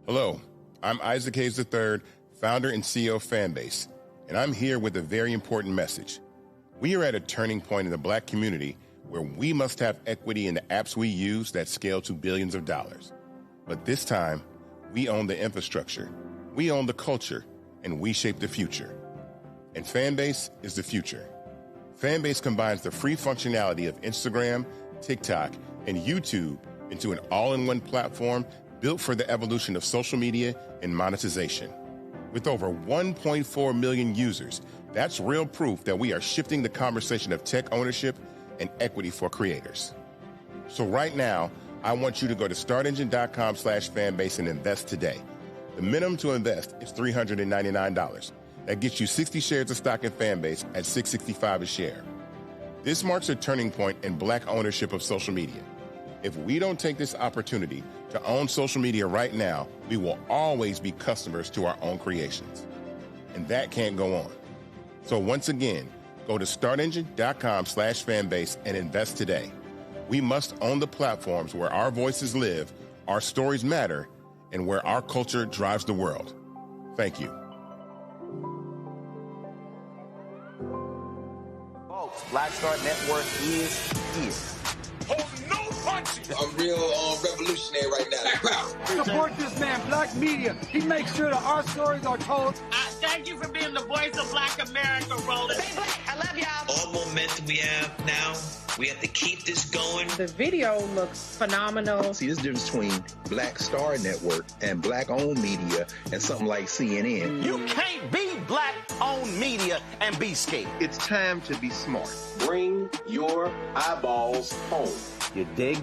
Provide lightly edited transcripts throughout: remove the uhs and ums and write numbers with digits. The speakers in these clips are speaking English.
Hello, I'm Isaac Hayes III, founder and CEO of Fanbase, and I'm here with a very important message. We are at a turning point in the Black community where we must have equity in the apps we use that scale to billions of dollars. But this time, we own the infrastructure, we own the culture, and we shape the future. And Fanbase is the future. Fanbase combines the free functionality of Instagram, TikTok, and YouTube into an all-in-one platform built for the evolution of social media and monetization. With over 1.4 million users, that's real proof that we are shifting the conversation of tech ownership and equity for creators. So right now, I want you to go to startengine.com/fanbase and invest today. The minimum to invest is $399. That gets you 60 shares of stock in Fanbase at $665 a share. This marks a turning point in Black ownership of social media. If we don't take this opportunity to own social media right now, we will always be customers to our own creations. And that can't go on. So once again, go to startengine.com/fanbase and invest today. We must own the platforms where our voices live, our stories matter, and where our culture drives the world. Thank you. Folks, Blackstar Network is here. Hold no punches. I'm real revolutionary right now. Support this man, Black Media. He makes sure that our stories are told. Thank you for being the voice of Black America, Roland. Stay Black. I love y'all. All momentum we have now, we have to keep this going. The video looks phenomenal. See, there's a difference between Black Star Network and Black-owned media and something like CNN. You can't be Black-owned media and be scared. It's time to be smart. Bring your eyeballs home. You dig?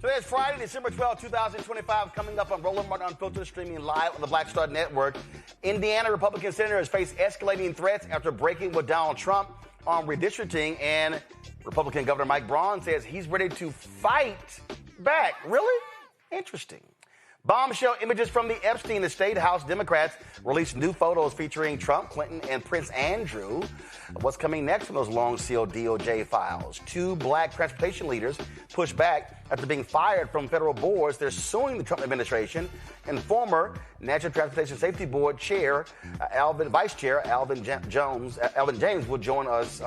Today is Friday, December 12, 2025, coming up on Roland Martin Unfiltered, streaming live on the Blackstar Network. Indiana Republican senators face escalating threats after breaking with Donald Trump on redistricting, and Republican Governor Mike Braun says he's ready to fight back. Really? Interesting. Bombshell images from the Epstein estate. House Democrats released new photos featuring Trump, Clinton, and Prince Andrew. What's coming next from those long-sealed DOJ files? 2 black transportation leaders pushed back after being fired from federal boards. They're suing the Trump administration. And former National Transportation Safety Board Chair, Vice Chair Alvin James will join us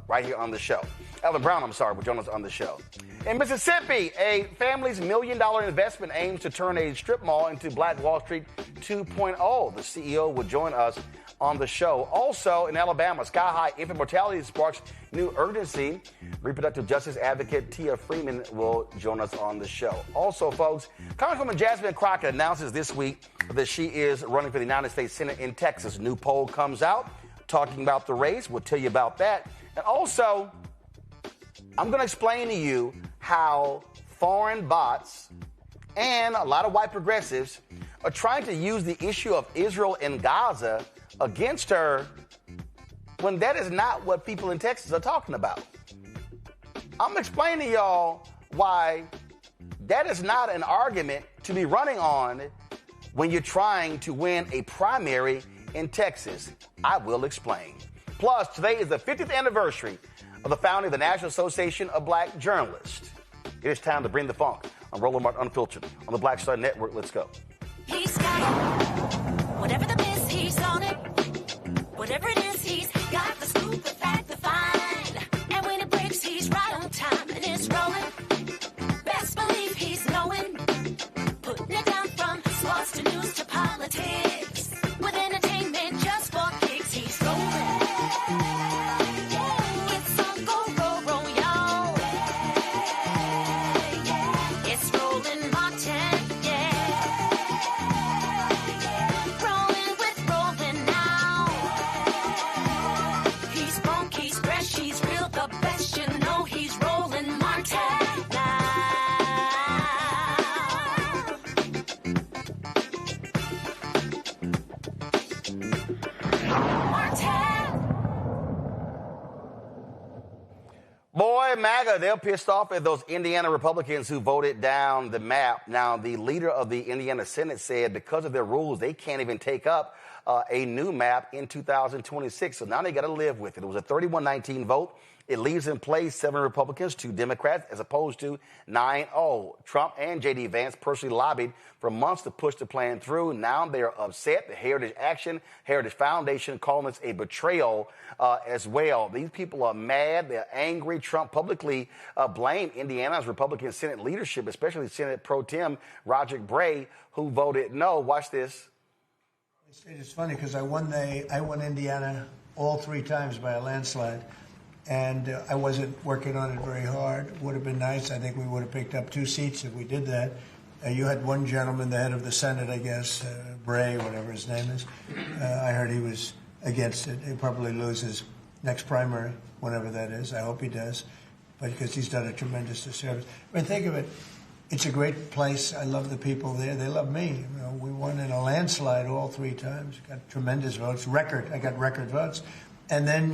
right here on the show. Alvin Brown, will join us on the show. In Mississippi, a family's $1 million investment aims to turn a strip mall into Black Wall Street 2.0. The CEO will join us on the show. Also, in Alabama, sky-high infant mortality sparks new urgency. Reproductive justice advocate Tia Freeman will join us on the show. Also, folks, Congresswoman Jasmine Crockett announces this week that she is running for the United States Senate in Texas. New poll comes out talking about the race. We'll tell you about that. And also, I'm going to explain to you how foreign bots and a lot of white progressives are trying to use the issue of Israel and Gaza against her when that is not what people in Texas are talking about. I'm explaining to y'all why that is not an argument to be running on when you're trying to win a primary in Texas. I will explain. Plus, today is the 50th anniversary of the founding of the National Association of Black Journalists. It is time to bring the funk on Roland Martin Unfiltered on the Blackstar Network. Let's go. He's got it. Whatever the biz, he's on it. Whatever it is, he's got the scoop, the fact, the find. And when it breaks, he's right on time and it's rolling. Best believe he's knowing. Putting it down from sports to news to politics. With entertainment just for kicks, he's rolling. It's on go, y'all. It's Roland Martin, rolling with Roland now. He's funky, he's fresh, he's real, the best, you know he's Roland Martin now. Boy, MAGA, they're pissed off at those Indiana Republicans who voted down the map. Now, the leader of the Indiana Senate said because of their rules, they can't even take up a new map in 2026. So now they got to live with it. It was a 31-19 vote. It leaves in place 7 Republicans, 2 Democrats, as opposed to 9-0. Trump and J.D. Vance personally lobbied for months to push the plan through. Now they are upset. The Heritage Foundation calling this a betrayal as well. These people are mad. They're angry. Trump publicly blamed Indiana's Republican Senate leadership, especially Senate Pro Tem Roderick Bray, who voted no. Watch this. It's funny because I won Indiana all 3 times by a landslide. And I wasn't working on it very hard. Would have been nice. I think we would have picked up 2 seats if we did that. You had one gentleman, the head of the Senate, I guess, Bray, whatever his name is. I heard he was against it. He'll probably lose his next primary, whenever that is. I hope he does, but because he's done a tremendous service. I mean, think of it. It's a great place. I love the people there. They love me. You know, we won in a landslide all 3 times. Got tremendous votes. I got record votes. And then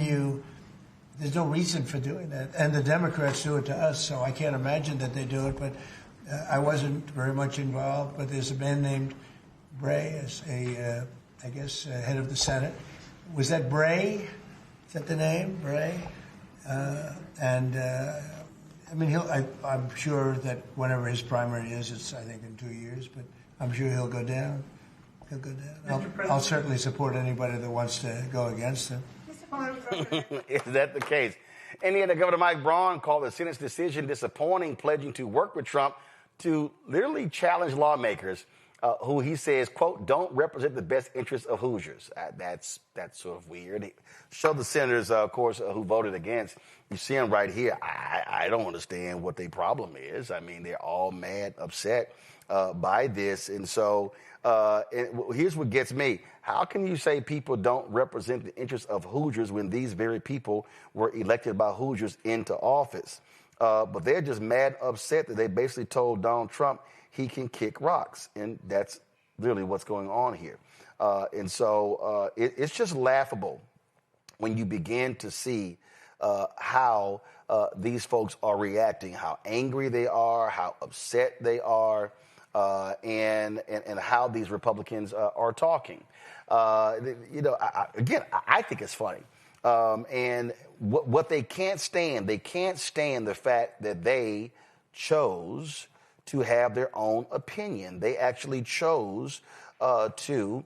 there's no reason for doing that. And the Democrats do it to us, so I can't imagine that they do it. But I wasn't very much involved. But there's a man named Bray, as head of the Senate. Was that Bray? Is that the name, Bray? I mean, I'm sure that whenever his primary is, it's, I think, in 2 years. But I'm sure he'll go down. He'll go down. I'll certainly support anybody that wants to go against him. Is that the case? Indiana Governor Mike Braun called the Senate's decision disappointing, pledging to work with Trump to literally challenge lawmakers who he says, quote, don't represent the best interests of Hoosiers. That's sort of weird. Show the senators, of course, who voted against. You see them right here. I don't understand what their problem is. I mean, they're all mad, upset by this. And so here's what gets me. How can you say people don't represent the interests of Hoosiers when these very people were elected by Hoosiers into office? But they're just mad, upset that they basically told Donald Trump he can kick rocks. And that's really what's going on here. And so it's just laughable when you begin to see how these folks are reacting, how angry they are, how upset they are, and how these Republicans are talking. I think it's funny. And what they can't stand the fact that they chose to have their own opinion. They actually chose to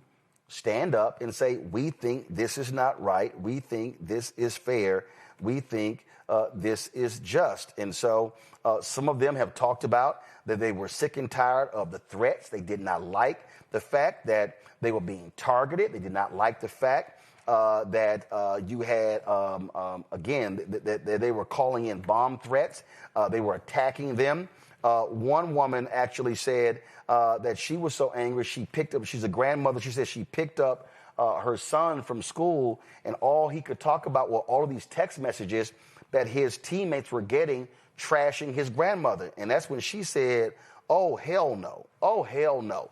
stand up and say, we think this is not right. We think this is fair. We think this is just. And so some of them have talked about that they were sick and tired of the threats. They did not like the fact that they were being targeted. They did not like the fact that you had, again, that they were calling in bomb threats. They were attacking them. One woman actually said that she was so angry, she's a grandmother, she said she picked up her son from school, and all he could talk about were all of these text messages that his teammates were getting trashing his grandmother. And that's when she said, oh, hell no. Oh, hell no.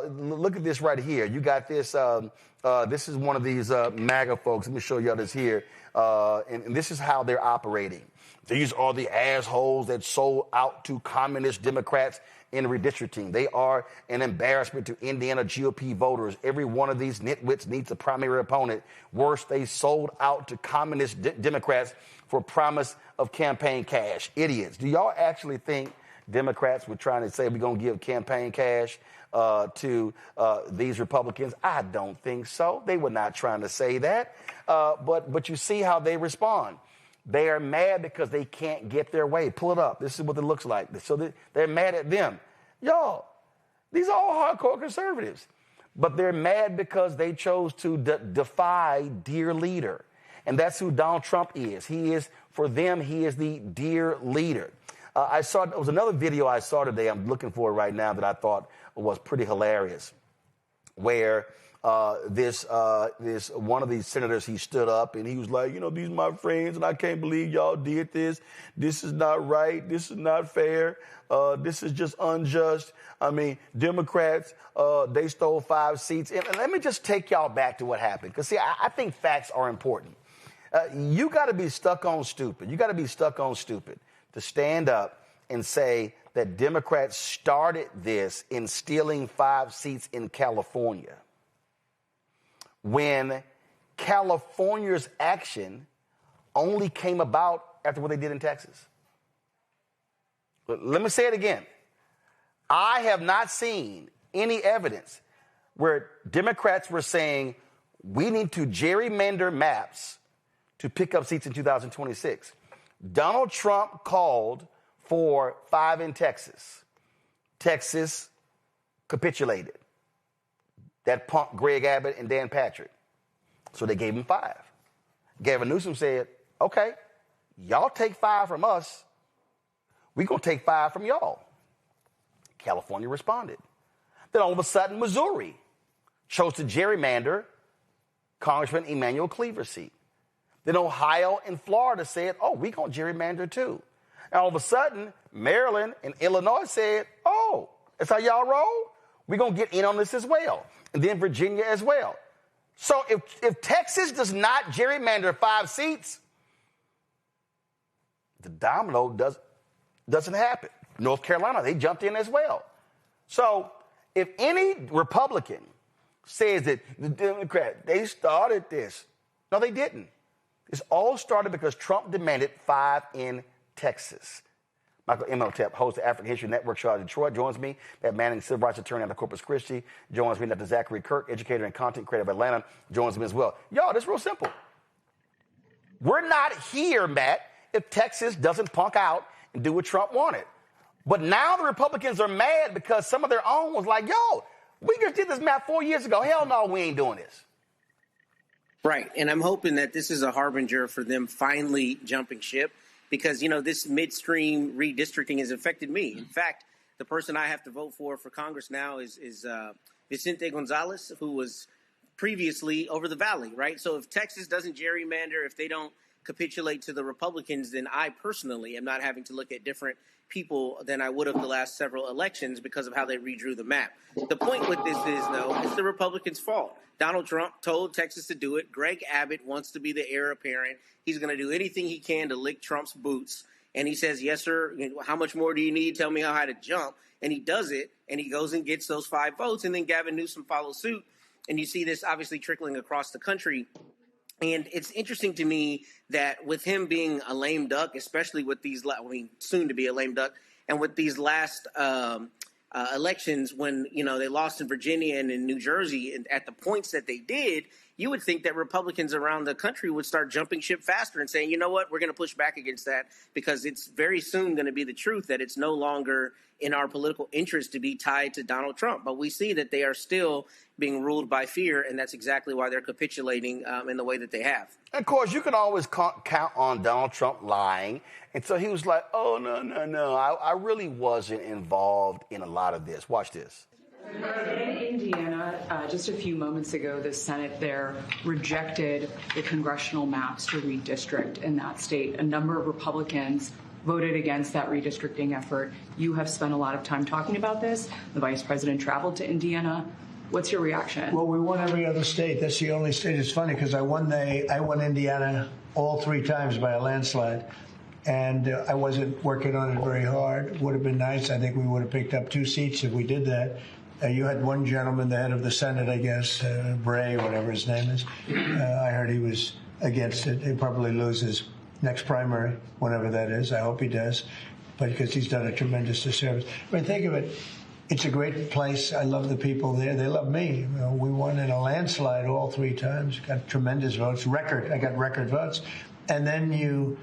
Look at this right here. You got this. This is one of these MAGA folks. Let me show y'all this here. And this is how they're operating. These are the assholes that sold out to communist Democrats in redistricting. They are an embarrassment to Indiana GOP voters. Every one of these nitwits needs a primary opponent. Worse, they sold out to communist Democrats for promise of campaign cash. Idiots. Do y'all actually think Democrats were trying to say we're going to give campaign cash to these Republicans? I don't think so. They were not trying to say that. But you see how they respond. They are mad because they can't get their way. Pull it up. This is what it looks like. So they're mad at them. Y'all, these are all hardcore conservatives. But they're mad because they chose to defy dear leader. And that's who Donald Trump is. For them, he is the dear leader. There was another video I saw today, I'm looking for it right now, that I thought was pretty hilarious, where this one of these senators, he stood up and he was like, these are my friends and I can't believe y'all did this. This is not right. This is not fair. This is just unjust. I mean, Democrats, they stole 5 seats. And let me just take y'all back to what happened. Because, see, I think facts are important. You got to be stuck on stupid. You got to be stuck on stupid to stand up and say that Democrats started this in stealing 5 seats in California, when California's action only came about after what they did in Texas. But let me say it again. I have not seen any evidence where Democrats were saying we need to gerrymander maps to pick up seats in 2026. Donald Trump called for 5 in Texas. Texas capitulated. That punk Greg Abbott and Dan Patrick. So they gave him 5. Gavin Newsom said, okay, y'all take 5 from us. We're going to take 5 from y'all. California responded. Then all of a sudden, Missouri chose to gerrymander Congressman Emanuel Cleaver's seat. Then Ohio and Florida said, oh, we're going to gerrymander too. And all of a sudden, Maryland and Illinois said, oh, that's how y'all roll? We're going to get in on this as well. And then Virginia as well. So if Texas does not gerrymander 5 seats, the domino doesn't happen. North Carolina, they jumped in as well. So if any Republican says that the Democrats, they started this. No, they didn't. This all started because Trump demanded 5 in Texas. Michael Imhotep, host of the African History Network show out of Detroit, joins me. That Manning, civil rights attorney out of Corpus Christi, joins me. Dr. Zachary Kirk, educator and content creator of Atlanta, joins me as well. Y'all, this is real simple. We're not here, Matt, if Texas doesn't punk out and do what Trump wanted. But now the Republicans are mad because some of their own was like, yo, we just did this map 4 years ago. Hell no, we ain't doing this. Right. And I'm hoping that this is a harbinger for them finally jumping ship because, this midstream redistricting has affected me. In fact, the person I have to vote for Congress now is Vicente Gonzalez, who was previously over the valley, right? So if Texas doesn't gerrymander, if they don't capitulate to the Republicans, then I personally am not having to look at different people than I would have the last several elections because of how they redrew the map. The point with this is, though, it's the Republicans' fault. Donald Trump told Texas to do it. Greg Abbott wants to be the heir apparent. He's going to do anything he can to lick Trump's boots. And he says, yes, sir, how much more do you need? Tell me how high to jump. And he does it, and he goes and gets those 5 votes, and then Gavin Newsom follows suit. And you see this obviously trickling across the country. And it's interesting to me that with him being a lame duck, especially with these, soon to be a lame duck, and with these last elections when, they lost in Virginia and in New Jersey and at the points that they did, you would think that Republicans around the country would start jumping ship faster and saying, you know what, we're going to push back against that because it's very soon going to be the truth that it's no longer in our political interest to be tied to Donald Trump. But we see that they are still being ruled by fear, and that's exactly why they're capitulating in the way that they have. And of course, you can always count on Donald Trump lying. And so he was like, oh, no. I really wasn't involved in a lot of this. Watch this. In Indiana, just a few moments ago, the Senate there rejected the congressional maps to redistrict in that state. A number of Republicans voted against that redistricting effort. You have spent a lot of time talking about this. The vice president traveled to Indiana. What's your reaction? Well, we won every other state. That's the only state. It's funny because I won Indiana all 3 times by a landslide. And I wasn't working on it very hard. Would have been nice. I think we would have picked up 2 seats if we did that. You had one gentleman, the head of the Senate, I guess, Bray, whatever his name is. I heard he was against it. He'll probably lose his next primary, whenever that is. I hope he does, but because he's done a tremendous disservice. I mean, think of it. It's a great place. I love the people there. They love me. We won in a landslide all 3 times. Got tremendous votes. I got record votes. And then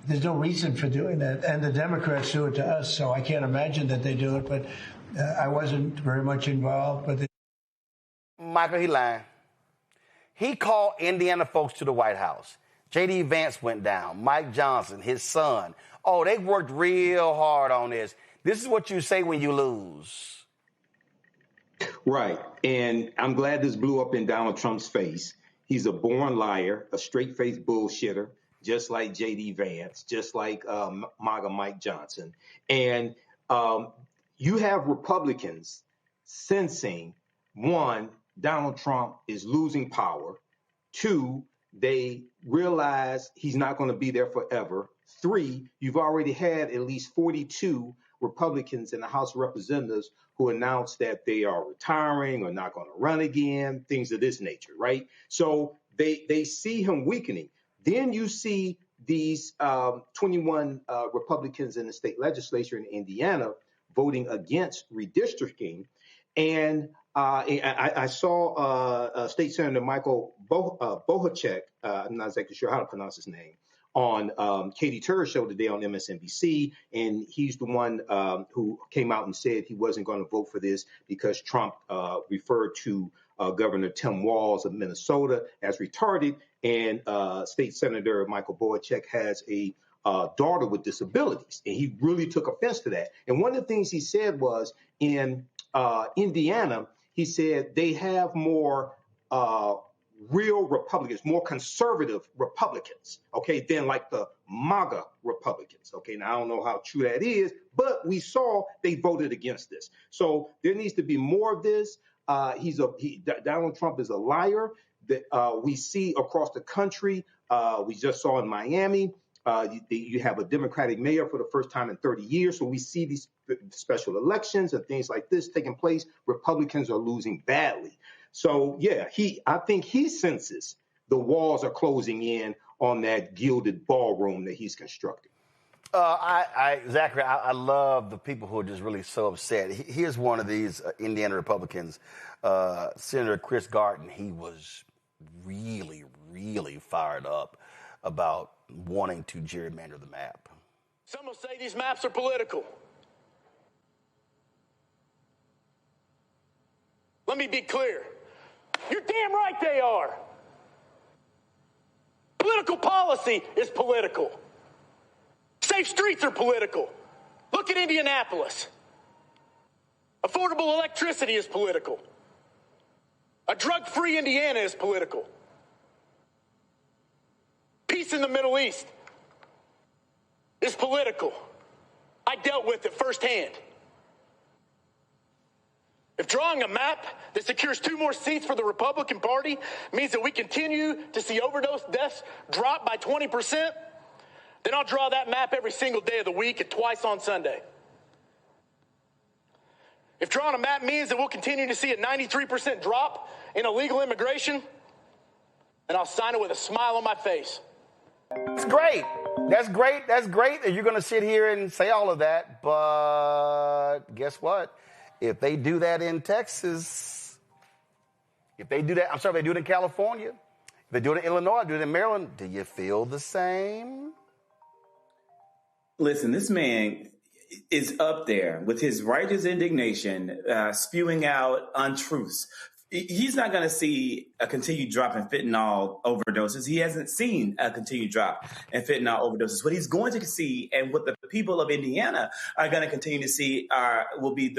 there's no reason for doing that. And the Democrats do it to us, so I can't imagine that they do it. But I wasn't very much involved. But Michael, he lying. He called Indiana folks to the White House. J.D. Vance went down. Mike Johnson, his son. Oh, they worked real hard on this. This is what you say when you lose. Right. And I'm glad this blew up in Donald Trump's face. He's a born liar, a straight-faced bullshitter, just like J.D. Vance, just like MAGA Mike Johnson. And you have Republicans sensing, 1, Donald Trump is losing power. 2, they realize he's not going to be there forever. 3, you've already had at least 42 Republicans in the House of Representatives who announced that they are retiring or not going to run again, things of this nature, right? So they see him weakening. Then you see these 21 Republicans in the state legislature in Indiana voting against redistricting. And I saw State Senator Michael Bohacek, I'm not exactly sure how to pronounce his name, on Katie Turner's show today on MSNBC. And he's the one who came out and said he wasn't going to vote for this because Trump referred to Governor Tim Walz of Minnesota as retarded. And State Senator Michael Bohacek has a daughter with disabilities. And he really took offense to that. And one of the things he said was in Indiana, he said they have more real Republicans, more conservative Republicans, okay, than like the MAGA Republicans. Okay, now I don't know how true that is, but we saw they voted against this. So there needs to be more of this. Donald Trump is a liar that we see across the country. We just saw in Miami. You have a Democratic mayor for the first time in 30 years. So we see these special elections and things like this taking place. Republicans are losing badly. So, yeah, I think he senses the walls are closing in on that gilded ballroom that he's constructing. Zachary, I love the people who are just really so upset. Here's one of these Indiana Republicans, Senator Chris Garten. He was really, really fired up about wanting to gerrymander the map. Some will say these maps are political. Let me be clear. You're damn right they are. Political policy is political. Safe streets are political. Look at Indianapolis. Affordable electricity is political. A drug-free Indiana is political. Peace in the Middle East is political. I dealt with it firsthand. If drawing a map that secures 2 more seats for the Republican Party means that we continue to see overdose deaths drop by 20%, then I'll draw that map every single day of the week and twice on Sunday. If drawing a map means that we'll continue to see a 93% drop in illegal immigration, then I'll sign it with a smile on my face. That's great. That's great. That's great that you're going to sit here and say all of that. But guess what? If they do that in Texas, if they do that in California, if they do it in Illinois, do it in Maryland, do you feel the same? Listen, this man is up there with his righteous indignation, spewing out untruths. He's not going to see a continued drop in fentanyl overdoses. He hasn't seen a continued drop in fentanyl overdoses. What he's going to see, and what the people of Indiana are going to continue to see, will be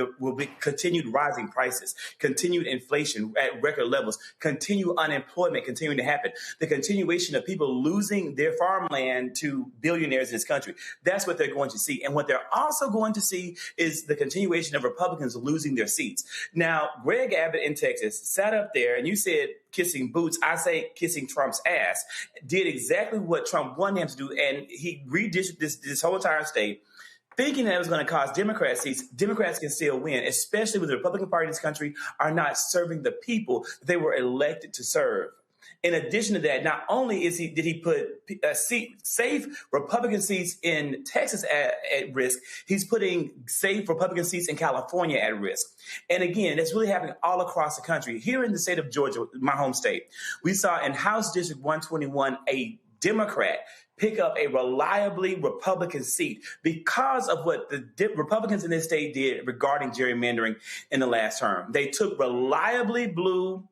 continued rising prices, continued inflation at record levels, continued unemployment continuing to happen, the continuation of people losing their farmland to billionaires in this country. That's what they're going to see. And what they're also going to see is the continuation of Republicans losing their seats. Now, Greg Abbott in Texas sat up there, and you said kissing boots. I say kissing Trump's ass. Did exactly what Trump wanted him to do, and he redistricted this whole entire state, thinking that it was going to cost Democrats seats. Democrats can still win, especially when the Republican Party in this country are not serving the people that they were elected to serve. In addition to that, not only did he put safe Republican seats in Texas at risk, he's putting safe Republican seats in California at risk. And again, that's really happening all across the country. Here in the state of Georgia, my home state, we saw in House District 121 a Democrat pick up a reliably Republican seat because of what the Republicans in this state did regarding gerrymandering in the last term. They took reliably blue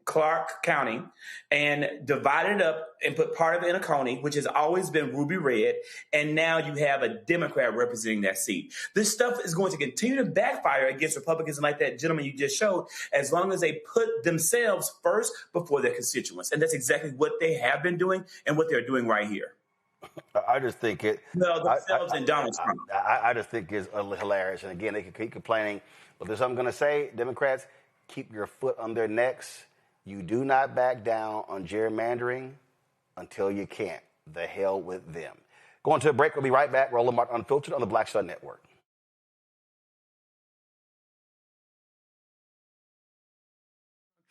Clark County and divided it up and put part of it in Oconee, which has always been ruby red, and now you have a Democrat representing that seat. This stuff is going to continue to backfire against Republicans like that gentleman you just showed, as long as they put themselves first before their constituents. And that's exactly what they have been doing and what they're doing right here. I just think it. No, themselves and Donald Trump. I just think it's hilarious. And again, they can keep complaining. But there's something I'm going to say. Democrats, keep your foot on their necks. You do not back down on gerrymandering until you can't. The hell with them. Going to a break. We'll be right back. Roland Martin Unfiltered on the Black Star Network.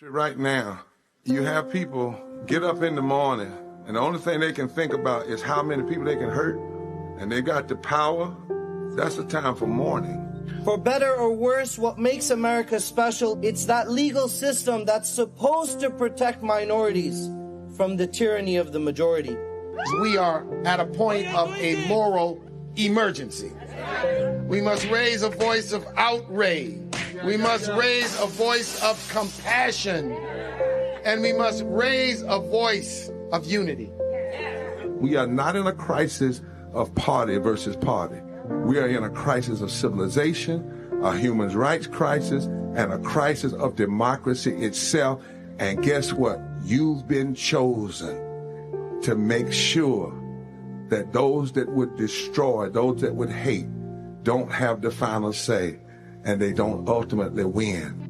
Right now, you have people get up in the morning, and the only thing they can think about is how many people they can hurt, and they got the power. That's the time for mourning. For better or worse, what makes America special, it's that legal system that's supposed to protect minorities from the tyranny of the majority. We are at a point of a moral emergency. We must raise a voice of outrage. We must raise a voice of compassion. And we must raise a voice of unity. We are not in a crisis of party versus party. We are in a crisis of civilization, a human rights crisis, and a crisis of democracy itself. And guess what? You've been chosen to make sure that those that would destroy, those that would hate, don't have the final say, and they don't ultimately win.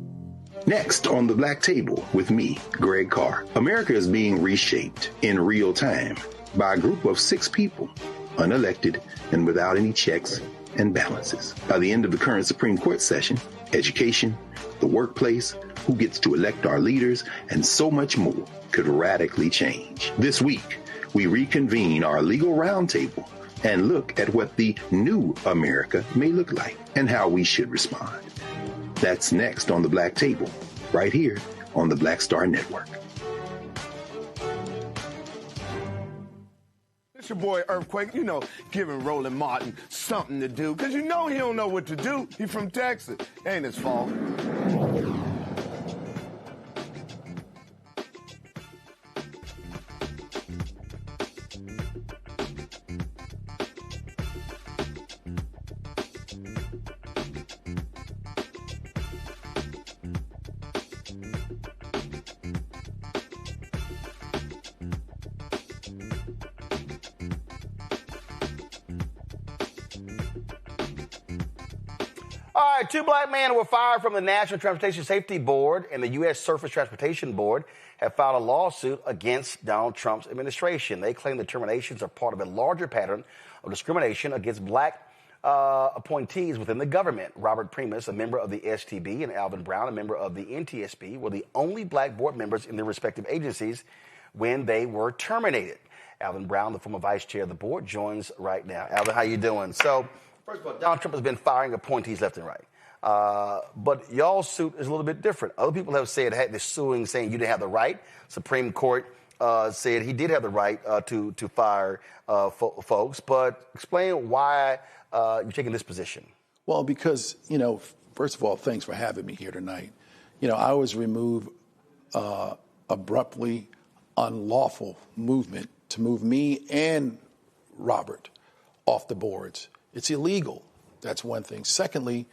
Next on the Black Table with me, Greg Carr. America is being reshaped in real time by a group of 6 people, unelected and without any checks and balances. By the end of the current Supreme Court session, education, the workplace, who gets to elect our leaders, and so much more could radically change. This week, we reconvene our legal roundtable and look at what the new America may look like and how we should respond. That's next on the Black Table, right here on the Black Star Network. your boy Earthquake, giving Roland Martin something to do, because he don't know what to do. He from Texas. Ain't his fault. All right, 2 black men were fired from the National Transportation Safety Board and the U.S. Surface Transportation Board have filed a lawsuit against Donald Trump's administration. They claim the terminations are part of a larger pattern of discrimination against black appointees within the government. Robert Primus, a member of the STB, and Alvin Brown, a member of the NTSB, were the only black board members in their respective agencies when they were terminated. Alvin Brown, the former vice chair of the board, joins right now. Alvin, how you doing? So, first of all, Donald Trump has been firing appointees left and right. But y'all's suit is a little bit different. Other people have said, had this suing saying you didn't have the right. Supreme Court said he did have the right to fire folks. But explain why you're taking this position. Well, because, first of all, thanks for having me here tonight. I was removed abruptly, unlawful movement to move me and Robert off the boards. It's illegal. That's one thing. Secondly,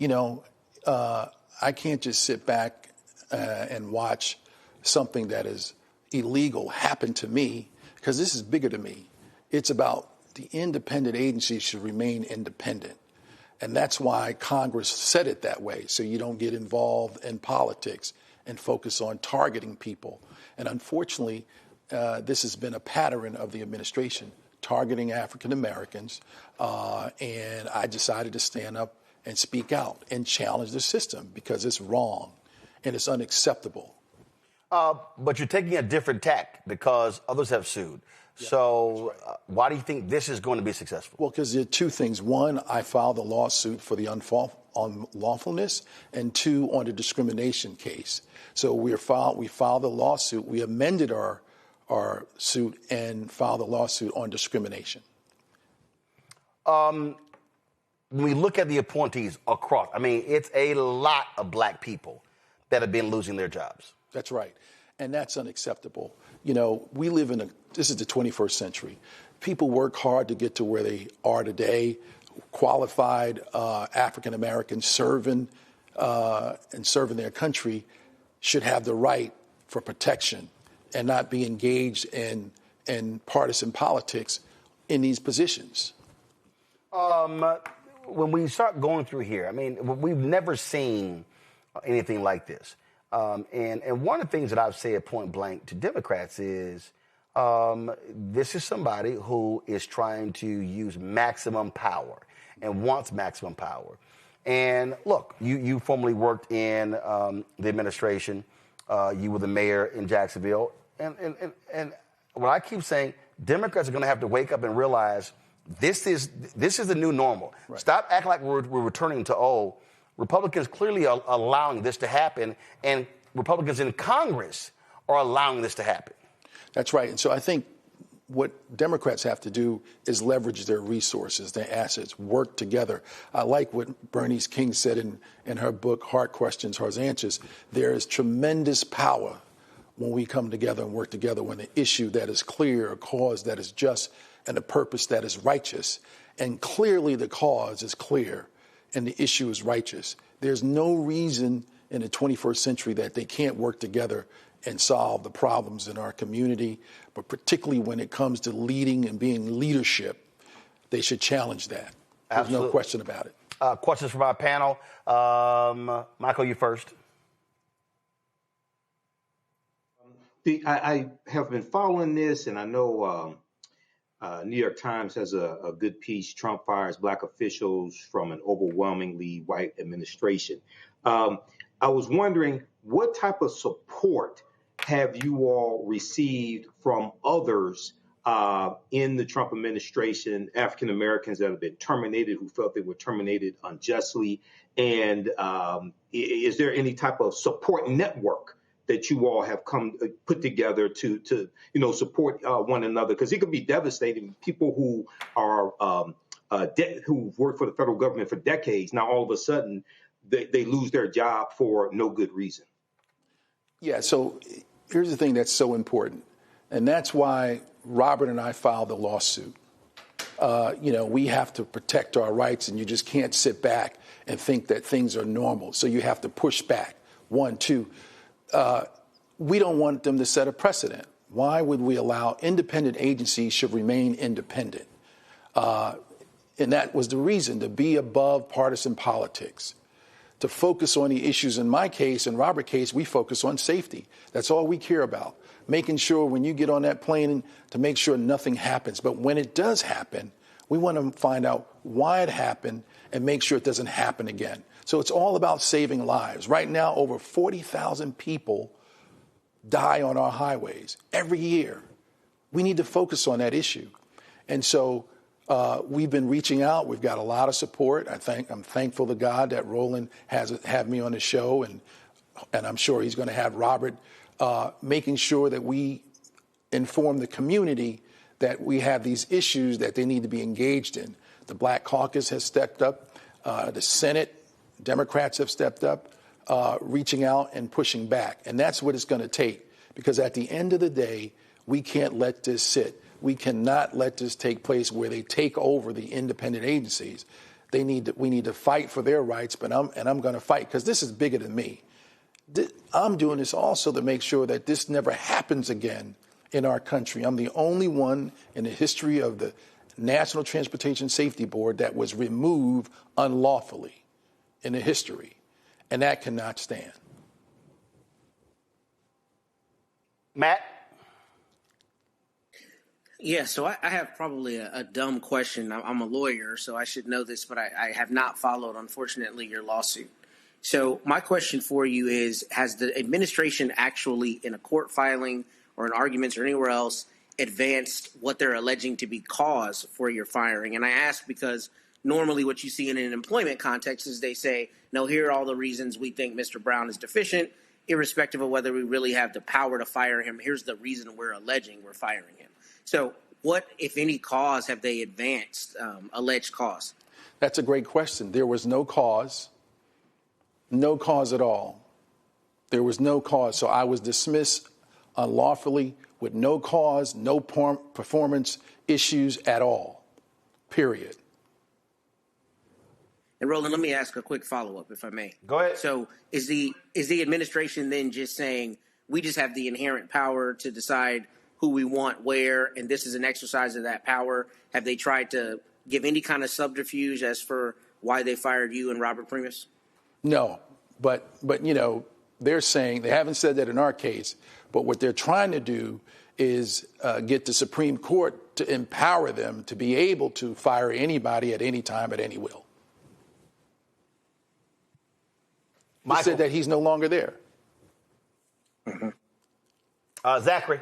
I can't just sit back and watch something that is illegal happen to me, because this is bigger than me. It's about the independent agencies should remain independent. And that's why Congress said it that way, so you don't get involved in politics and focus on targeting people. And unfortunately, this has been a pattern of the administration, targeting African Americans, and I decided to stand up and speak out and challenge the system because it's wrong and it's unacceptable. But you're taking a different tack because others have sued. Yeah, so right. Why do you think this is going to be successful? Well, because there are two things. One, I filed a lawsuit for the unlawfulness, and two, on the discrimination case. So we filed a lawsuit. We amended our suit and filed a lawsuit on discrimination. When we look at the appointees across, it's a lot of black people that have been losing their jobs. That's right. And that's unacceptable. We live this is the 21st century. People work hard to get to where they are today. Qualified African Americans serving their country should have the right for protection and not be engaged in partisan politics in these positions. When we start going through here, we've never seen anything like this. And one of the things that I've said point blank to Democrats is this is somebody who is trying to use maximum power and wants maximum power. And look, you formerly worked in the administration. You were the mayor in Jacksonville. And what I keep saying, Democrats are going to have to wake up and realize this is the new normal. Right. Stop acting like we're returning to old. Republicans clearly are allowing this to happen, and Republicans in Congress are allowing this to happen. That's right. And so I think what Democrats have to do is leverage their resources, their assets, work together. I like what Bernice King said in her book, Hard Questions, Hard Answers. There is tremendous power when we come together and work together, when the issue that is clear, a cause that is just, and a purpose that is righteous. And clearly the cause is clear and the issue is righteous. There's no reason in the 21st century that they can't work together and solve the problems in our community, but particularly when it comes to leading and being leadership, they should challenge that. There's Absolutely. No question about it. Questions from our panel. Michael, you first. I have been following this, and I know New York Times has a good piece, Trump fires black officials from an overwhelmingly white administration. I was wondering, what type of support have you all received from others in the Trump administration, African Americans that have been terminated, who felt they were terminated unjustly? And is there any type of support network that you all have put together to support one another, because it could be devastating. People who are who've worked for the federal government for decades, now all of a sudden they lose their job for no good reason. Yeah, so here's the thing that's so important, and that's why Robert and I filed the lawsuit. We have to protect our rights, and you just can't sit back and think that things are normal. So you have to push back. 1, 2, we don't want them to set a precedent. Why would we allow independent agencies should remain independent? And that was the reason, to be above partisan politics, to focus on the issues. In my case, in Robert's case, we focus on safety. That's all we care about, making sure when you get on that plane to make sure nothing happens. But when it does happen, we want to find out why it happened and make sure it doesn't happen again. So it's all about saving lives. Right now, over 40,000 people die on our highways every year. We need to focus on that issue. And so we've been reaching out. We've got a lot of support. I'm thankful to God that Roland has had me on the show, and I'm sure he's going to have Robert, making sure that we inform the community that we have these issues that they need to be engaged in. The Black Caucus has stepped up. The Senate, Democrats have stepped up, reaching out and pushing back. And that's what it's going to take, because at the end of the day, we can't let this sit. We cannot let this take place where they take over the independent agencies. We need to fight for their rights, but I'm going to fight, because this is bigger than me. I'm doing this also to make sure that this never happens again in our country. I'm the only one in the history of the National Transportation Safety Board that was removed unlawfully in the history, and that cannot stand. Matt? Yeah, so I have probably a dumb question. I'm a lawyer, so I should know this, but I have not followed, unfortunately, your lawsuit. So my question for you is, has the administration actually, in a court filing or in arguments or anywhere else, advanced what they're alleging to be cause for your firing? And I ask because normally what you see in an employment context is they say, no, here are all the reasons we think Mr. Brown is deficient, irrespective of whether we really have the power to fire him. Here's the reason we're alleging we're firing him. So what, if any, cause have they advanced, alleged cause? That's a great question. There was no cause at all. There was no cause. So I was dismissed unlawfully with no cause, no performance issues at all, period. And Roland, let me ask a quick follow-up, if I may. Go ahead. So is the administration then just saying we just have the inherent power to decide who we want where, and this is an exercise of that power? Have they tried to give any kind of subterfuge as for why they fired you and Robert Primus? No, but they're saying, they haven't said that in our case, but what they're trying to do is get the Supreme Court to empower them to be able to fire anybody at any time at any will. He said that he's no longer there. Zachary.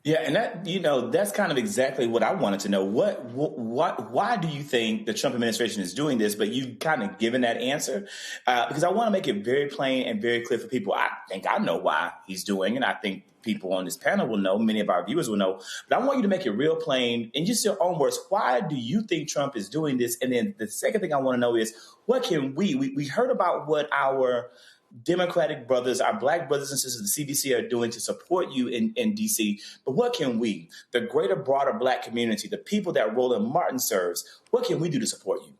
Yeah, and that, that's kind of exactly what I wanted to know. Why do you think the Trump administration is doing this? But you've kind of given that answer, because I want to make it very plain and very clear for people. I think I know why he's doing it. I think people on this panel will know, many of our viewers will know. But I want you to make it real plain in just your own words. Why do you think Trump is doing this? And then the second thing I want to know is, what can we heard about what our Democratic brothers, our Black brothers and sisters, the CDC are doing to support you in D.C. But what can we, the greater, broader Black community, the people that Roland Martin serves, what can we do to support you?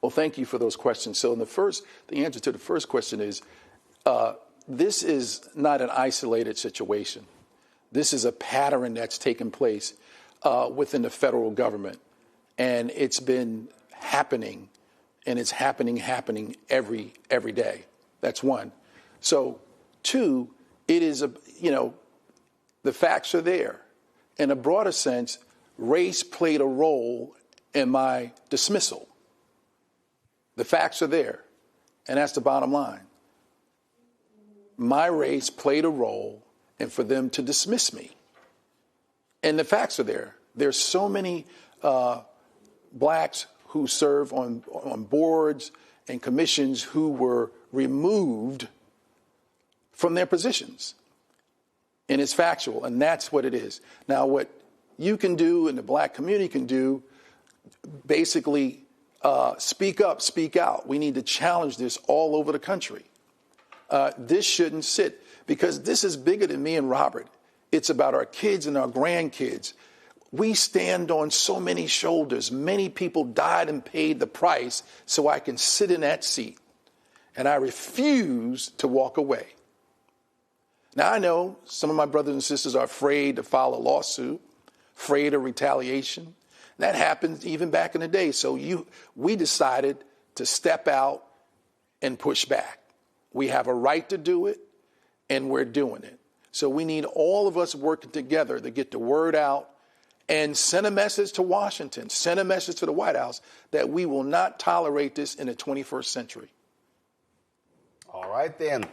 Well, thank you for those questions. So the answer to the first question is, this is not an isolated situation. This is a pattern that's taken place within the federal government, and it's been happening, and it's happening every day. That's one. So, two, it is the facts are there. In a broader sense, race played a role in my dismissal. The facts are there, and that's the bottom line. My race played a role in for them to dismiss me. And the facts are there. There's so many blacks who serve on boards and commissions who were removed from their positions. And it's factual, and that's what it is. Now, what you can do and the black community can do, basically speak up, speak out. We need to challenge this all over the country. This shouldn't sit, because this is bigger than me and Robert. It's about our kids and our grandkids. We stand on so many shoulders. Many people died and paid the price so I can sit in that seat. And I refuse to walk away. Now, I know some of my brothers and sisters are afraid to file a lawsuit, afraid of retaliation. That happened even back in the day. So we decided to step out and push back. We have a right to do it, and we're doing it. So we need all of us working together to get the word out and send a message to Washington, send a message to the White House that we will not tolerate this in the 21st century. All right, then.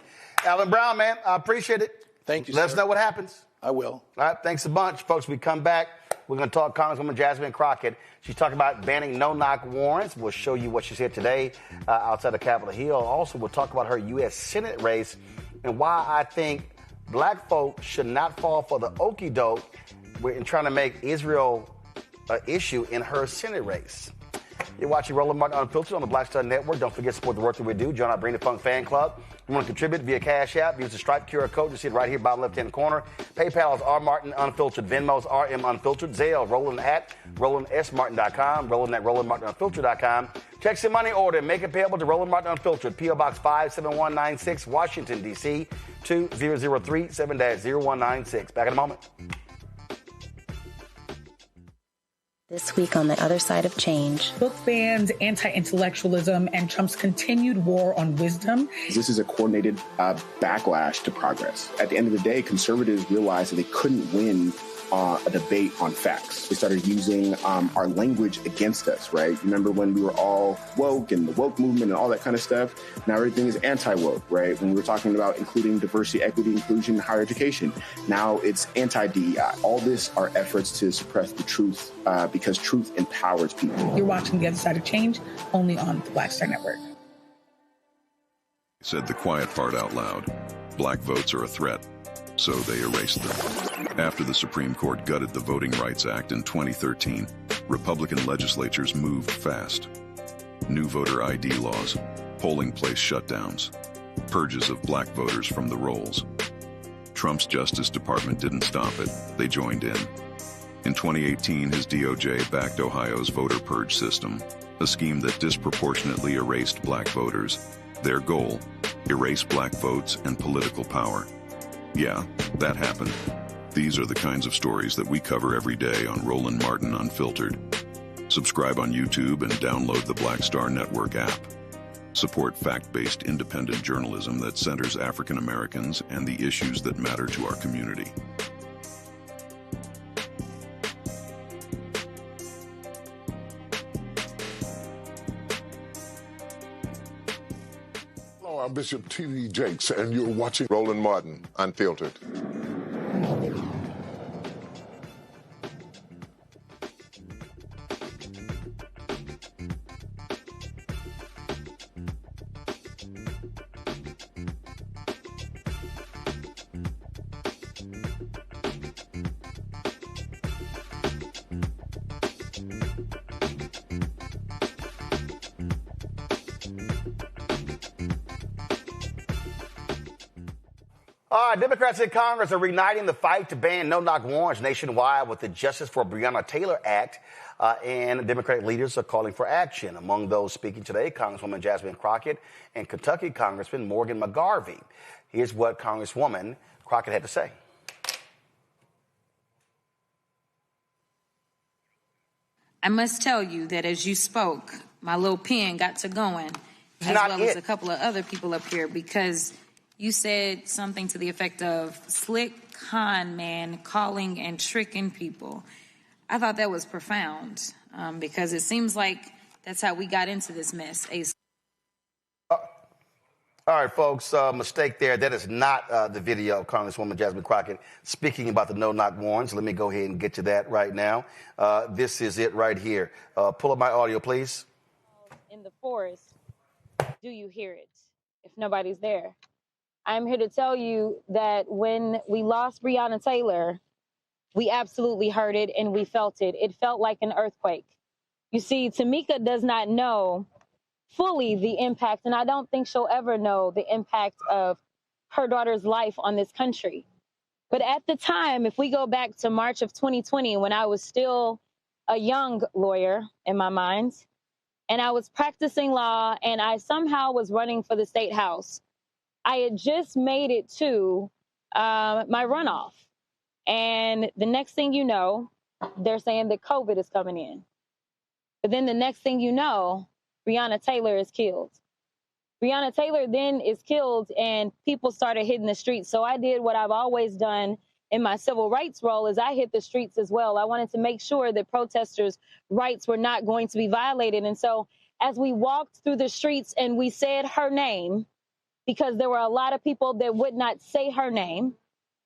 Alvin Brown, man, I appreciate it. Thank you, Let us know what happens. I will. All right, thanks a bunch. Folks, we come back. We're going to talk Congresswoman Jasmine Crockett. She's talking about banning no-knock warrants. We'll show you what she said today outside of Capitol Hill. Also, we'll talk about her U.S. Senate race and why I think black folk should not fall for the okie doke in trying to make Israel an issue in her Senate race. You're watching Roland Martin Unfiltered on the Black Star Network. Don't forget to support the work that we do. Join our Bring the Funk fan club. You want to contribute via Cash App, use the Stripe QR code. You see it right here, bottom left-hand corner. PayPal is R Martin Unfiltered. Venmo's RM Unfiltered. Zelle, Roland at RolandSMartin.com. Roland at RolandMartinUnfiltered.com. Check some money order. Make it payable to Roland Martin Unfiltered. P.O. Box 57196, Washington, D.C. 2003 7-0196. Back in a moment. This week on The Other Side of Change. Book bans, anti-intellectualism, and Trump's continued war on wisdom. This is a coordinated backlash to progress. At the end of the day, conservatives realized that they couldn't win a debate on facts. They started using our language against us, right? Remember when we were all woke and the woke movement and all that kind of stuff? Now everything is anti-woke, right? When we were talking about including diversity, equity, inclusion, and higher education, now it's anti-DEI. All this are efforts to suppress the truth because truth empowers people. You're watching The Other Side of Change only on the Black Star Network. Said the quiet part out loud. Black votes are a threat. So they erased them. After the Supreme Court gutted the Voting Rights Act in 2013, Republican legislatures moved fast. New voter ID laws, polling place shutdowns, purges of black voters from the rolls. Trump's Justice Department didn't stop it. They joined in. In 2018, his DOJ backed Ohio's voter purge system, a scheme that disproportionately erased black voters. Their goal, erase black votes and political power. Yeah, that happened. These are the kinds of stories that we cover every day on Roland Martin Unfiltered. Subscribe on YouTube and download the Black Star Network app. Support fact-based independent journalism that centers African Americans and the issues that matter to our community. Hello, I'm Bishop T.D. Jakes, and you're watching Roland Martin Unfiltered. Democrats in Congress are reigniting the fight to ban no-knock warrants nationwide with the Justice for Breonna Taylor Act, and Democratic leaders are calling for action. Among those speaking today, Congresswoman Jasmine Crockett and Kentucky Congressman Morgan McGarvey. Here's what Congresswoman Crockett had to say. I must tell you that as you spoke, my little pen got to going, as well as a couple of other people up here, because you said something to the effect of slick con man calling and tricking people. I thought that was profound because it seems like that's how we got into this mess. All right, folks, mistake there. That is not the video of Congresswoman Jasmine Crockett speaking about the no-knock warrants. Let me go ahead and get to that right now. This is it right here. Pull up my audio, please. In the forest, do you hear it? If nobody's there, I'm here to tell you that when we lost Breonna Taylor, we absolutely heard it and we felt it. It felt like an earthquake. You see, Tamika does not know fully the impact, and I don't think she'll ever know the impact of her daughter's life on this country. But at the time, if we go back to March of 2020, when I was still a young lawyer in my mind, and I was practicing law, and I somehow was running for the state house, I had just made it to my runoff. And the next thing you know, they're saying that COVID is coming in. But then the next thing you know, Breonna Taylor is killed. Breonna Taylor then is killed and people started hitting the streets. So I did what I've always done in my civil rights role is I hit the streets as well. I wanted to make sure that protesters' rights were not going to be violated. And so as we walked through the streets and we said her name, because there were a lot of people that would not say her name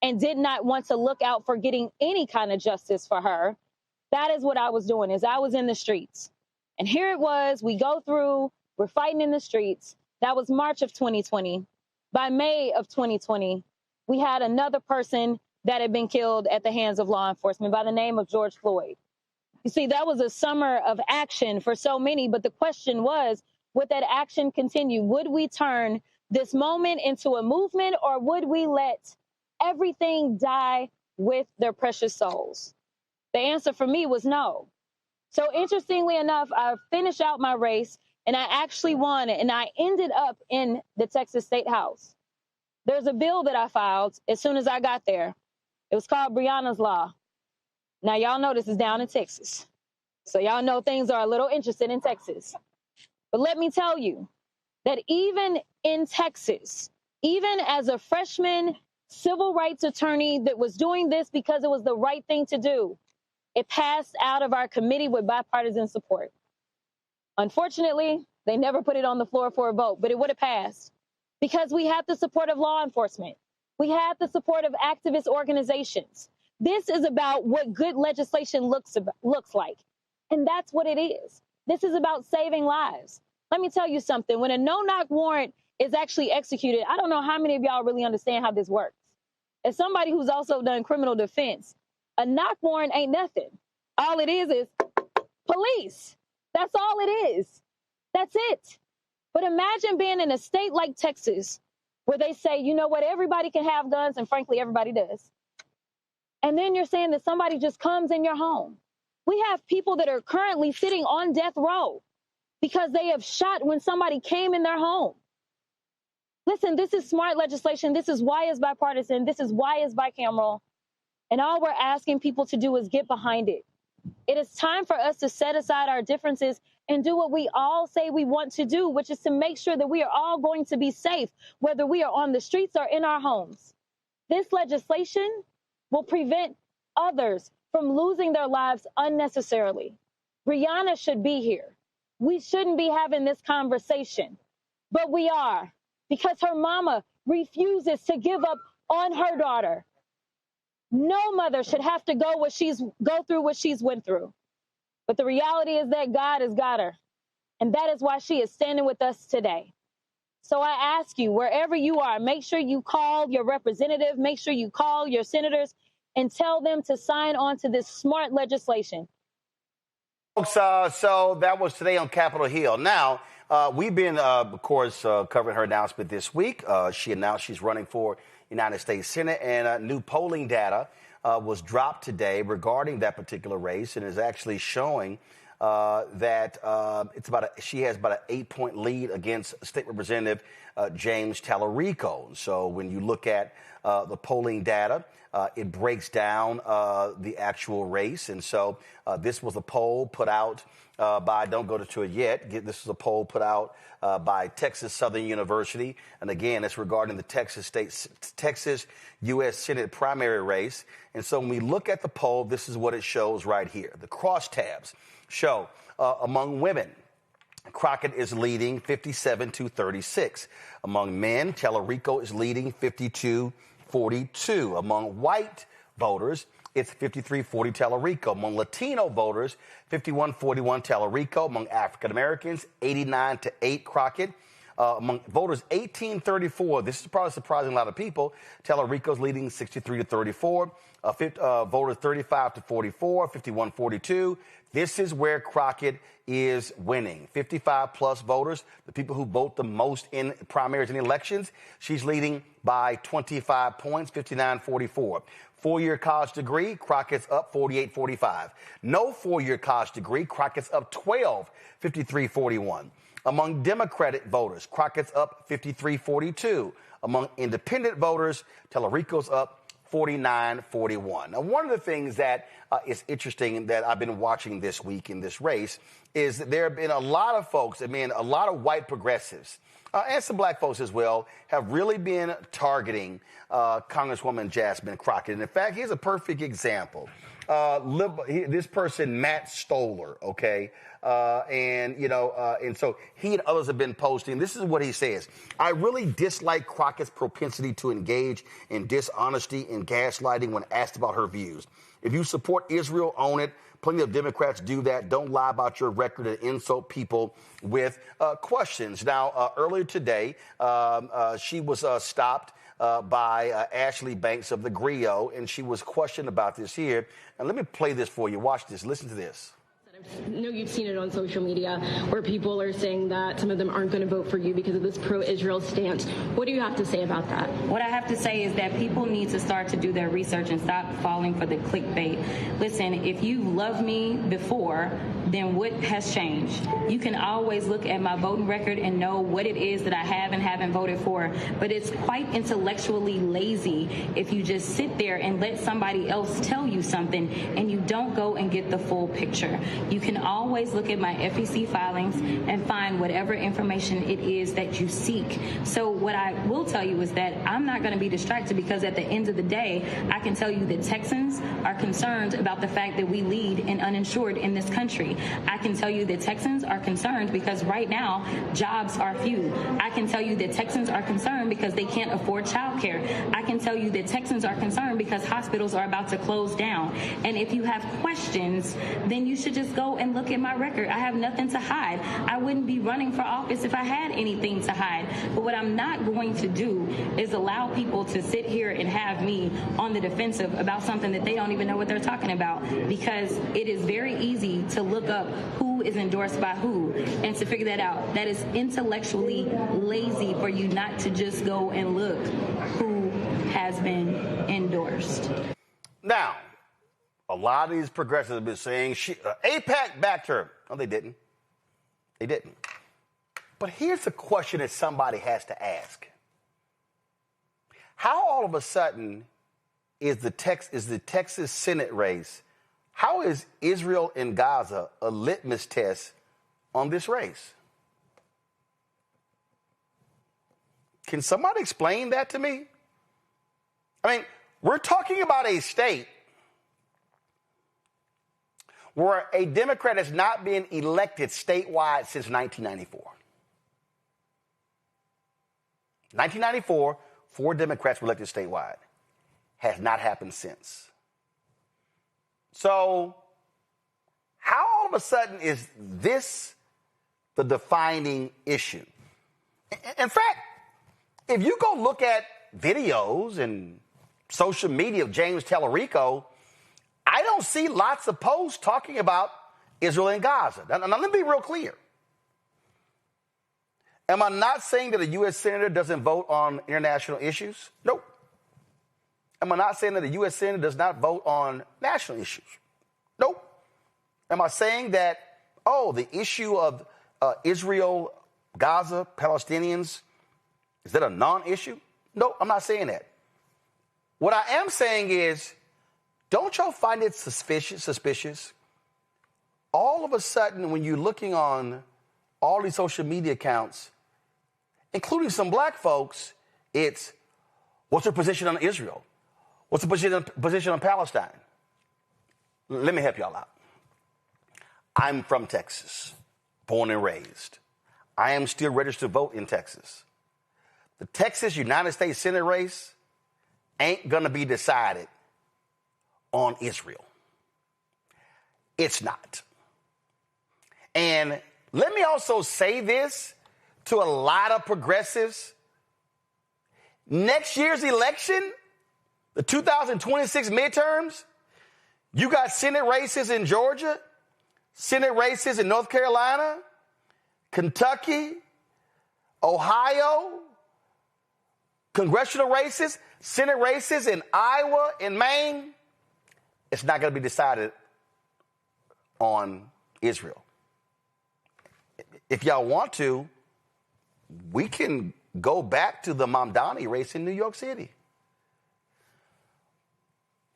and did not want to look out for getting any kind of justice for her, that is what I was doing, is I was in the streets. And here it was, we go through, we're fighting in the streets. That was March of 2020. By May of 2020, we had another person that had been killed at the hands of law enforcement by the name of George Floyd. You see, that was a summer of action for so many, but the question was, would that action continue? Would we turn this moment into a movement, or would we let everything die with their precious souls? The answer for me was no. So interestingly enough, I finished out my race and I actually won it, and I ended up in the Texas State House. There's a bill that I filed as soon as I got there. It was called Breonna's Law. Now, y'all know this is down in Texas. So y'all know things are a little interesting in Texas. But let me tell you that even in Texas, even as a freshman civil rights attorney that was doing this because it was the right thing to do, it passed out of our committee with bipartisan support. Unfortunately, they never put it on the floor for a vote, but it would have passed because we had the support of law enforcement. We had the support of activist organizations. This is about what good legislation looks like. And that's what it is. This is about saving lives. Let me tell you something. When a no-knock warrant is actually executed, I don't know how many of y'all really understand how this works. As somebody who's also done criminal defense, a knock warrant ain't nothing. All it is police. That's all it is. That's it. But imagine being in a state like Texas where they say, you know what, everybody can have guns, and frankly, everybody does. And then you're saying that somebody just comes in your home. We have people that are currently sitting on death row because they have shot when somebody came in their home. Listen, this is smart legislation. This is why it's bipartisan. This is why it's bicameral. And all we're asking people to do is get behind it. It is time for us to set aside our differences and do what we all say we want to do, which is to make sure that we are all going to be safe, whether we are on the streets or in our homes. This legislation will prevent others from losing their lives unnecessarily. Breonna should be here. We shouldn't be having this conversation, but we are, because her mama refuses to give up on her daughter. No mother should have to go through what she's went through. But the reality is that God has got her. And that is why she is standing with us today. So I ask you, wherever you are, make sure you call your representative, make sure you call your senators and tell them to sign on to this smart legislation. Folks, so that was today on Capitol Hill. Now, we've been, of course, covering her announcement this week. She announced she's running for United States Senate, and new polling data was dropped today regarding that particular race, and is actually showing that she has about an 8-point lead against State Representative James Tallarico. So when you look at the polling data, it breaks down the actual race. And so this was a poll put out by, don't go to it yet, this is a poll put out by Texas Southern University. And again, it's regarding the Texas U.S. Senate primary race. And so when we look at the poll, this is what it shows right here. The crosstabs show among women, Crockett is leading 57-36. Among men, Tallarico is leading 52-42. Among white voters, it's 53-40 Tallarico. Among Latino voters, 51-41 Tallarico. Among African Americans, 89-8 Crockett. Among voters 18-34, this is probably surprising a lot of people. Tallarico's leading 63-34. Voters 35-44, 51-42. This is where Crockett is winning. 55-plus voters, the people who vote the most in primaries and elections, she's leading by 25 points, 59-44. Four-year college degree, Crockett's up 48-45. No four-year college degree, Crockett's up 12, 53-41. Among Democratic voters, Crockett's up 53-42. Among independent voters, Tallarico's up 49-41. Now, one of the things that is interesting that I've been watching this week in this race is that there have been a lot of folks, a lot of white progressives, and some black folks as well, have really been targeting Congresswoman Jasmine Crockett. And in fact, here's a perfect example. This person, Matt Stoller, okay? And so he and others have been posting. This is what he says. I really dislike Crockett's propensity to engage in dishonesty and gaslighting when asked about her views. If you support Israel, own it. Plenty of Democrats do that. Don't lie about your record and insult people with questions. Now, earlier today, she was stopped by Ashley Banks of the Griot, and she was questioned about this here. And let me play this for you. Watch this. Listen to this. I know you've seen it on social media where people are saying that some of them aren't going to vote for you because of this pro-Israel stance. What do you have to say about that? What I have to say is that people need to start to do their research and stop falling for the clickbait. Listen, if you loved me before, then what has changed? You can always look at my voting record and know what it is that I have and haven't voted for. But it's quite intellectually lazy if you just sit there and let somebody else tell you something and you don't go and get the full picture. You can always look at my FEC filings and find whatever information it is that you seek. So what I will tell you is that I'm not going to be distracted because at the end of the day, I can tell you that Texans are concerned about the fact that we lead in uninsured in this country. I can tell you that Texans are concerned because right now jobs are few. I can tell you that Texans are concerned because they can't afford childcare. I can tell you that Texans are concerned because hospitals are about to close down. And if you have questions, then you should just go and look at my record. I have nothing to hide. I wouldn't be running for office if I had anything to hide. But what I'm not going to do is allow people to sit here and have me on the defensive about something that they don't even know what they're talking about, because it is very easy to look up who is endorsed by who and to figure that out. That is intellectually lazy for you not to just go and look who has been endorsed. Now, a lot of these progressives have been saying AIPAC backed her. No, they didn't. They didn't. But here's the question that somebody has to ask. How all of a sudden is the Texas Senate race, how is Israel and Gaza a litmus test on this race? Can somebody explain that to me? I mean, we're talking about a state where a Democrat has not been elected statewide since 1994. 1994, 4 Democrats were elected statewide. Has not happened since. So, how all of a sudden is this the defining issue? In fact, if you go look at videos and social media of James Tallarico, I don't see lots of posts talking about Israel and Gaza. Now, let me be real clear. Am I not saying that a U.S. senator doesn't vote on international issues? Nope. Am I not saying that a U.S. senator does not vote on national issues? Nope. Am I saying that, the issue of Israel, Gaza, Palestinians, is that a non-issue? No, I'm not saying that. What I am saying is, don't y'all find it suspicious? All of a sudden, when you're looking on all these social media accounts, including some black folks, it's, what's their position on Israel? What's the position on Palestine? Let me help y'all out. I'm from Texas, born and raised. I am still registered to vote in Texas. The Texas United States Senate race ain't going to be decided on Israel. It's not. And let me also say this, to a lot of progressives. Next year's election, the 2026 midterms, you got Senate races in Georgia, Senate races in North Carolina, Kentucky, Ohio, congressional races, Senate races in Iowa, in Maine. It's not going to be decided on Israel. If y'all want to, we can go back to the Mamdani race in New York City.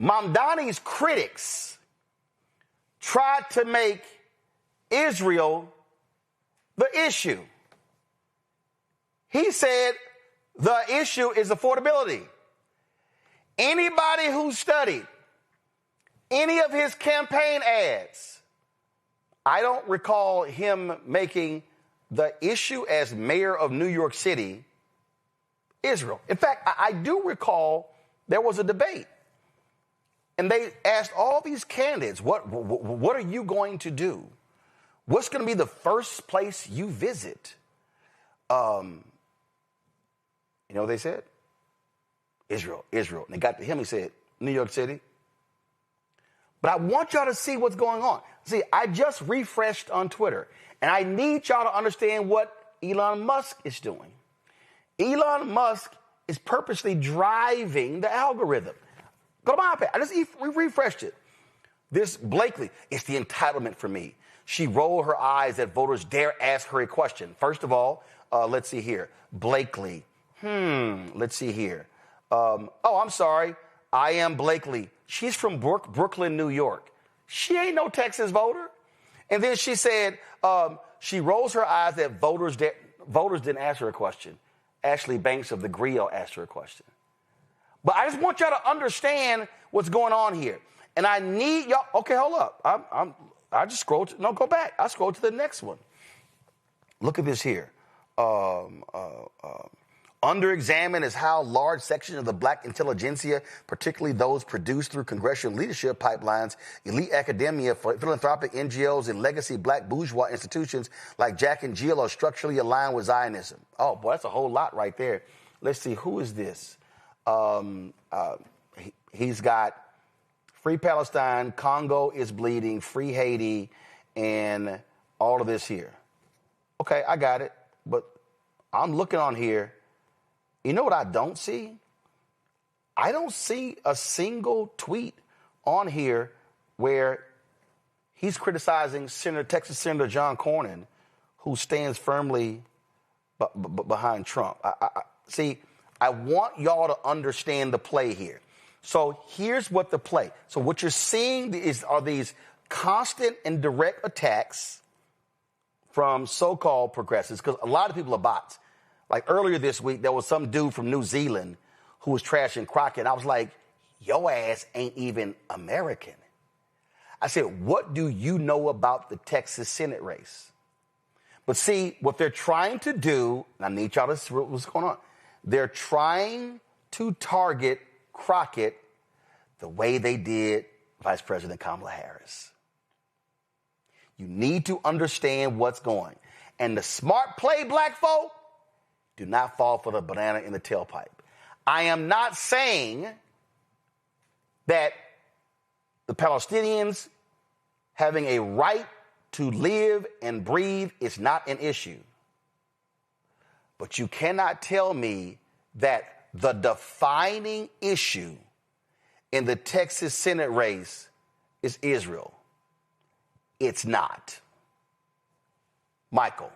Mamdani's critics tried to make Israel the issue. He said the issue is affordability. Anybody who studied any of his campaign ads, I don't recall him making the issue as mayor of New York City, Israel. In fact, I do recall there was a debate. And they asked all these candidates, what are you going to do? What's going to be the first place you visit? You know what they said? Israel. And they got to him, he said, New York City. But I want y'all to see what's going on. See, I just refreshed on Twitter, and I need y'all to understand what Elon Musk is doing. Elon Musk is purposely driving the algorithm. Go to my iPad. I just refreshed it. This Blakely, it's the entitlement for me. She rolled her eyes that voters dare ask her a question. First of all, let's see here. Blakely. Let's see here. I'm sorry. I am Blakely. She's from Brooklyn, New York. She ain't no Texas voter. And then she said she rolls her eyes that voters didn't ask her a question. Ashley Banks of the Griot asked her a question. But I just want y'all to understand what's going on here. And I need y'all. Okay, hold up. I just scrolled. Go back. I scrolled to the next one. Look at this here. Under examine is how large sections of the black intelligentsia, particularly those produced through congressional leadership pipelines, elite academia, philanthropic NGOs, and legacy black bourgeois institutions like Jack and Jill are structurally aligned with Zionism. Oh, boy, that's a whole lot right there. Let's see. Who is this? He's got Free Palestine, Congo is bleeding, Free Haiti, and all of this here. Okay, I got it. But I'm looking on here. You know what I don't see? I don't see a single tweet on here where he's criticizing Texas Senator John Cornyn, who stands firmly behind Trump. I want y'all to understand the play here. So here's what the play. So what you're seeing are these constant and direct attacks from so-called progressives, because a lot of people are bots. Like earlier this week, there was some dude from New Zealand who was trashing Crockett. I was like, your ass ain't even American. I said, what do you know about the Texas Senate race? But see, what they're trying to do, and I need y'all to see what's going on. They're trying to target Crockett the way they did Vice President Kamala Harris. You need to understand what's going. And the smart play, black folk, do not fall for the banana in the tailpipe. I am not saying that the Palestinians having a right to live and breathe is not an issue. But you cannot tell me that the defining issue in the Texas Senate race is Israel. It's not. Michael.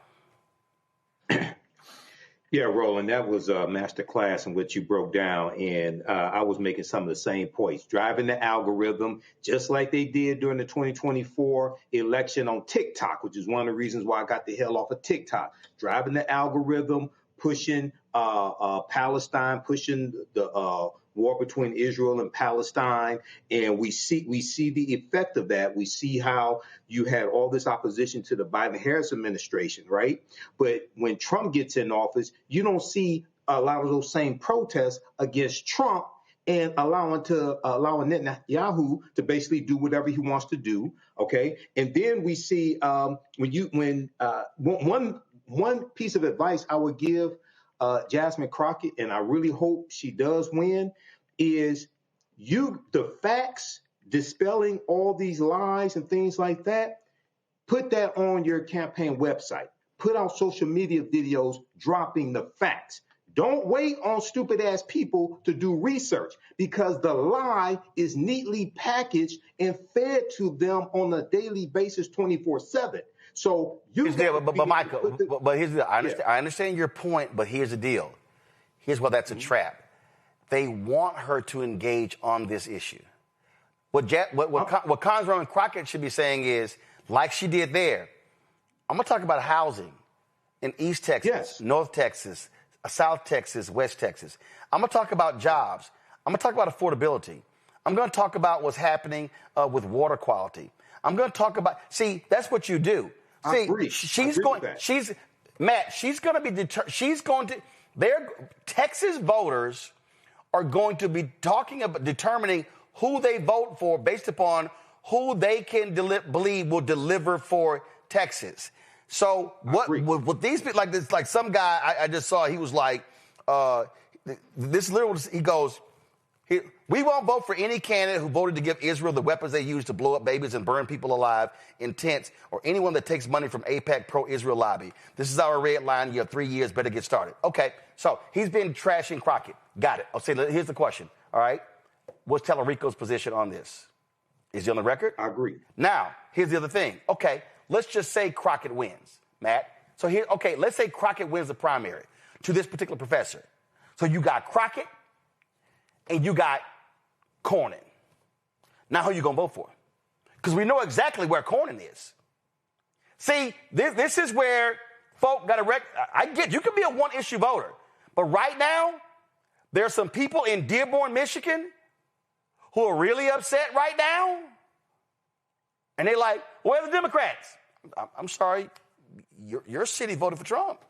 Yeah, Roland, that was a master class in which you broke down, and I was making some of the same points. Driving the algorithm, just like they did during the 2024 election on TikTok, which is one of the reasons why I got the hell off of TikTok. Driving the algorithm, pushing Palestine, pushing the war between Israel and Palestine, and we see the effect of that. We see how you had all this opposition to the Biden-Harris administration, right? But when Trump gets in office, you don't see a lot of those same protests against Trump and allowing Netanyahu to basically do whatever he wants to do. Okay, and then we see one one piece of advice I would give Jasmine Crockett, and I really hope she does win, is the facts, dispelling all these lies and things like that, put that on your campaign website. Put out social media videos dropping the facts. Don't wait on stupid ass people to do research, because the lie is neatly packaged and fed to them on a daily basis 24/7. So but Michael, but here's the deal. I understand your point, but here's the deal. Here's why that's a trap. They want her to engage on this issue. What Congresswoman Crockett should be saying is, like she did there, I'm going to talk about housing in East Texas, North Texas, South Texas, West Texas. I'm going to talk about jobs. I'm going to talk about affordability. I'm going to talk about what's happening with water quality. I'm going to talk about, see, that's what you do. See, Texas voters are going to be talking about determining who they vote for based upon who they can believe will deliver for Texas. So what these people, like this, like some guy I just saw, he was like, he goes, we won't vote for any candidate who voted to give Israel the weapons they use to blow up babies and burn people alive in tents, or anyone that takes money from AIPAC pro-Israel lobby. This is our red line. You have 3 years. Better get started. Okay, so he's been trashing Crockett. Got it. I'll say, here's the question. All right, what's Tallarico's position on this? Is he on the record? I agree. Now, here's the other thing. Okay, let's just say Crockett wins, Matt. So let's say Crockett wins the primary to this particular professor. So you got Crockett and you got Cornyn. Now who you going to vote for? Because we know exactly where Cornyn is. See, this is where folk got to I get you can be a one-issue voter, but right now, there are some people in Dearborn, Michigan who are really upset right now. And they're like, where are the Democrats? I'm sorry, your city voted for Trump.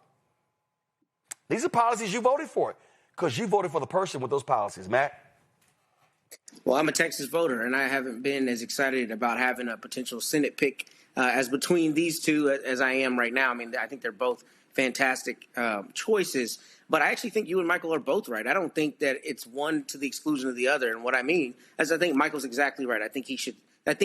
These are policies you voted for because you voted for the person with those policies, Matt. Well, I'm a Texas voter, and I haven't been as excited about having a potential Senate pick as between these two as I am right now. I mean, I think they're both fantastic choices, but I actually think you and Michael are both right. I don't think that it's one to the exclusion of the other. And what I mean is I think Michael's exactly right. I think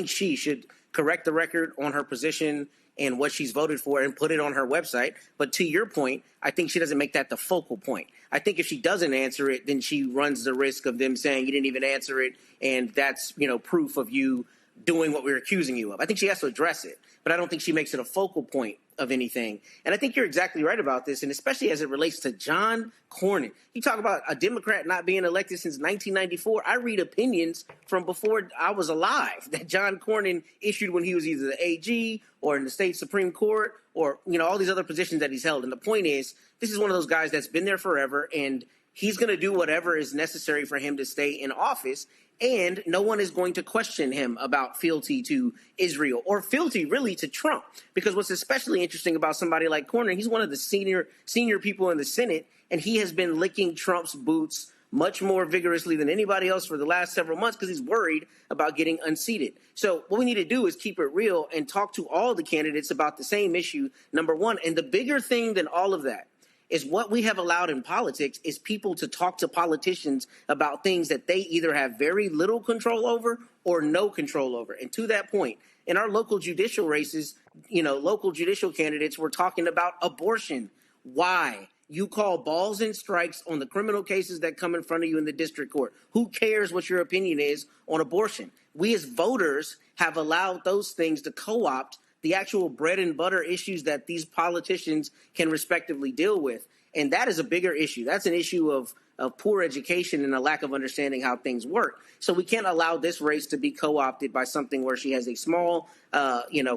she should correct the record on her position and what she's voted for and put it on her website. But to your point, I think she doesn't make that the focal point. I think if she doesn't answer it, then she runs the risk of them saying you didn't even answer it, and that's, proof of you doing what we're accusing you of. I think she has to address it, but I don't think she makes it a focal point of anything. And I think you're exactly right about this, and especially as it relates to John Cornyn. You talk about a Democrat not being elected since 1994. I read opinions from before I was alive that John Cornyn issued when he was either the AG or in the state Supreme Court or, all these other positions that he's held. And the point is, this is one of those guys that's been there forever, and he's going to do whatever is necessary for him to stay in office. And no one is going to question him about fealty to Israel or fealty really to Trump. Because what's especially interesting about somebody like Cornyn, he's one of the senior people in the Senate, and he has been licking Trump's boots much more vigorously than anybody else for the last several months because he's worried about getting unseated. So what we need to do is keep it real and talk to all the candidates about the same issue, number one. And the bigger thing than all of that is what we have allowed in politics is people to talk to politicians about things that they either have very little control over or no control over. And to that point, in our local judicial races, local judicial candidates were talking about abortion. Why? You call balls and strikes on the criminal cases that come in front of you in the district court. Who cares what your opinion is on abortion? We as voters have allowed those things to co-opt the actual bread and butter issues that these politicians can respectively deal with. And that is a bigger issue. That's an issue of poor education and a lack of understanding how things work. So we can't allow this race to be co-opted by something where she has a small,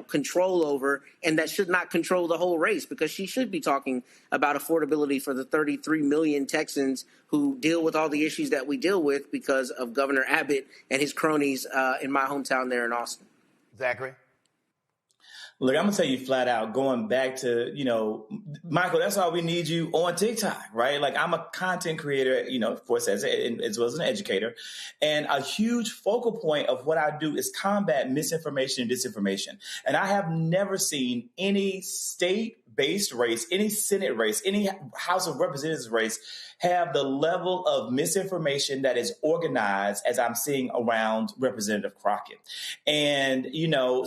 control over, and that should not control the whole race, because she should be talking about affordability for the 33 million Texans who deal with all the issues that we deal with because of Governor Abbott and his cronies in my hometown there in Austin. Zachary? Look, I'm going to tell you flat out, going back to, Michael, that's why we need you on TikTok, right? Like, I'm a content creator, of course, as well as an educator. And a huge focal point of what I do is combat misinformation and disinformation. And I have never seen any state, based race, any Senate race, any House of Representatives race have the level of misinformation that is organized as I'm seeing around Representative Crockett. And,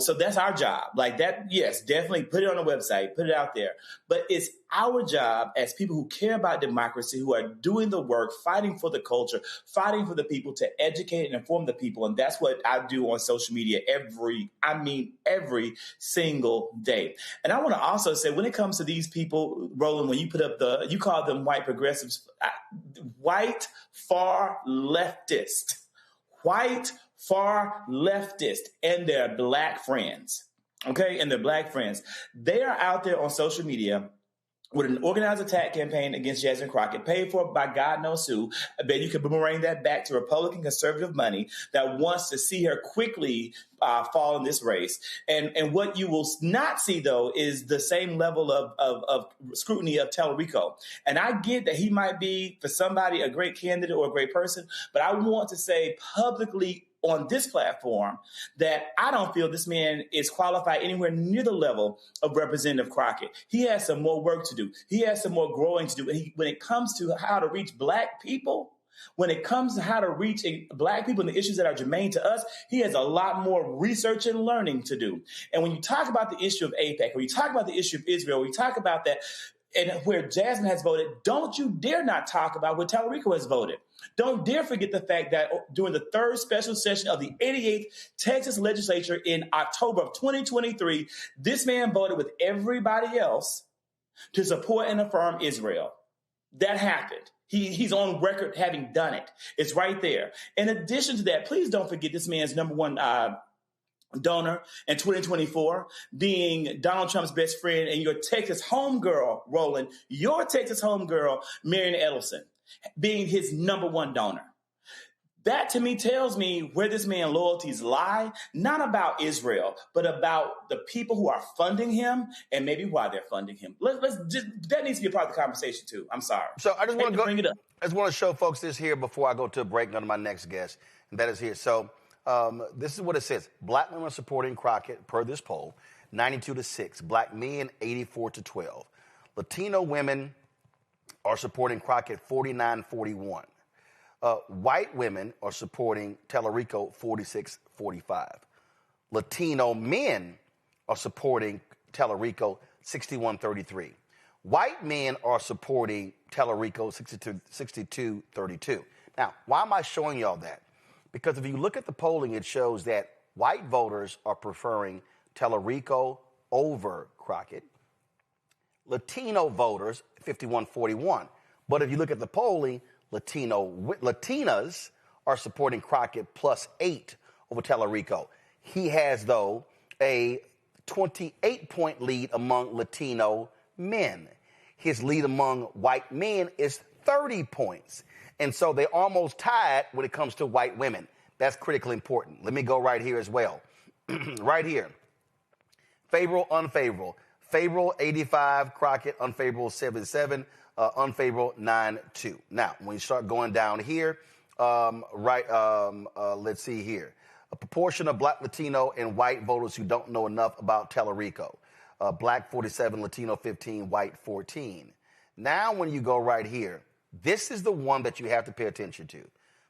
so that's our job. Like that, yes, definitely put it on the website, put it out there. But it's our job as people who care about democracy, who are doing the work, fighting for the culture, fighting for the people, to educate and inform the people. And that's what I do on social media every single day. And I want to also say, when it comes to these people, Roland, when you put up you call them white progressives, white far leftist, and their black friends. Okay. And their black friends, they are out there on social media with an organized attack campaign against Jasmine Crockett, paid for by God knows who. I bet you could boomerang that back to Republican conservative money that wants to see her quickly fall in this race. And what you will not see, though, is the same level of scrutiny of Tallarico. And I get that he might be, for somebody, a great candidate or a great person, but I want to say publicly on this platform that I don't feel this man is qualified anywhere near the level of Representative Crockett. He has some more work to do. He has some more growing to do. And when it comes to how to reach black people, when it comes to how to reach black people and the issues that are germane to us, he has a lot more research and learning to do. And when you talk about the issue of AIPAC, when you talk about the issue of Israel, when you talk about that, and where Jasmine has voted, don't you dare not talk about where Tallarico has voted. Don't dare forget the fact that during the third special session of the 88th Texas legislature in October of 2023, this man voted with everybody else to support and affirm Israel. That happened. He's on record having done it. It's right there. In addition to that, please don't forget this man's number one donor in 2024 being Donald Trump's best friend and your Texas homegirl, Roland, your Texas homegirl, Marion Edelson, being his number one donor. That to me tells me where this man's loyalties lie, not about Israel, but about the people who are funding him and maybe why they're funding him. That needs to be a part of the conversation too. I'm sorry. So I just want to bring it up. I just want to show folks this here before I go to a break and go to my next guest, and that is here. So this is what it says. Black women are supporting Crockett per this poll, 92-6. Black men, 84-12. Latino women are supporting Crockett, 49-41. White women are supporting Tallarico, 46-45. Latino men are supporting Tallarico, 61-33. White men are supporting Tallarico, 62-32. Now, why am I showing y'all that? Because if you look at the polling, it shows that white voters are preferring Tallarico over Crockett. Latino voters, 51-41. But if you look at the polling, Latinas are supporting Crockett +8 over Tallarico. He has, though, a 28-point lead among Latino men. His lead among white men is 30 points. And so they're almost tied when it comes to white women. That's critically important. Let me go right here as well. Right here. Favorable, unfavorable. Favorable, 85. Crockett, unfavorable, 77. Unfavorable, 9-2. Now, when you start going down here, let's see here. A proportion of black, Latino, and white voters who don't know enough about Tallarico. Black, 47, Latino, 15, white, 14. Now, when you go right here, this is the one that you have to pay attention to.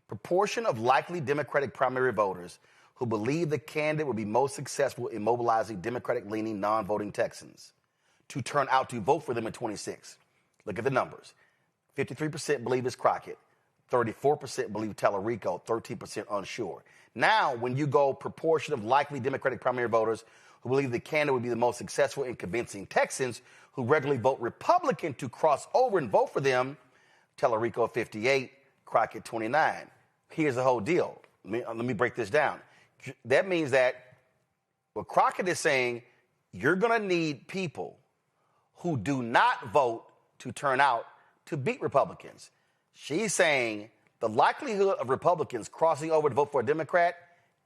Proportion of likely Democratic primary voters who believe the candidate will be most successful in mobilizing Democratic-leaning non-voting Texans to turn out to vote for them in 26. Look at the numbers. 53% believe it's Crockett. 34% believe Tallarico. 13% unsure. Now, when you go proportion of likely Democratic primary voters who believe the candidate would be the most successful in convincing Texans who regularly vote Republican to cross over and vote for them, Tallarico 58, Crockett 29. Here's the whole deal. Let me break this down. That means that what Crockett is saying, you're going to need people who do not vote to turn out to beat Republicans. She's saying the likelihood of Republicans crossing over to vote for a Democrat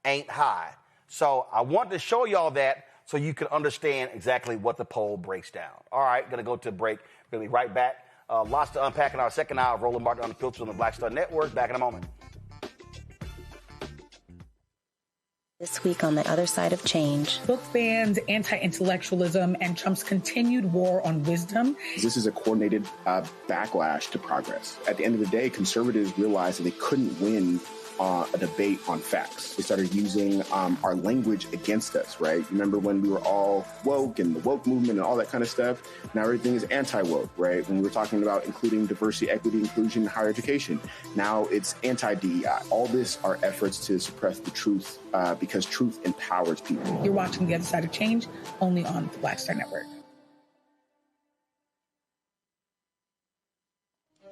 ain't high. So I want to show y'all that so you can understand exactly what the poll breaks down. All right, going to go to a break. We'll be right back. Lots to unpack in our second hour of Roland Martin Unfiltered on the Black Star Network. Back in a moment. This week on The Other Side of Change. Book bans, anti-intellectualism, and Trump's continued war on wisdom. This is a coordinated backlash to progress. At the end of the day, conservatives realized that they couldn't win a debate on facts. They started using our language against us, right? Remember when we were all woke and the woke movement and all that kind of stuff? Now everything is anti-woke, right? When we were talking about including diversity, equity, inclusion, and higher education, now it's anti-DEI. All this are efforts to suppress the truth because truth empowers people. You're watching The Other Side of Change only on the Black Star Network.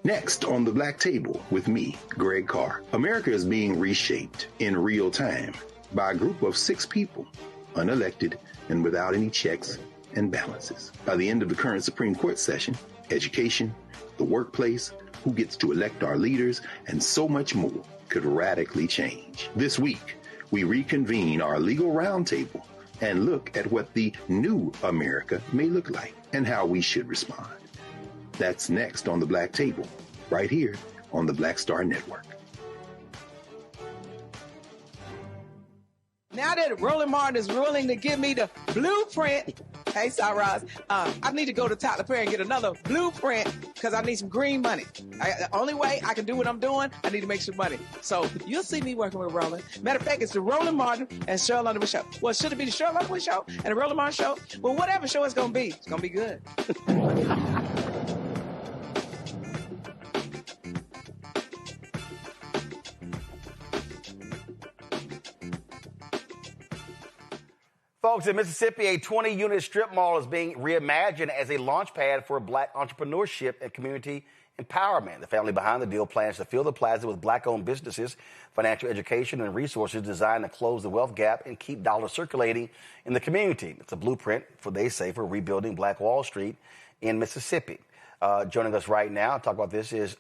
Next on the Black Table with me, Greg Carr. America is being reshaped in real time by a group of 6 people, unelected and without any checks and balances. By the end of the current Supreme Court session, education, the workplace, who gets to elect our leaders, and so much more could radically change. This week, we reconvene our legal roundtable and look at what the new America may look like and how we should respond. That's next on the Black Table, right here on the Black Star Network. Now that Roland Martin is willing to give me the blueprint, hey, Cyrus, I need to go to Tyler Perry and get another blueprint because I need some green money. The only way I can do what I'm doing, I need to make some money. So you'll see me working with Roland. Matter of fact, it's the Roland Martin and Cheryl Underwood show. Well, should it be the Cheryl Underwood show and the Roland Martin show? Well, whatever show it's going to be good. Folks, in Mississippi, a 20-unit strip mall is being reimagined as a launch pad for Black entrepreneurship and community empowerment. The family behind the deal plans to fill the plaza with Black-owned businesses, financial education, and resources designed to close the wealth gap and keep dollars circulating in the community. It's a blueprint, they say, for rebuilding Black Wall Street in Mississippi. Joining us right now to talk about this is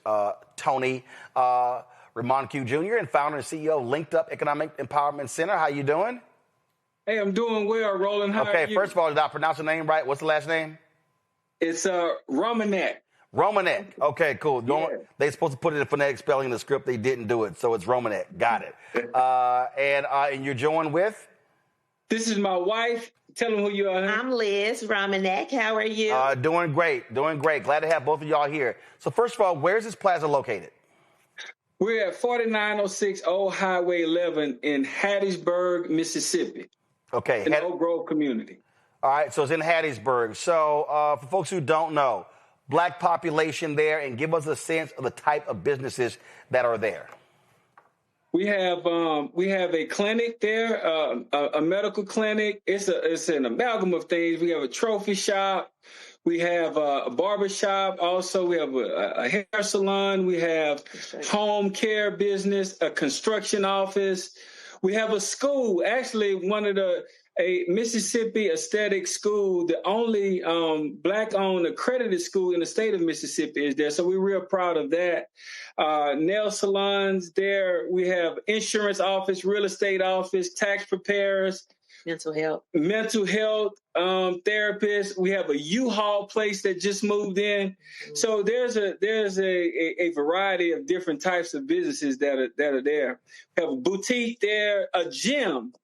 Tony Reimonenq Jr. and founder and CEO of LinkedUp Economic Empowerment Center. How you doing? Hey, I'm doing well, Roland. How are you? First of all, did I pronounce the name right? What's the last name? It's Reimonenq. Reimonenq. Okay, cool. Yeah. They're supposed to put it in phonetic spelling in the script. They didn't do it, so it's Reimonenq. Got it. And you're joined with? This is my wife. Tell them who you are. I'm Liz Reimonenq. How are you? Doing great. Glad to have both of y'all here. So first of all, where's this plaza located? We're at 4906 Old Highway 11 in Hattiesburg, Mississippi. Okay. In the Oak Grove community. All right, so it's in Hattiesburg. So for folks who don't know, Black population there, and give us a sense of the type of businesses that are there. We have a clinic there, a medical clinic. It's an amalgam of things. We have a trophy shop. We have a barber shop. Also, we have a hair salon. We have home care business, a construction office. We have a school, actually a Mississippi aesthetic school, the only Black-owned accredited school in the state of Mississippi is there. So we're real proud of that. Nail salons there. We have insurance office, real estate office, tax preparers. Mental health therapists. We have a U-Haul place that just moved in. Mm-hmm. So there's a variety of different types of businesses that are there. We have a boutique there, a gym.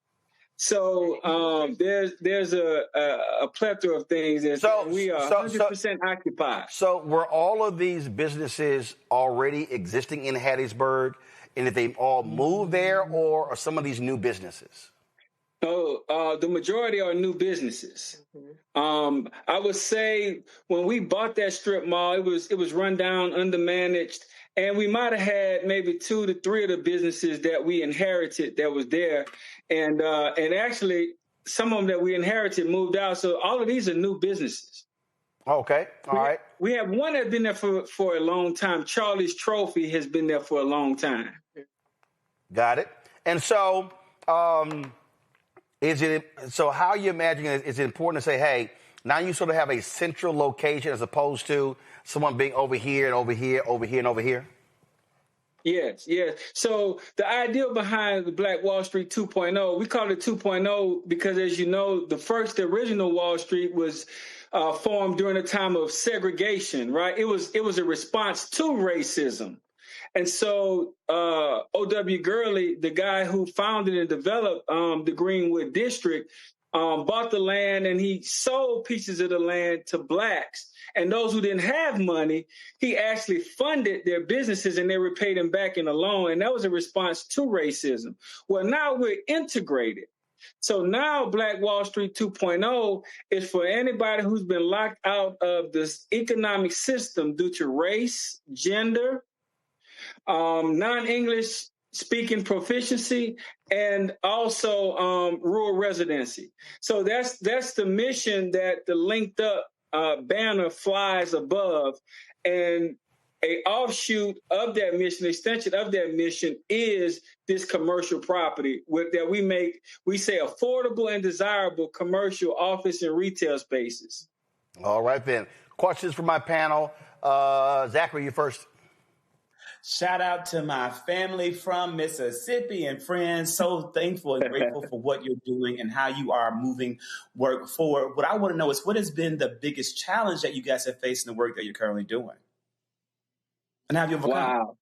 So there's a plethora of things there. So we are 100% occupied. So were all of these businesses already existing in Hattiesburg, and did they all move there, or are some of these new businesses? The majority are new businesses. Mm-hmm. I would say when we bought that strip mall, it was run down, undermanaged, and we might have had maybe 2 to 3 of the businesses that we inherited that was there, and actually some of them that we inherited moved out. So all of these are new businesses. Okay, all right. We have one that's been there for a long time. Charlie's Trophy has been there for a long time. Got it. And so. So how are you imagining it? Is it important to say, hey, now you sort of have a central location as opposed to someone being over here and over here, over here and over here? Yes. So the idea behind the Black Wall Street 2.0, we call it 2.0 because, as you know, the original Wall Street was formed during a time of segregation, right? It was a response to racism. And so O.W. Gurley, the guy who founded and developed the Greenwood District, bought the land and he sold pieces of the land to blacks. And those who didn't have money, he actually funded their businesses and they repaid him back in a loan. And that was a response to racism. Well, now we're integrated. So now Black Wall Street 2.0 is for anybody who's been locked out of this economic system due to race, gender, non-English speaking proficiency, and also rural residency. So that's the mission that the LinkedUp banner flies above. And a offshoot of that mission, extension of that mission, is this commercial property that we say affordable and desirable commercial office and retail spaces. All right, then. Questions for my panel. Zachary, you first. Shout out to my family from Mississippi and friends. So thankful and grateful for what you're doing and how you are moving work forward. What I want to know is what has been the biggest challenge that you guys have faced in the work that you're currently doing? And have you overcome? Wow.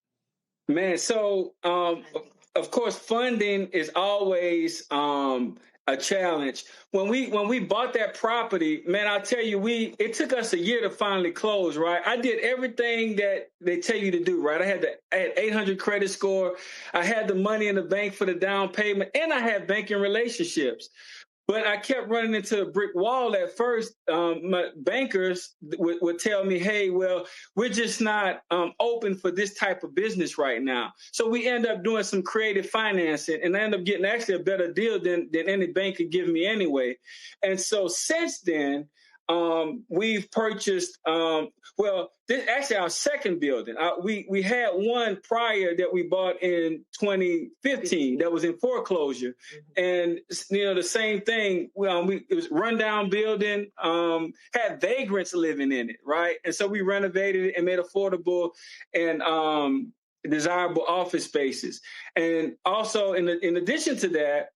Man, so of course, funding is always a challenge. When we bought that property, man, I'll tell you, it took us a year to finally close, right? I did everything that they tell you to do, right? I had 800 credit score. I had the money in the bank for the down payment, and I had banking relationships. But I kept running into a brick wall at first. My bankers would tell me, hey, well, we're just not open for this type of business right now. So we end up doing some creative financing, and I end up getting actually a better deal than any bank could give me anyway. And so since then, we've purchased, this actually our second building. We had one prior that we bought in 2015 that was in foreclosure. And, the same thing, it was rundown building, had vagrants living in it, right? And so we renovated it and made affordable and desirable office spaces. And also, in addition to that,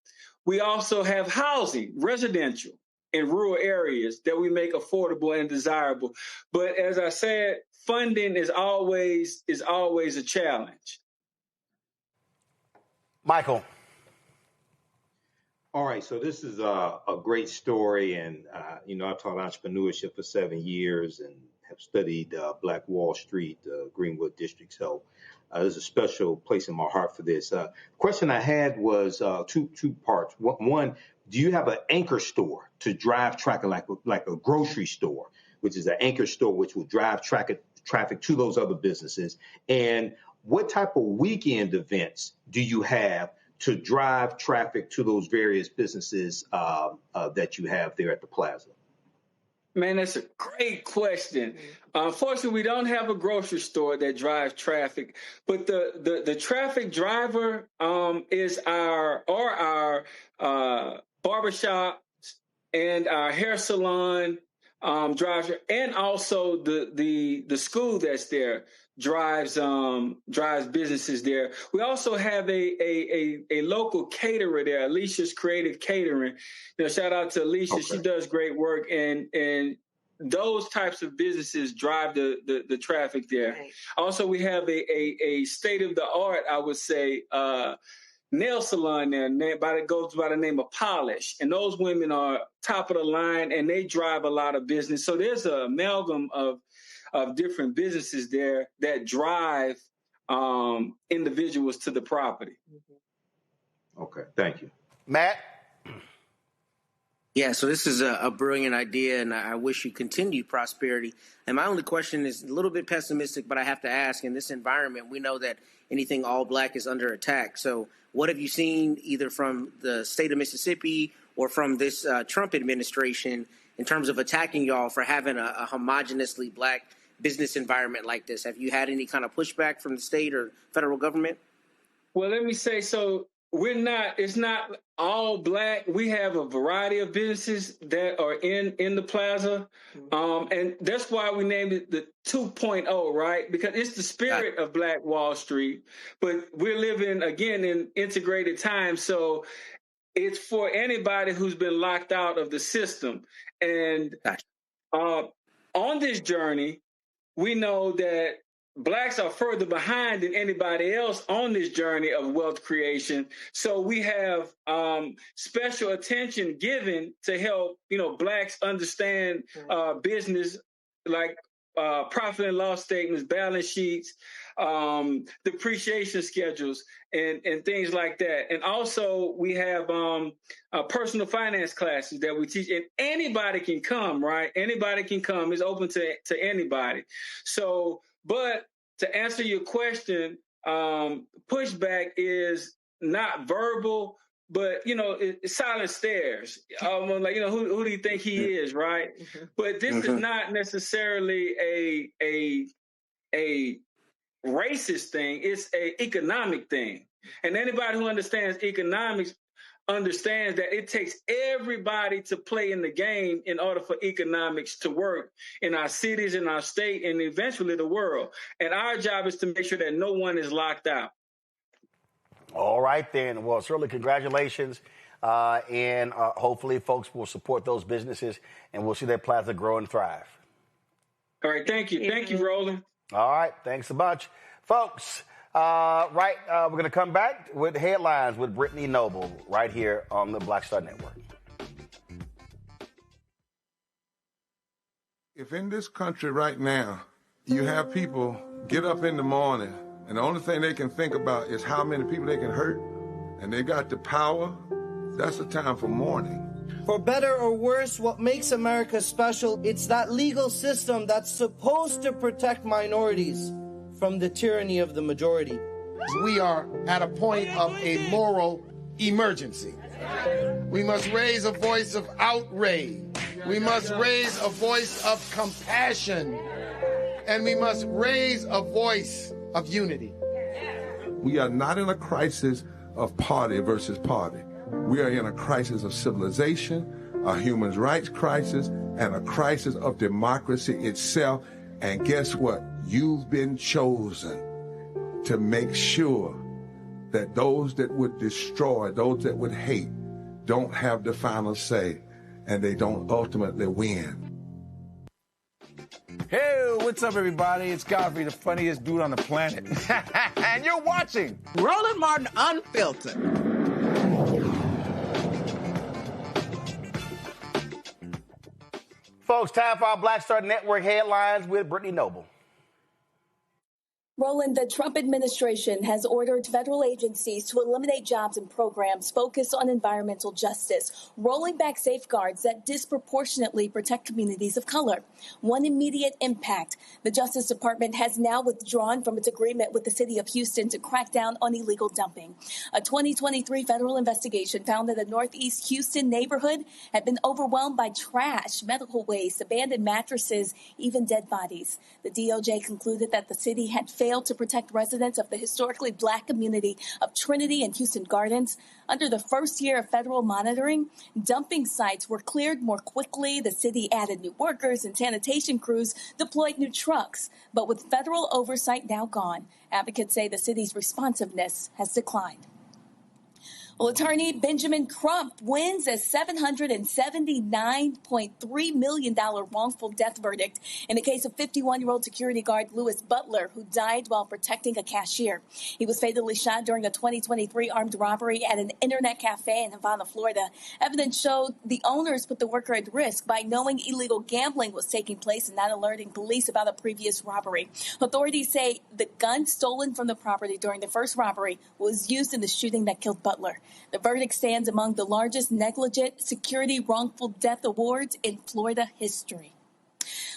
we also have housing, residential, in rural areas that we make affordable and desirable. But as I said, funding is always a challenge. Michael. All right, so this is a great story, and I've taught entrepreneurship for 7 years and have studied Black Wall Street, Greenwood District. So there's a special place in my heart for this. Question I had was two parts. One, do you have an anchor store to drive traffic like a grocery store, which is an anchor store which will drive traffic to those other businesses? And what type of weekend events do you have to drive traffic to those various businesses that you have there at the plaza? Man, that's a great question. Unfortunately, we don't have a grocery store that drives traffic, but the traffic driver is our barbershop and our hair salon driver, and also the school that's there drives businesses there. We also have a local caterer there, Alicia's Creative Catering. Shout out to Alicia. Okay. She does great work, and those types of businesses drive the traffic there. Right. Also, we have a state of the art, I would say, nail salon there, goes by the name of Polish. And those women are top of the line, and they drive a lot of business. So there's an amalgam of different businesses there that drive individuals to the property. Okay, thank you. Matt? Yeah, so this is a brilliant idea, and I wish you continued prosperity. And my only question is a little bit pessimistic, but I have to ask, in this environment, we know that anything all black is under attack. So what have you seen either from the state of Mississippi or from this Trump administration in terms of attacking y'all for having a homogeneously black business environment like this? Have you had any kind of pushback from the state or federal government? Well, let me say, so it's not all black. We have a variety of businesses that are in the plaza. And that's why we named it the 2.0, right? Because it's the spirit of Black Wall Street, but we're living again in integrated times. So it's for anybody who's been locked out of the system. And on this journey, we know that Blacks are further behind than anybody else on this journey of wealth creation. So we have special attention given to help, Blacks understand business, like profit and loss statements, balance sheets, depreciation schedules, and things like that. And also we have personal finance classes that we teach, and anybody can come, right? Anybody can come. It's open to anybody. So, but to answer your question, pushback is not verbal, but, it's silent stares. Like, who do you think he is, right? But this is not necessarily a racist thing. It's an economic thing. And anybody who understands economics understands that it takes everybody to play in the game in order for economics to work in our cities, in our state, and eventually the world. And our job is to make sure that no one is locked out. All right, then. Well, certainly congratulations. And hopefully folks will support those businesses, and we'll see that plaza grow and thrive. All right. Thank you. Thank you, Roland. All right. Thanks a bunch. Folks, we're going to come back with headlines with Brittany Noble right here on the Black Star Network. If in this country right now you have people get up in the morning and the only thing they can think about is how many people they can hurt, and they got the power, that's the time for mourning. For better or worse, what makes America special, it's that legal system that's supposed to protect minorities from the tyranny of the majority. We are at a point of a moral emergency. We must raise a voice of outrage. We must raise a voice of compassion. And we must raise a voice of unity. We are not in a crisis of party versus party. We are in a crisis of civilization, a human rights crisis, and a crisis of democracy itself. And guess what? You've been chosen to make sure that those that would destroy, those that would hate, don't have the final say, and they don't ultimately win. Hey, what's up, everybody? It's Godfrey, the funniest dude on the planet. And you're watching Roland Martin Unfiltered. Folks, time for our Black Star Network headlines with Brittany Noble. Roland, the Trump administration has ordered federal agencies to eliminate jobs and programs focused on environmental justice, rolling back safeguards that disproportionately protect communities of color. One immediate impact: the Justice Department has now withdrawn from its agreement with the city of Houston to crack down on illegal dumping. A 2023 federal investigation found that a Northeast Houston neighborhood had been overwhelmed by trash, medical waste, abandoned mattresses, even dead bodies. The DOJ concluded that the city had failed to protect residents of the historically Black community of Trinity and Houston Gardens. Under the first year of federal monitoring, dumping sites were cleared more quickly. The city added new workers and sanitation crews deployed new trucks. But with federal oversight now gone, advocates say the city's responsiveness has declined. Well, attorney Benjamin Crump wins a $779.3 million wrongful death verdict in the case of 51-year-old security guard Louis Butler, who died while protecting a cashier. He was fatally shot during a 2023 armed robbery at an internet cafe in Havana, Florida. Evidence showed the owners put the worker at risk by knowing illegal gambling was taking place and not alerting police about a previous robbery. Authorities say the gun stolen from the property during the first robbery was used in the shooting that killed Butler. The verdict stands among the largest negligent security wrongful death awards in Florida history.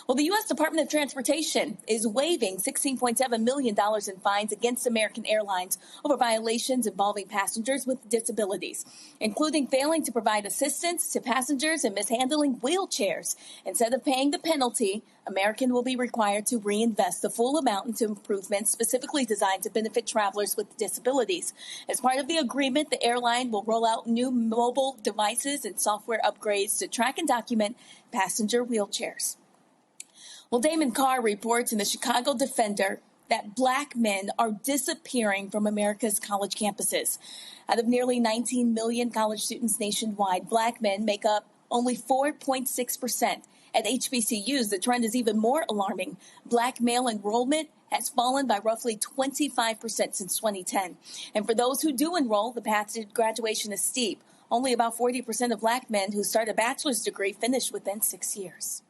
Well, the U.S. Department of Transportation is waiving $16.7 million in fines against American Airlines over violations involving passengers with disabilities, including failing to provide assistance to passengers and mishandling wheelchairs. Instead of paying the penalty, American will be required to reinvest the full amount into improvements specifically designed to benefit travelers with disabilities. As part of the agreement, the airline will roll out new mobile devices and software upgrades to track and document passenger wheelchairs. Well, Damon Carr reports in the Chicago Defender that Black men are disappearing from America's college campuses. Out of nearly 19 million college students nationwide, Black men make up only 4.6%. At HBCUs, the trend is even more alarming. Black male enrollment has fallen by roughly 25% since 2010. And for those who do enroll, the path to graduation is steep. Only about 40% of black men who start a bachelor's degree finish within 6 years.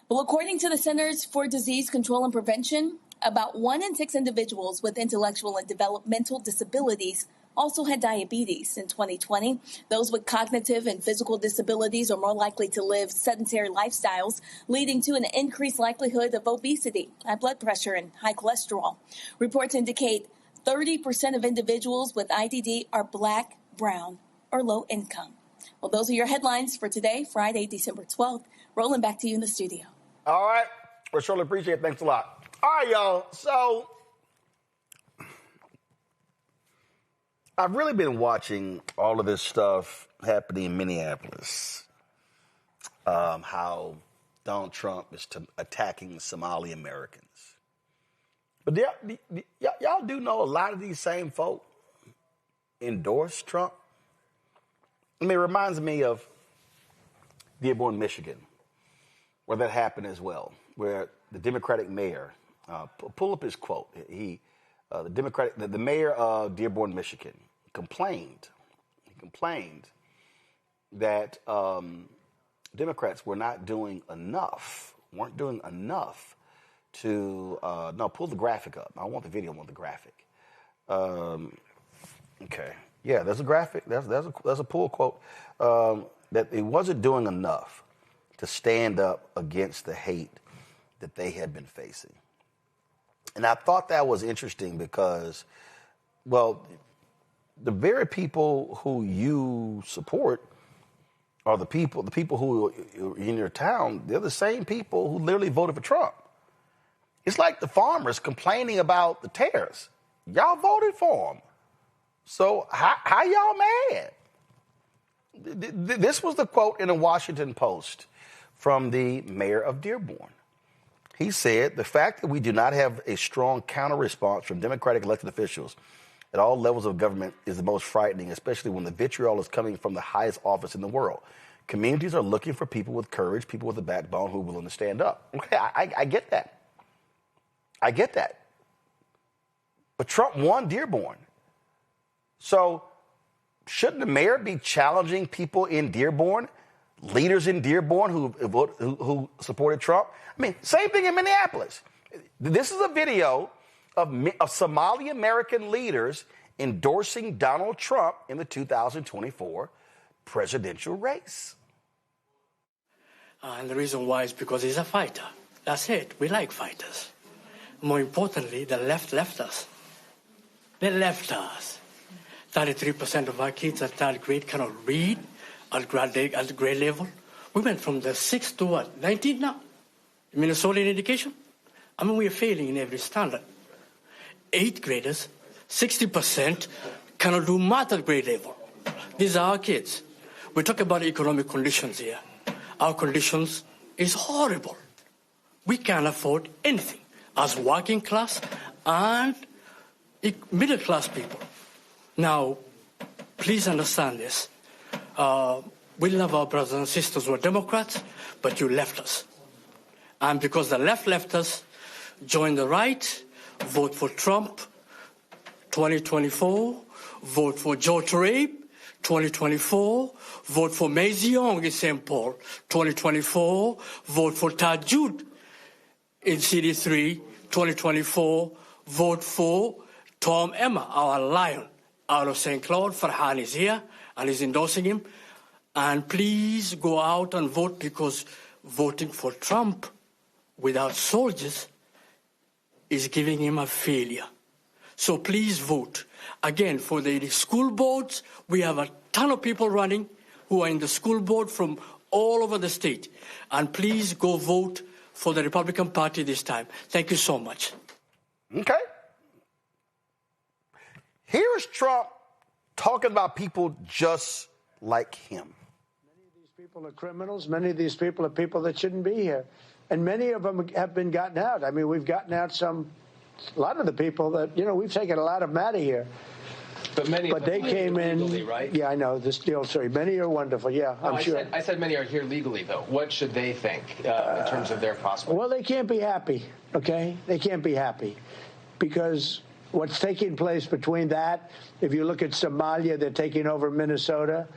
Well, according to the Centers for Disease Control and Prevention, about 1 in 6 individuals with intellectual and developmental disabilities also had diabetes in 2020. Those with cognitive and physical disabilities are more likely to live sedentary lifestyles, leading to an increased likelihood of obesity, high blood pressure, and high cholesterol. Reports indicate 30% of individuals with IDD are black, brown, or low income. Well, those are your headlines for today, Friday, December 12th. Rolling back to you in the studio. All right. We surely appreciate it. Thanks a lot. All right, y'all. So I've really been watching all of this stuff happening in Minneapolis. How Donald Trump is attacking Somali Americans. But y'all do know a lot of these same folk endorse Trump? I mean, it reminds me of Dearborn, Michigan, where that happened as well, where the Democratic mayor, pull up his quote. The mayor of Dearborn, Michigan, complained that Democrats weren't doing enough to, pull the graphic up. I don't want the video, I want the graphic. Okay. Yeah, there's a graphic, there's a pull quote, that it wasn't doing enough to stand up against the hate that they had been facing. And I thought that was interesting because, well, the very people who you support are the people who are in your town, they're the same people who literally voted for Trump. It's like the farmers complaining about the tariffs. Y'all voted for them. So how y'all mad? This was the quote in the Washington Post from the mayor of Dearborn. He said, the fact that we do not have a strong counter response from Democratic elected officials at all levels of government is the most frightening, especially when the vitriol is coming from the highest office in the world. Communities are looking for people with courage, people with a backbone who are willing to stand up. Okay, I get that. I get that. But Trump won Dearborn. So shouldn't the mayor be challenging people in Dearborn, leaders in Dearborn who supported Trump? I mean, same thing in Minneapolis. This is a video of Somali American leaders endorsing Donald Trump in the 2024 presidential race. And the reason why is because he's a fighter. That's it. We like fighters. More importantly, the left left us. They left us. 33% of our kids at third grade cannot read at grade level. We went from the 6th to what? 19 now? Minnesota in education? I mean, we are failing in every standard. 8th graders, 60% cannot do math at grade level. These are our kids. We talk about economic conditions here. Our conditions is horrible. We can't afford anything as working class and middle class people. Now, please understand this. We love our brothers and sisters who are Democrats, but you left us. And because the left left us, join the right, vote for Trump, 2024, vote for George Rape, 2024, vote for Maisie Young in St. Paul, 2024, vote for Tad Jude in CD3, 2024, vote for Tom Emma, our lion, out of St. Cloud. Farhan is here and is endorsing him. And please go out and vote, because voting for Trump without soldiers is giving him a failure. So please vote. Again, for the school boards, we have a ton of people running who are in the school board from all over the state. And please go vote for the Republican Party this time. Thank you so much. Okay. Here's Trump talking about people just like him. Many of these people are criminals. Many of these people are people that shouldn't be here. And many of them have been gotten out. I mean, we've gotten out a lot of the people that, we've taken a lot of them out of here. But they came in legally, right? Yeah, I know the old story. Many are wonderful. Yeah, No, I'm sure. I said many are here legally, though. What should they think in terms of their prospects? Well, they can't be happy. Okay, they can't be happy because what's taking place between that. If you look at Somalia, they're taking over Minnesota,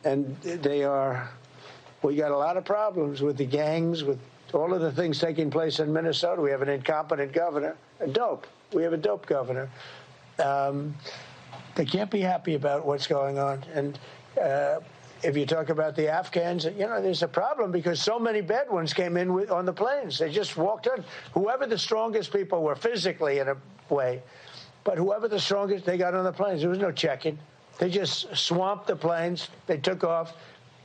and we got a lot of problems with the gangs, with all of the things taking place in Minnesota. We have an incompetent governor, we have a dope governor. They can't be happy about what's going on. And if you talk about the Afghans, there's a problem because so many bad ones came in on the planes. They just walked in. Whoever the strongest people were physically in a way, but whoever the strongest, they got on the planes. There was no checking. They just swamped the planes. They took off.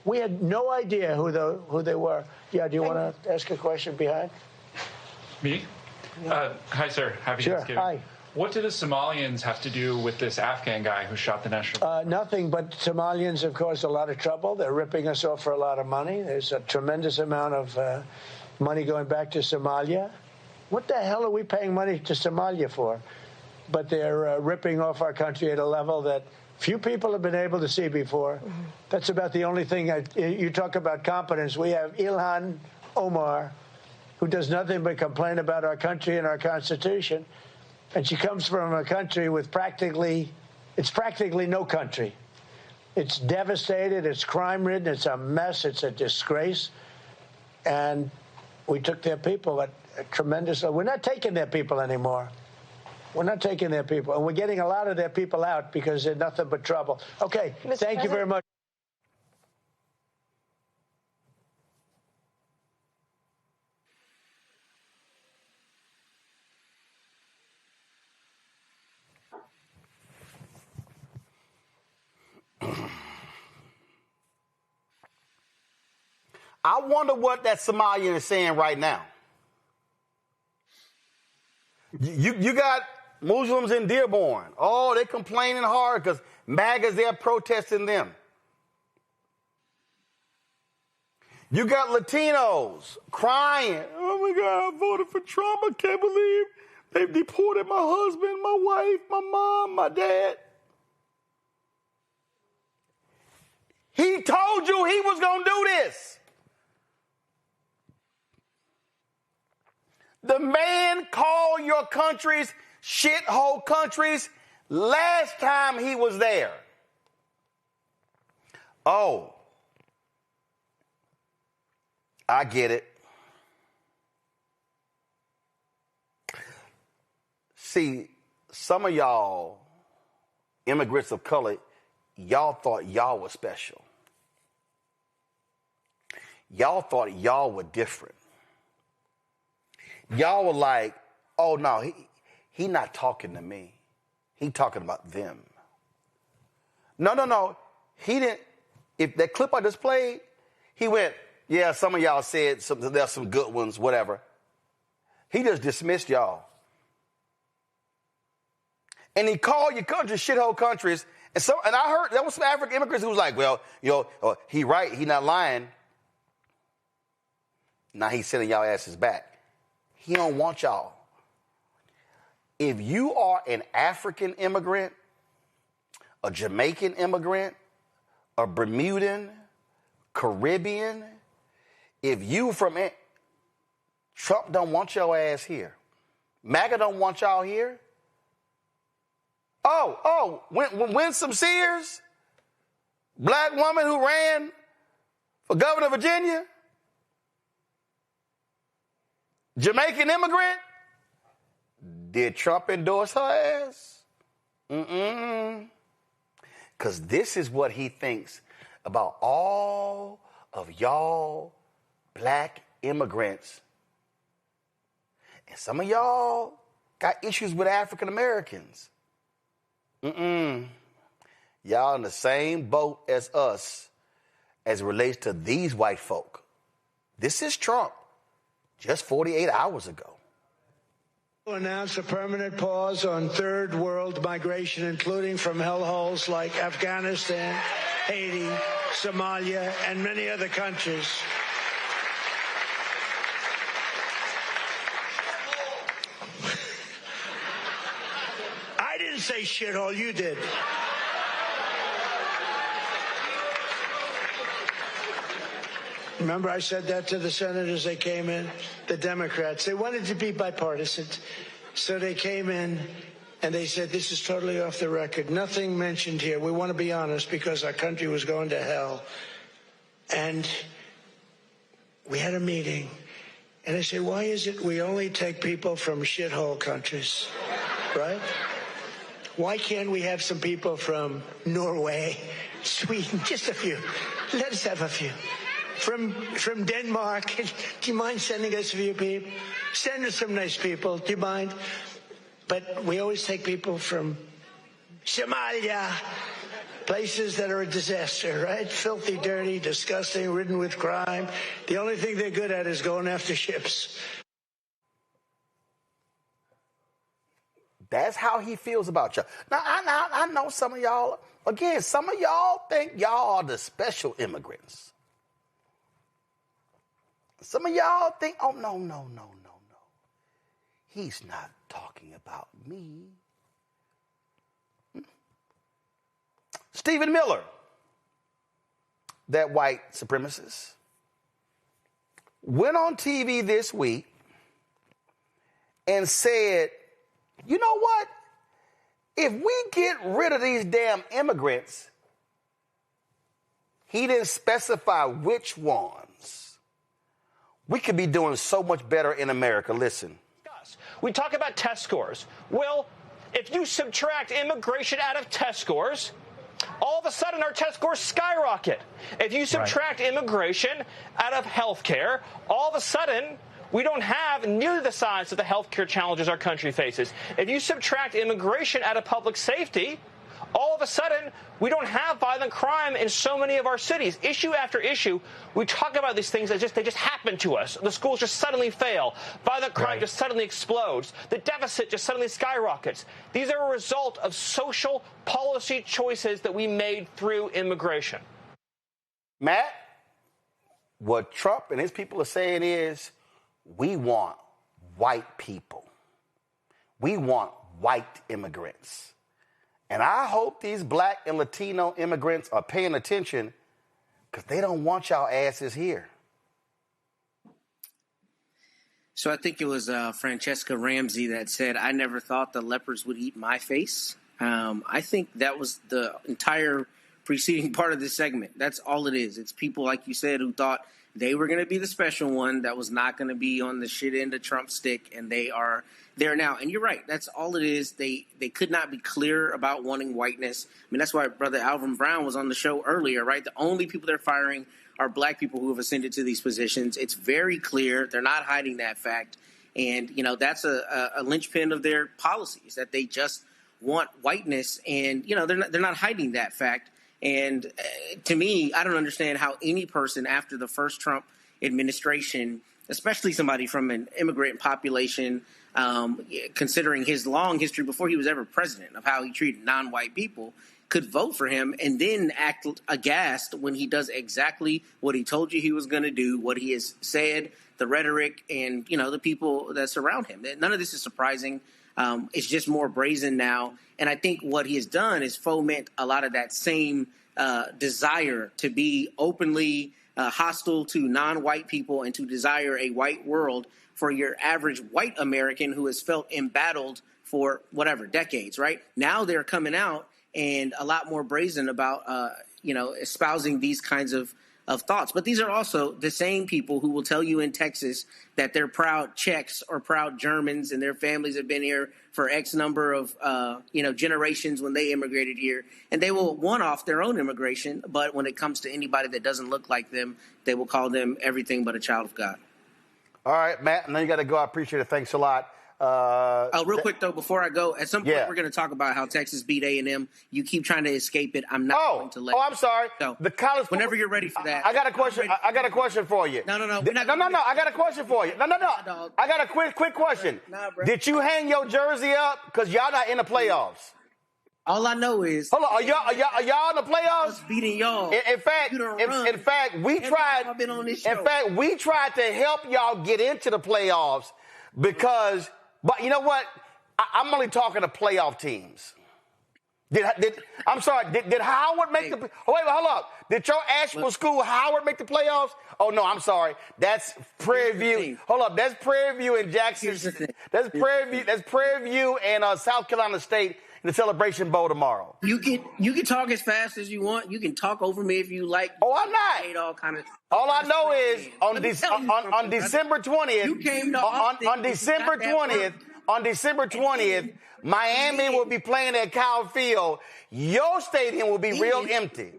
We had no idea who they were. Yeah, do you want to ask a question behind? Me? Hi, sir. Happy Thanksgiving. Hi. What do the Somalians have to do with this Afghan guy who shot the national? Nothing, but Somalians have caused a lot of trouble. They're ripping us off for a lot of money. There's a tremendous amount of money going back to Somalia. What the hell are we paying money to Somalia for? But they're ripping off our country at a level that few people have been able to see before. Mm-hmm. That's about the only thing. You talk about competence. We have Ilhan Omar, who does nothing but complain about our country and our Constitution. And she comes from a country with practically no country. It's devastated. It's crime-ridden. It's a mess. It's a disgrace. And we took their people at a tremendous. We're not taking their people anymore. We're not taking their people. And we're getting a lot of their people out because they're nothing but trouble. Okay. Thank you very much. I wonder what that Somalian is saying right now. You got Muslims in Dearborn. Oh, they're complaining hard because MAGA's there protesting them. You got Latinos crying. Oh, my God, I voted for Trump. I can't believe they've deported my husband, my wife, my mom, my dad. He told you he was going to do this. The man called your countries shithole countries last time he was there. Oh, I get it. See, some of y'all, immigrants of color, y'all thought y'all were special. Y'all thought y'all were different. Y'all were like, oh, no, he not talking to me. He talking about them. No. He didn't. If that clip I just played, he went, yeah, some of y'all said there's some good ones, whatever. He just dismissed y'all. And he called your country shithole countries. And I heard there was some African immigrants who was like, well, he right, he not lying. Now he's sending y'all asses back. He don't want y'all. If you are an African immigrant, a Jamaican immigrant, a Bermudan, Caribbean, if you from it, Trump don't want your ass here. MAGA don't want y'all here. Winsome Sears, black woman who ran for governor of Virginia, Jamaican immigrant, did Trump endorse her ass? Because this is what he thinks about all of y'all black immigrants. And some of y'all got issues with African Americans. Y'all in the same boat as us as it relates to these white folk. This is Trump just 48 hours ago. Announced a permanent pause on third world migration, including from hellholes like Afghanistan, Haiti, Somalia, and many other countries. I didn't say shithole, you did. Remember I said that to the senators they came in, the Democrats. They wanted to be bipartisan. So they came in and they said, this is totally off the record. Nothing mentioned here. We want to be honest because our country was going to hell. And we had a meeting. And I said, why is it we only take people from shithole countries, right? Why can't we have some people from Norway, Sweden, just a few? Let us have a few. From Denmark, do you mind sending us a few people? Send us some nice people, do you mind? But we always take people from Somalia, places that are a disaster, right? Filthy, dirty, disgusting, ridden with crime. The only thing they're good at is going after ships. That's how he feels about y'all. Now, I know some of y'all, again, some of y'all think y'all are the special immigrants. Some of y'all think, oh, no. He's not talking about me. Stephen Miller, that white supremacist, went on TV this week and said, you know what? If we get rid of these damn immigrants, he didn't specify which ones, we could be doing so much better in America. Listen. We talk about test scores. Well, if you subtract immigration out of test scores, all of a sudden our test scores skyrocket. If you subtract immigration out of health care, all of a sudden we don't have nearly the size of the health care challenges our country faces. If you subtract immigration out of public safety, all of a sudden we don't have violent crime in so many of our cities. Issue after issue, we talk about these things that they just happen to us. The schools just suddenly fail. Violent crime just suddenly explodes. The deficit just suddenly skyrockets. These are a result of social policy choices that we made through immigration. Matt, what Trump and his people are saying is, we want white people. We want white immigrants. And I hope these black and Latino immigrants are paying attention because they don't want y'all asses here. So I think it was Francesca Ramsey that said, I never thought the lepers would eat my face. I think that was the entire preceding part of this segment. That's all it is. It's people, like you said, who thought they were going to be the special one that was not going to be on the shit end of Trump's stick, and they are there now. And you're right. That's all it is. They could not be clear about wanting whiteness. I mean, that's why Brother Alvin Brown was on the show earlier, right? The only people they're firing are black people who have ascended to these positions. It's very clear. They're not hiding that fact. And, you know, that's a linchpin of their policies, that they just want whiteness. And, you know, they're not hiding that fact. And to me, I don't understand how any person after the first Trump administration, especially somebody from an immigrant population, considering his long history before he was ever president of how he treated non-white people, could vote for him and then act aghast when he does exactly what he told you he was going to do, what he has said, the rhetoric, and, you know, the people that surround him. None of this is surprising. It's just more brazen now. And I think what he has done is foment a lot of that same desire to be openly hostile to non-white people and to desire a white world for your average white American who has felt embattled for whatever, decades, right? Now they're coming out and a lot more brazen about, espousing these kinds of thoughts. But these are also the same people who will tell you in Texas that they're proud Czechs or proud Germans and their families have been here for X number of, generations when they immigrated here. And they will one-off their own immigration. But when it comes to anybody that doesn't look like them, they will call them everything but a child of God. All right, Matt, and then you got to go. I appreciate it. Thanks a lot. Real quick, though, before I go, at some point we're going to talk about how Texas beat A&M. You keep trying to escape it. I'm not going to let you. I'm sorry. So, the college. Whenever you're ready for that. I got a question. I got a question for you. No. I got a question for you. No. I got a quick question. Did you hang your jersey up? Because y'all not in the playoffs. All I know is. Hold on. Are y'all in the playoffs? Us beating y'all. In fact, we tried. I've been on this show. In fact, we tried to help y'all get into the playoffs because. But you know what? I'm only talking to playoff teams. I'm sorry, did Howard make the – wait, hold up. Did your Asheville school Howard make the playoffs? Oh, no, I'm sorry. That's Prairie View. Hold up, that's Prairie View in Jackson. That's Prairie View and South Carolina State in the Celebration Bowl tomorrow. You can talk as fast as you want. You can talk over me if you like. Oh, I'm not. All I know is on December 20th, you came to on December 20th, Miami will be playing at Kyle Field. Your stadium will be real empty.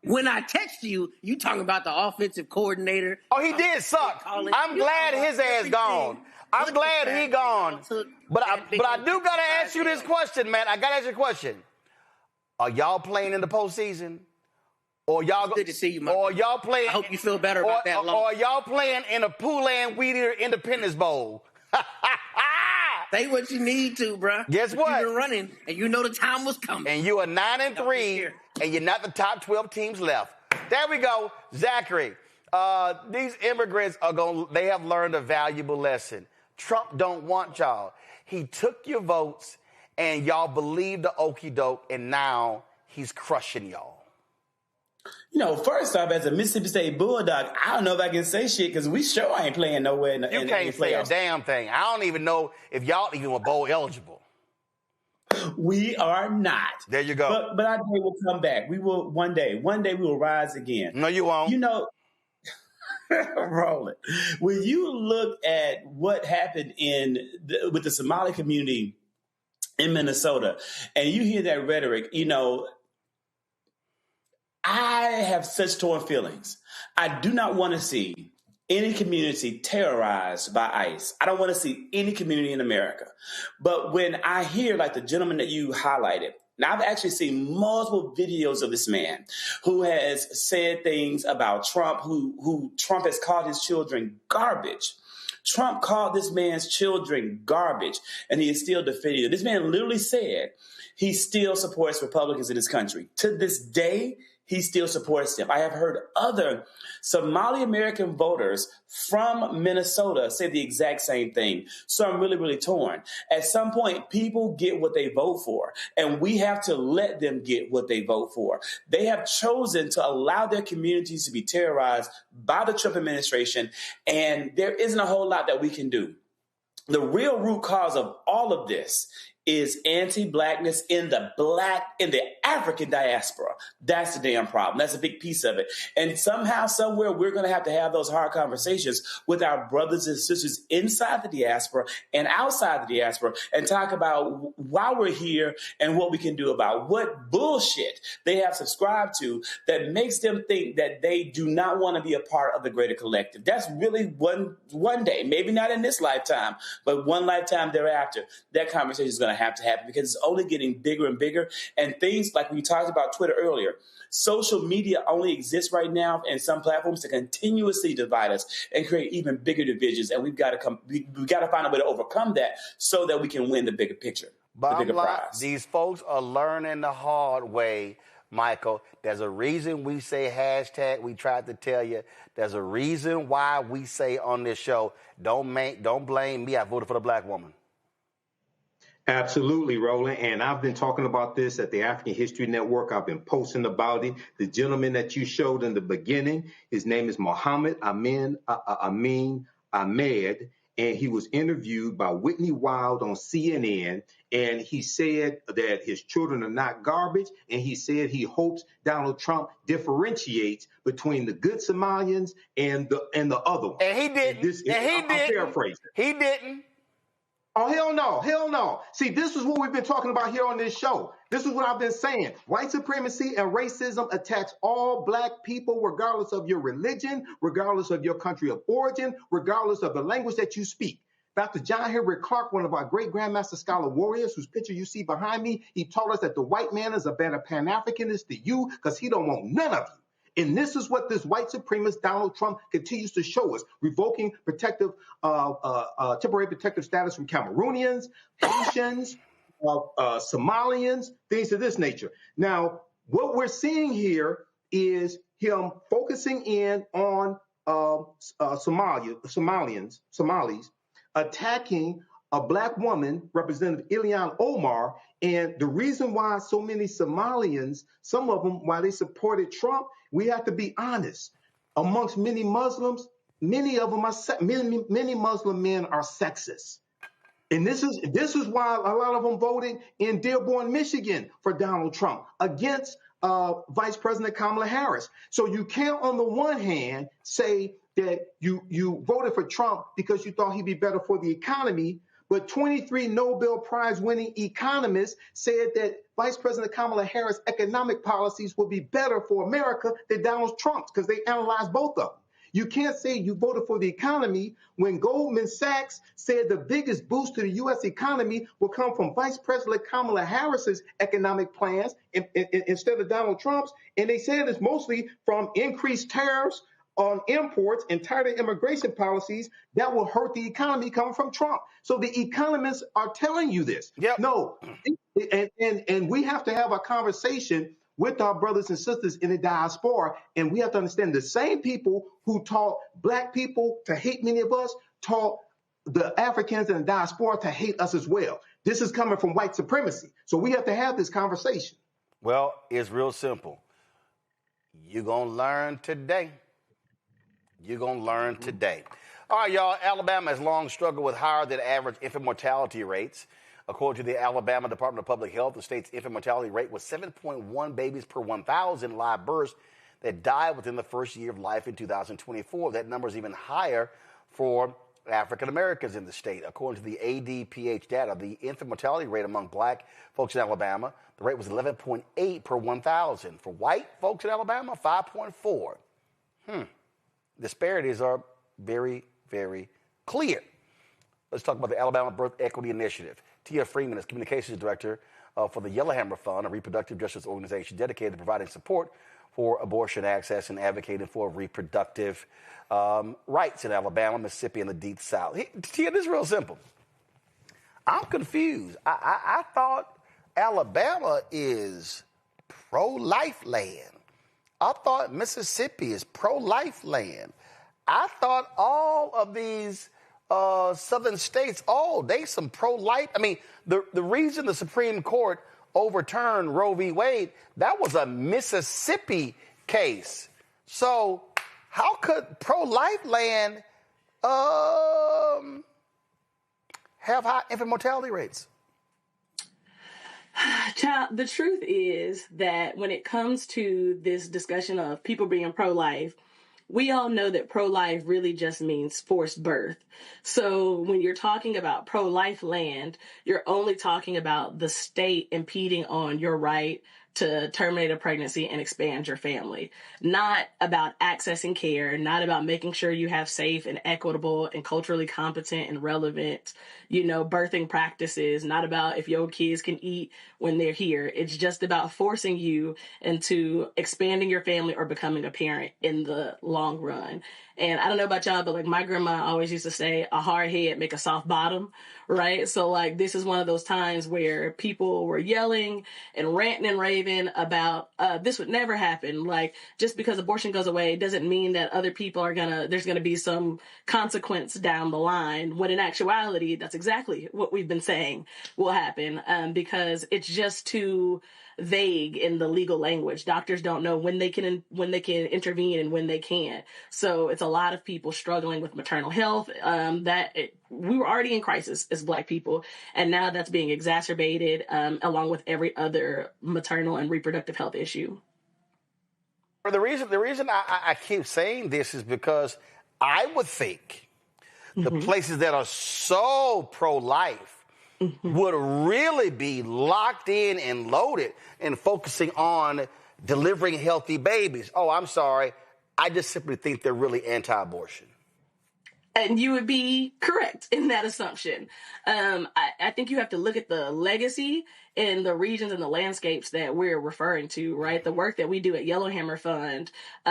When I text you, you talking about the offensive coordinator. Oh, he did suck. I'm glad his ass gone. I'm glad he gone. But I do got to ask you this question, man. I got to ask you a question. Are y'all playing in the postseason? Or y'all good to see you, man. Or y'all playing? I hope you feel better about that. Or y'all playing in a Poulan Weed Eater Independence Bowl? Say what you need to, bro. Guess what? You've been running, and you know the time was coming. And you are 9-3, and you're not the top 12 teams left. There we go, Zachary. These immigrants they have learned a valuable lesson. Trump don't want y'all. He took your votes, and y'all believed the okie doke, and now he's crushing y'all. You know, first off, as a Mississippi State Bulldog, I don't know if I can say shit because we sure ain't playing nowhere in the You can't say a damn thing. I don't even know if y'all even were bowl eligible. We are not. There you go. But I know we'll come back. We will one day we will rise again. No, you won't. You know, roll it. When you look at what happened with the Somali community in Minnesota, and you hear that rhetoric, you know, I have such torn feelings. I do not want to see any community terrorized by ICE. I don't want to see any community in America. But when I hear, like the gentleman that you highlighted, now I've actually seen multiple videos of this man who has said things about Trump, who Trump has called his children garbage. Trump called this man's children garbage, and he is still defending it. This man literally said he still supports Republicans in this country. To this day, he still supports them. I have heard other Somali American voters from Minnesota say the exact same thing. So I'm really, really torn. At some point, people get what they vote for, and we have to let them get what they vote for. They have chosen to allow their communities to be terrorized by the Trump administration, and there isn't a whole lot that we can do. The real root cause of all of this is anti-blackness in the African diaspora. That's the damn problem. That's a big piece of it. And somehow, somewhere, we're going to have those hard conversations with our brothers and sisters inside the diaspora and outside the diaspora and talk about why we're here and what we can do about what bullshit they have subscribed to that makes them think that they do not want to be a part of the greater collective. That's really one day, maybe not in this lifetime, but one lifetime thereafter, that conversation is going to have to happen because it's only getting bigger and bigger. And things like we talked about Twitter earlier, social media only exists right now and some platforms to continuously divide us and create even bigger divisions. And we've got to find a way to overcome that so that we can win the bigger picture, the bigger prize. These folks are learning the hard way, Michael. There's a reason we say hashtag. We tried to tell you. There's a reason why we say on this show, don't blame me. I voted for the black woman. Absolutely, Roland. And I've been talking about this at the African History Network. I've been posting about it. The gentleman that you showed in the beginning, his name is Mohammed Amin Ahmed, and he was interviewed by Whitney Wild on CNN. And he said that his children are not garbage. And he said he hopes Donald Trump differentiates between the good Somalians and the other ones. And he didn't. I'm paraphrasing. He didn't. Oh, hell no. See, this is what we've been talking about here on this show. This is what I've been saying. White supremacy and racism attacks all black people, regardless of your religion, regardless of your country of origin, regardless of the language that you speak. Dr. John Henry Clark, one of our great Grandmaster Scholar warriors, whose picture you see behind me, he taught us that the white man is a better Pan-Africanist than you because he don't want none of you. And this is what this white supremacist Donald Trump continues to show us, revoking temporary protective status from Cameroonians, Haitians, Somalians, things of this nature. Now, what we're seeing here is him focusing in on Somalis, attacking a black woman, Representative Ilhan Omar, and the reason why so many Somalians, some of them, why they supported Trump, we have to be honest. Amongst many Muslims, many of them are many Muslim men are sexist. And this is why a lot of them voted in Dearborn, Michigan for Donald Trump against Vice President Kamala Harris. So you can't, on the one hand, say that you voted for Trump because you thought he'd be better for the economy, but 23 Nobel Prize winning economists said that Vice President Kamala Harris' economic policies would be better for America than Donald Trump's because they analyzed both of them. You can't say you voted for the economy when Goldman Sachs said the biggest boost to the U.S. economy will come from Vice President Kamala Harris's economic plans instead of Donald Trump's. And they said it's mostly from increased tariffs on imports and tighter immigration policies that will hurt the economy coming from Trump. So the economists are telling you this. Yep. No, and we have to have a conversation with our brothers and sisters in the diaspora, and we have to understand the same people who taught black people to hate many of us taught the Africans in the diaspora to hate us as well. This is coming from white supremacy. So we have to have this conversation. Well, it's real simple. You're going to learn today. You're going to learn today. All right, y'all. Alabama has long struggled with higher than average infant mortality rates. According to the Alabama Department of Public Health, the state's infant mortality rate was 7.1 babies per 1,000 live births that died within the first year of life in 2024. That number is even higher for African Americans in the state. According to the ADPH data, the infant mortality rate among black folks in Alabama, the rate was 11.8 per 1,000. For white folks in Alabama, 5.4. Disparities are very, very clear. Let's talk about the Alabama Birth Equity Initiative. Tia Freeman is Communications Director for the Yellowhammer Fund, a reproductive justice organization dedicated to providing support for abortion access and advocating for reproductive rights in Alabama, Mississippi, and the Deep South. Tia, this is real simple. I'm confused. I thought Alabama is pro-life land. I thought Mississippi is pro-life land. I thought all of these southern states, they some pro-life. I mean, the reason the Supreme Court overturned Roe v. Wade, that was a Mississippi case. So how could pro-life land have high infant mortality rates? Child, the truth is that when it comes to this discussion of people being pro-life, we all know that pro-life really just means forced birth. So when you're talking about pro-life land, you're only talking about the state impeding on your right to terminate a pregnancy and expand your family. Not about accessing care, not about making sure you have safe and equitable and culturally competent and relevant, birthing practices, not about if your kids can eat when they're here. It's just about forcing you into expanding your family or becoming a parent in the long run. And I don't know about y'all, but like my grandma always used to say, a hard head make a soft bottom, right? So like this is one of those times where people were yelling and ranting and raving about this would never happen. Like just because abortion goes away doesn't mean that other people there's gonna be some consequence down the line. When in actuality, that's exactly what we've been saying will happen because it's just too vague in the legal language. Doctors don't know when they can intervene and when they can't. So it's a lot of people struggling with maternal health. We were already in crisis as Black people, and now that's being exacerbated along with every other maternal and reproductive health issue. The reason I keep saying this is because I would think the places that are so pro-life would really be locked in and loaded and focusing on delivering healthy babies. Oh, I'm sorry. I just simply think they're really anti-abortion. And you would be correct in that assumption. I think you have to look at the legacy in the regions and the landscapes that we're referring to, right? The work that we do at Yellowhammer Fund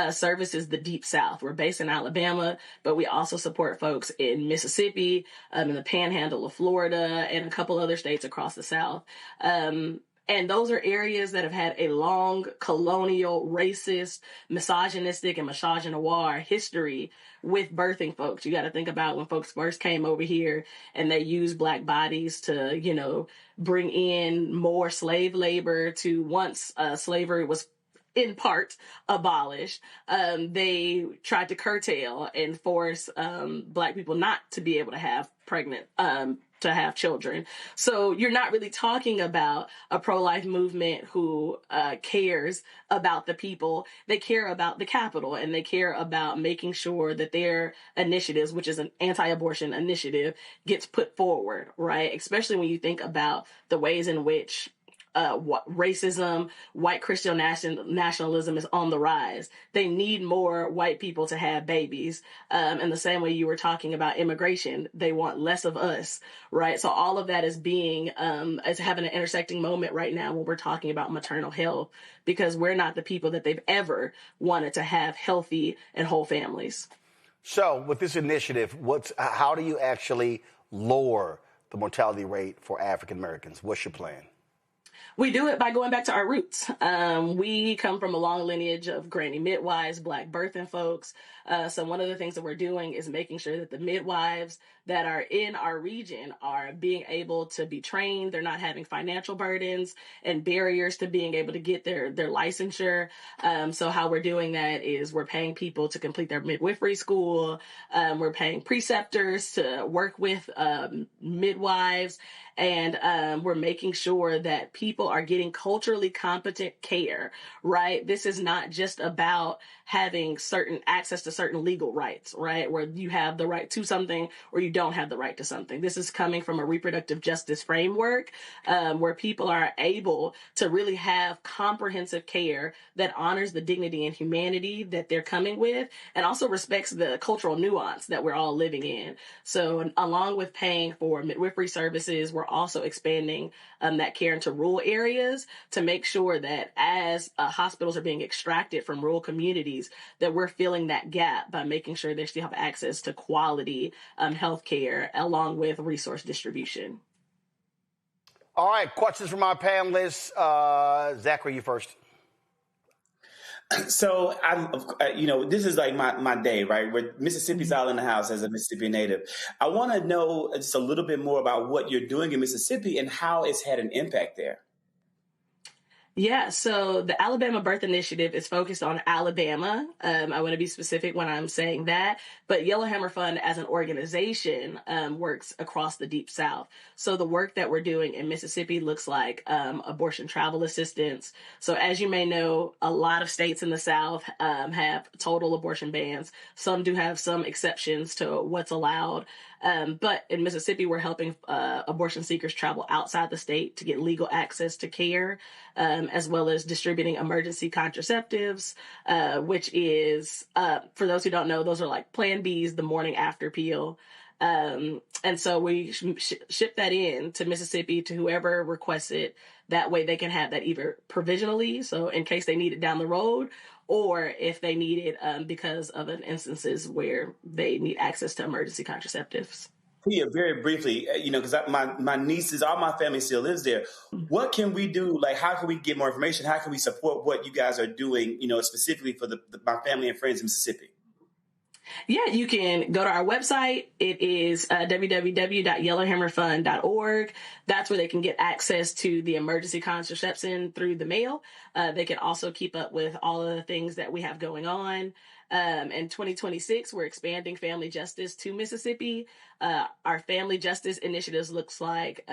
services the Deep South. We're based in Alabama, but we also support folks in Mississippi, in the Panhandle of Florida, and a couple other states across the South. And those are areas that have had a long colonial, racist, misogynistic, and misogynoir history with birthing folks. You got to think about when folks first came over here and they used Black bodies to, you know, bring in more slave labor to once slavery was in part abolished. They tried to curtail and force Black people not to be able to have to have children. So you're not really talking about a pro-life movement who cares about the people. They care about the capital, and they care about making sure that their initiatives, which is an anti-abortion initiative, gets put forward, right? Especially when you think about the ways in which racism, white Christian nationalism is on the rise. They need more white people to have babies. In the same way you were talking about immigration, they want less of us, right? So all of that is is having an intersecting moment right now when we're talking about maternal health, because we're not the people that they've ever wanted to have healthy and whole families. So with this initiative, how do you actually lower the mortality rate for African Americans? What's your plan? We do it by going back to our roots. We come from a long lineage of granny midwives, Black birthing folks. So one of the things that we're doing is making sure that the midwives that are in our region are being able to be trained. They're not having financial burdens and barriers to being able to get their licensure. So how we're doing that is we're paying people to complete their midwifery school. We're paying preceptors to work with midwives. And we're making sure that people are getting culturally competent care, right? This is not just about having certain access to certain legal rights, right? Where you have the right to something or you don't have the right to something. This is coming from a reproductive justice framework where people are able to really have comprehensive care that honors the dignity and humanity that they're coming with and also respects the cultural nuance that we're all living in. So along with paying for midwifery services, we're also expanding that care into rural areas to make sure that as hospitals are being extracted from rural communities, that we're filling that gap by making sure they still have access to quality health care along with resource distribution. All right, questions from our panelists. Zachary, you first. So, this is like my day, right? Where Mississippi's all in the house as a Mississippi native. I want to know just a little bit more about what you're doing in Mississippi and how it's had an impact there. Yeah, so the Alabama Birth Initiative is focused on Alabama. I want to be specific when I'm saying that, but Yellowhammer Fund as an organization works across the Deep South. So the work that we're doing in Mississippi looks like abortion travel assistance. So as you may know, a lot of states in the South have total abortion bans. Some do have some exceptions to what's allowed. But in Mississippi, we're helping abortion seekers travel outside the state to get legal access to care, as well as distributing emergency contraceptives, which is, for those who don't know, those are like Plan B's, the morning after pill. And so we ship that in to Mississippi to whoever requests it. That way they can have that either provisionally, so in case they need it down the road, or if they need it because of instances where they need access to emergency contraceptives. Yeah, very briefly, because my nieces, all my family still lives there. What can we do? Like, how can we get more information? How can we support what you guys are doing, specifically for my family and friends in Mississippi? Yeah, you can go to our website. It is www.yellowhammerfund.org. That's where they can get access to the emergency contraception through the mail. They can also keep up with all of the things that we have going on. In 2026, we're expanding family justice to Mississippi. Our family justice initiatives looks like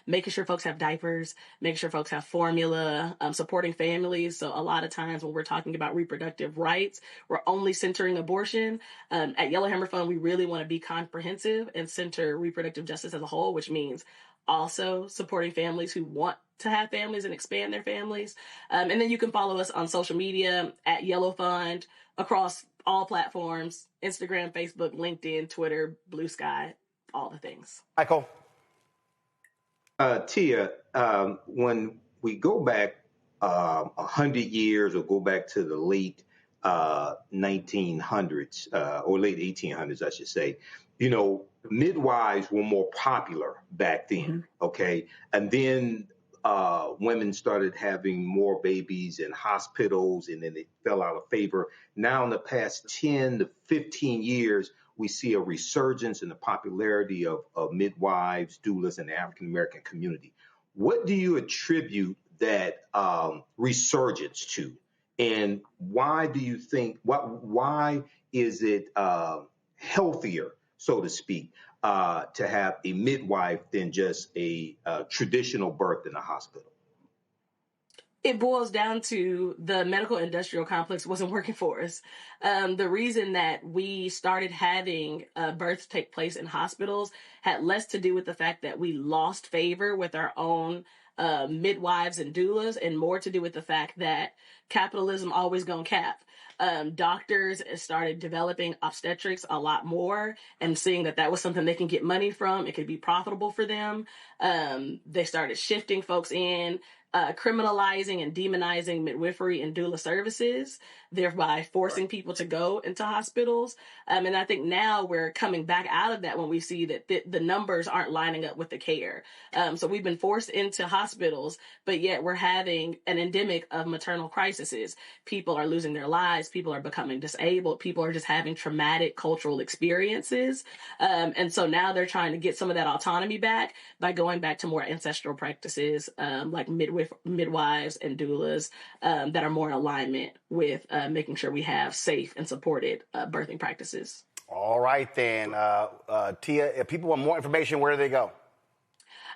making sure folks have diapers, making sure folks have formula, supporting families. So a lot of times when we're talking about reproductive rights, we're only centering abortion. At Yellowhammer Fund, we really want to be comprehensive and center reproductive justice as a whole, which means also supporting families who want to have families and expand their families. And then you can follow us on social media at Yellow Fund across all platforms, Instagram, Facebook, LinkedIn, Twitter, Blue Sky, all the things. Michael. Tia, when we go back 100 years or go back to the late 1900s or late 1800s, I should say, midwives were more popular back then, okay? And then women started having more babies in hospitals, and then it fell out of favor. Now, in the past 10 to 15 years, we see a resurgence in the popularity of midwives, doulas, in the African American community. What do you attribute that resurgence to? And why do you think, why is it healthier, so to speak, to have a midwife than just a traditional birth in a hospital? It boils down to the medical industrial complex wasn't working for us. The reason that we started having births take place in hospitals had less to do with the fact that we lost favor with our own midwives and doulas, and more to do with the fact that capitalism always gonna cap. Doctors started developing obstetrics a lot more and seeing that was something they can get money from. It could be profitable for them. They started shifting folks in, criminalizing and demonizing midwifery and doula services, thereby forcing people to go into hospitals. And I think now we're coming back out of that when we see that the numbers aren't lining up with the care. So we've been forced into hospitals, but yet we're having an endemic of maternal crises. People are losing their lives. People are becoming disabled. People are just having traumatic cultural experiences. And so now they're trying to get some of that autonomy back by going back to more ancestral practices, like midwives and doulas, that are more in alignment with making sure we have safe and supported birthing practices. All right, then. Tia, if people want more information, where do they go?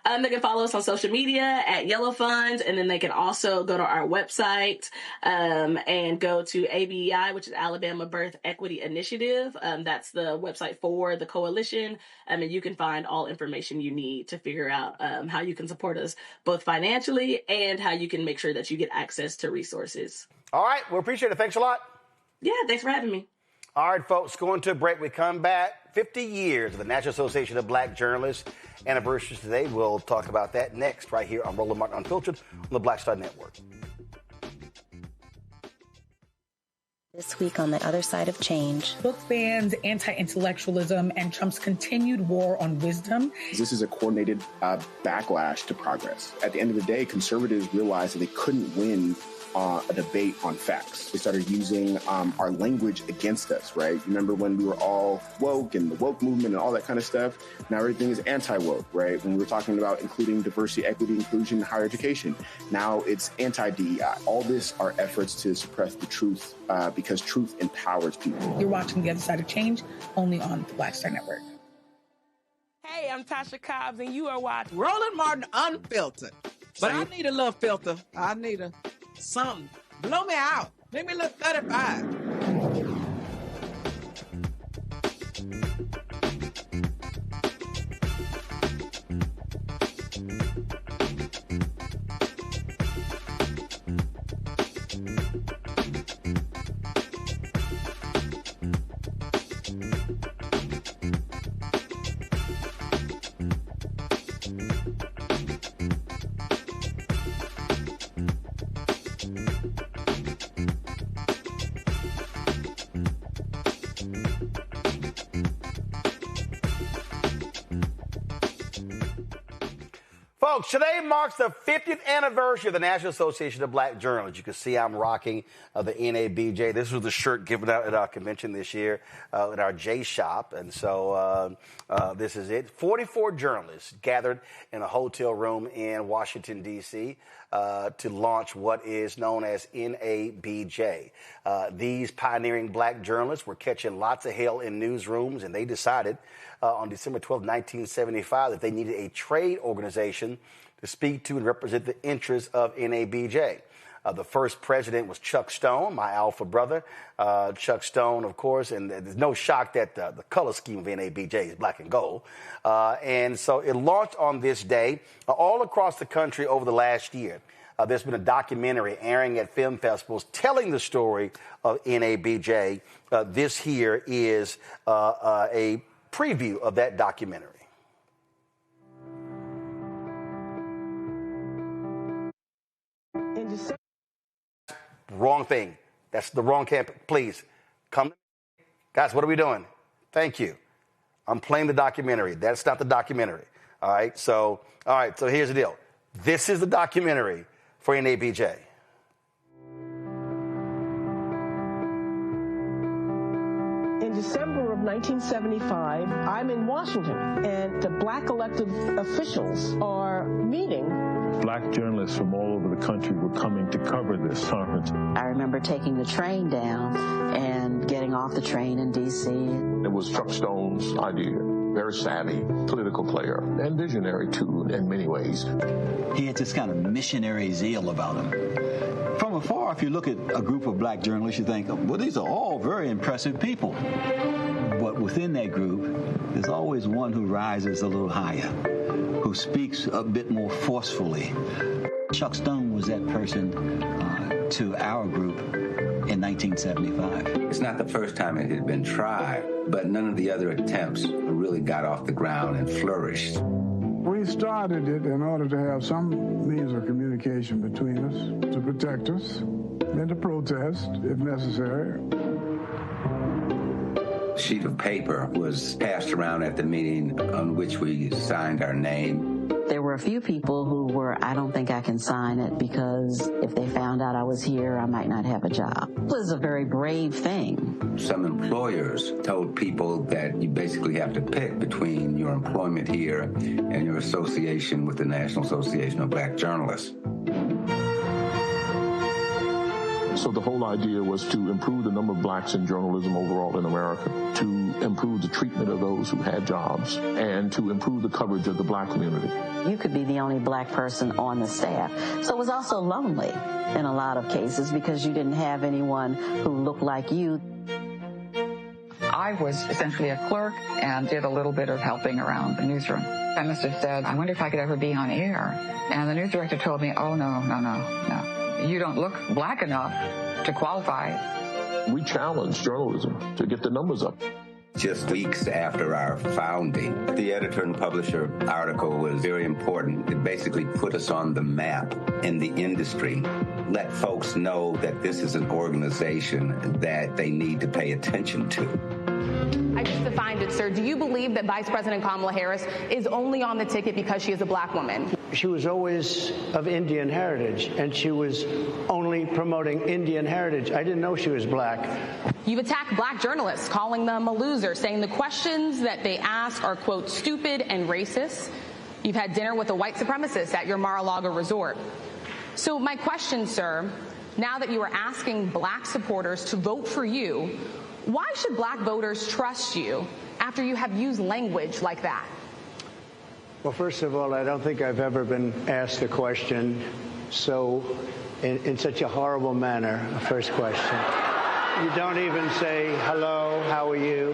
They can follow us on social media at Yellow Funds, and then they can also go to our website and go to ABEI, which is Alabama Birth Equity Initiative. That's the website for the coalition, and you can find all information you need to figure out how you can support us both financially and how you can make sure that you get access to resources. All right, we appreciate it. Thanks a lot. Yeah, thanks for having me. All right, folks, going to a break. We come back. 50 years of the National Association of Black Journalists. Anniversaries today. We'll talk about that next right here on Roland Martin Unfiltered on the Black Star Network. This week on The Other Side of Change. Book bans, anti-intellectualism, and Trump's continued war on wisdom. This is a coordinated backlash to progress. At the end of the day, conservatives realized that they couldn't win a debate on facts. They started using our language against us, right? Remember when we were all woke and the woke movement and all that kind of stuff? Now everything is anti-woke, right? When we were talking about including diversity, equity, inclusion, higher education, now it's anti-DEI. All this are efforts to suppress the truth because truth empowers people. You're watching The Other Side of Change only on the Black Star Network. Hey, I'm Tasha Cobbs, and you are watching Roland Martin Unfiltered. But I need a little filter. I need something. Blow me out. Make me look 35. Folks, today marks the 50th anniversary of the National Association of Black Journalists. You can see I'm rocking the NABJ. This was the shirt given out at our convention this year at our J Shop. And so this is it. 44 journalists gathered in a hotel room in Washington, D.C. To launch what is known as NABJ. These pioneering black journalists were catching lots of hell in newsrooms, and they decided on December 12, 1975, that they needed a trade organization to speak to and represent the interests of NABJ. The first president was Chuck Stone, my alpha brother. Chuck Stone, of course, and there's no shock that the color scheme of NABJ is black and gold. And so it launched on this day all across the country over the last year. There's been a documentary airing at film festivals telling the story of NABJ. This here is a preview of that documentary. Wrong thing. That's the wrong camp. Please come. Guys, what are we doing? Thank you. I'm playing the documentary. That's not the documentary. All right. So here's the deal. This is the documentary for NABJ. In December of 1975, I'm in Washington, and the black elected officials are meeting. Black journalists from all over the country were coming to cover this conference. I remember taking the train down and getting off the train in D.C. It was Chuck Stone's idea. Very savvy political player and visionary too in many ways. He had this kind of missionary zeal about him. From afar, if you look at a group of black journalists, you think, well, these are all very impressive people. But within that group, there's always one who rises a little higher, who speaks a bit more forcefully. Chuck Stone was that person to our group in 1975. It's not the first time it had been tried, but none of the other attempts really got off the ground and flourished. We started it in order to have some means of communication between us, to protect us, and to protest if necessary. A sheet of paper was passed around at the meeting on which we signed our name. There were a few people who were, I don't think I can sign it because if they found out I was here, I might not have a job. It was a very brave thing. Some employers told people that you basically have to pick between your employment here and your association with the National Association of Black Journalists. So the whole idea was to improve the number of blacks in journalism overall in America, to improve the treatment of those who had jobs, and to improve the coverage of the black community. You could be the only black person on the staff. So it was also lonely in a lot of cases because you didn't have anyone who looked like you. I was essentially a clerk and did a little bit of helping around the newsroom. I must have said, I wonder if I could ever be on air. And the news director told me, oh, no. You don't look black enough to qualify. We challenged journalism to get the numbers up. Just weeks after our founding, the editor and publisher article was very important. It basically put us on the map in the industry, let folks know that this is an organization that they need to pay attention to. I just defined it, sir. Do you believe that Vice President Kamala Harris is only on the ticket because she is a black woman? She was always of Indian heritage, and she was only promoting Indian heritage. I didn't know she was black. You've attacked black journalists, calling them a loser, saying the questions that they ask are, quote, stupid and racist. You've had dinner with a white supremacist at your Mar-a-Lago resort. So my question, sir, now that you are asking black supporters to vote for you, why should black voters trust you after you have used language like that? Well, first of all, I don't think I've ever been asked a question in such a horrible manner, a first question. You don't even say, hello, how are you?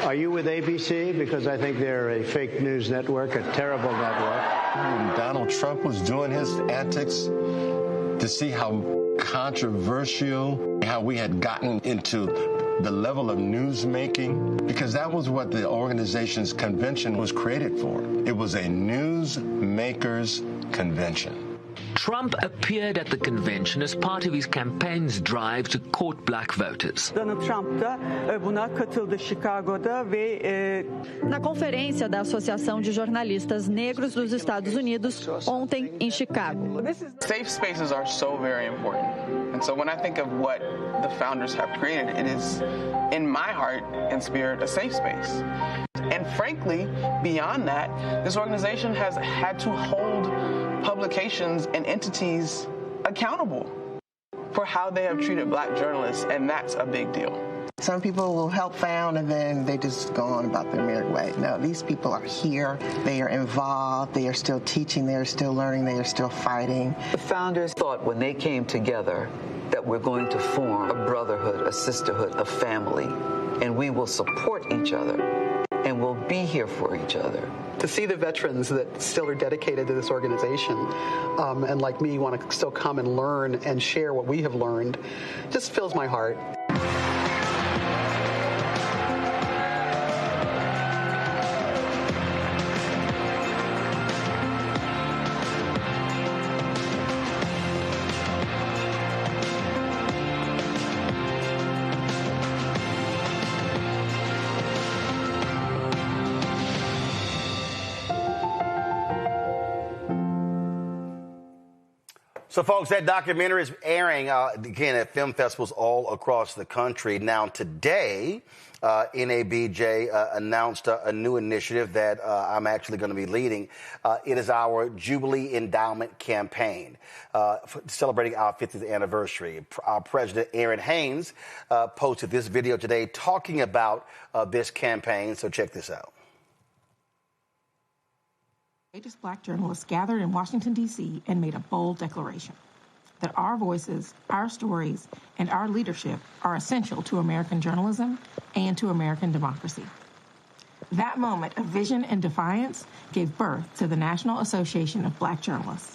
Are you with ABC? Because I think they're a fake news network, a terrible network. When Donald Trump was doing his antics, to see how controversial, how we had gotten into the level of news making, because that was what the organization's convention was created for. It was a news makers convention. Trump appeared at the convention as part of his campaign's drive to court black voters. Donald Trump da buna katıldı Chicago'da ve na conferência da Associação de Jornalistas Negros dos Estados Unidos ontem em Chicago. Safe spaces are so very important. And so when I think of what the founders have created, it is in my heart and spirit a safe space. And frankly, beyond that, this organization has had to hold publications and entities accountable for how they have treated black journalists, and that's a big deal. Some people will help found and then they just go on about their merry way. No, these people are here, they are involved, they are still teaching, they are still learning, they are still fighting. The founders thought when they came together that we're going to form a brotherhood, a sisterhood, a family, and we will support each other and we'll be here for each other. To see the veterans that still are dedicated to this organization and like me want to still come and learn and share what we have learned just fills my heart. So, folks, that documentary is airing, again, at film festivals all across the country. Now, today, NABJ announced a new initiative that I'm actually going to be leading. It is our Jubilee Endowment Campaign, celebrating our 50th anniversary. Our president, Aaron Haynes, posted this video today talking about this campaign. So check this out. Courageous Black journalists gathered in Washington, D.C. and made a bold declaration that our voices, our stories, and our leadership are essential to American journalism and to American democracy. That moment of vision and defiance gave birth to the National Association of Black Journalists.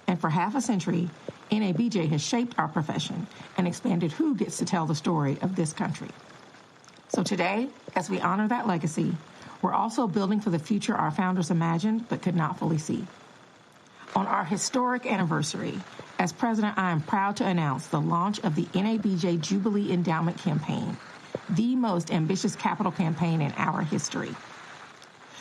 And for half a century, NABJ has shaped our profession and expanded who gets to tell the story of this country. So today, as we honor that legacy, we're also building for the future our founders imagined but could not fully see. On our historic anniversary, as president, I am proud to announce the launch of the NABJ Jubilee Endowment Campaign, the most ambitious capital campaign in our history.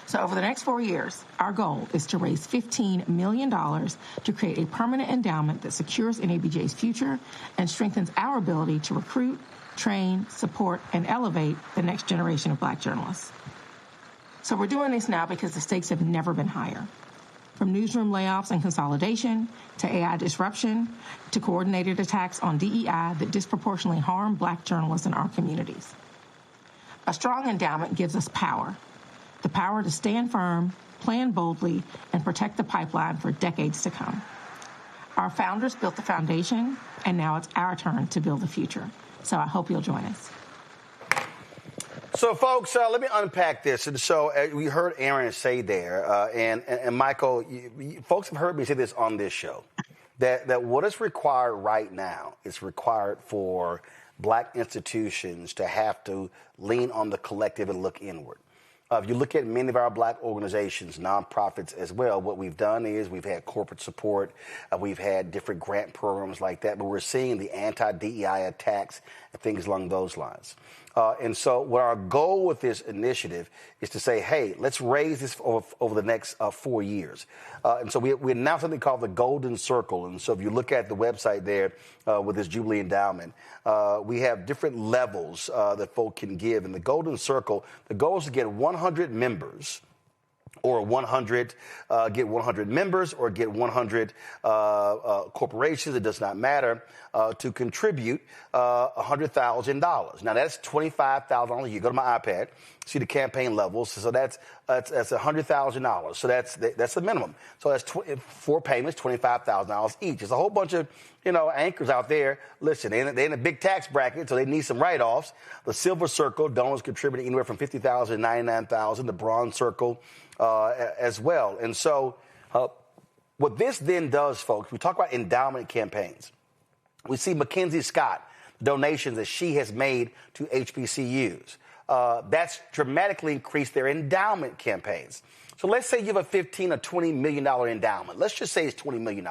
So over the next 4 years, our goal is to raise $15 million to create a permanent endowment that secures NABJ's future and strengthens our ability to recruit, train, support, and elevate the next generation of Black journalists. So we're doing this now because the stakes have never been higher. From newsroom layoffs and consolidation, to AI disruption, to coordinated attacks on DEI that disproportionately harm Black journalists in our communities. A strong endowment gives us power. The power to stand firm, plan boldly, and protect the pipeline for decades to come. Our founders built the foundation, and now it's our turn to build the future. So I hope you'll join us. So, folks, let me unpack this. And so we heard Aaron say there, and Michael, folks have heard me say this on this show, that what is required right now is required for Black institutions to have to lean on the collective and look inward. If you look at many of our Black organizations, nonprofits as well, what we've done is we've had corporate support, we've had different grant programs like that, but we're seeing the anti-DEI attacks and things along those lines. And so what our goal with this initiative is to say, hey, let's raise this over the next 4 years. And so we announced something called the Golden Circle. And so if you look at the website there with this Jubilee Endowment, we have different levels that folk can give. And the Golden Circle, the goal is to get 100 members, or get 100 members, or get 100 corporations, it does not matter, to contribute $100,000. Now, that's $25,000. You go to my iPad, see the campaign levels. So that's $100,000. So that's the minimum. So that's 4 payments, $25,000 each. There's a whole bunch of anchors out there. Listen, they're in a big tax bracket, so they need some write-offs. The Silver Circle, donors contributing anywhere from $50,000 to $99,000. The Bronze Circle as well. And so what this then does, folks, we talk about endowment campaigns. We see Mackenzie Scott, donations that she has made to HBCUs. That's dramatically increased their endowment campaigns. So let's say you have a $15 or $20 million endowment. Let's just say it's $20 million.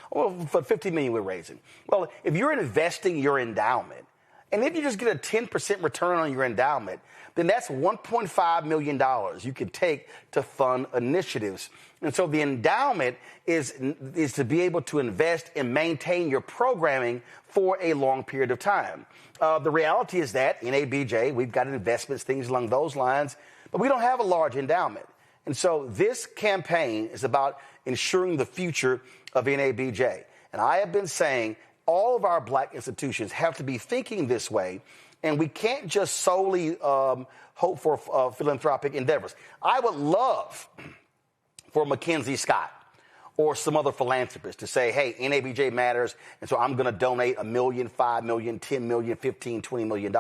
Or for $50 million we're raising. Well, if you're investing your endowment, and if you just get a 10% return on your endowment, then that's $1.5 million you can take to fund initiatives. And so the endowment is to be able to invest and maintain your programming for a long period of time. The reality is that in NABJ, we've got investments, things along those lines, but we don't have a large endowment. And so this campaign is about ensuring the future of NABJ. And I have been saying all of our Black institutions have to be thinking this way, and we can't just solely hope for philanthropic endeavors. I would love for Mackenzie Scott or some other philanthropist to say, hey, NABJ matters, and so I'm going to donate $1 million, $5 million, $10 million, $15, $20 million.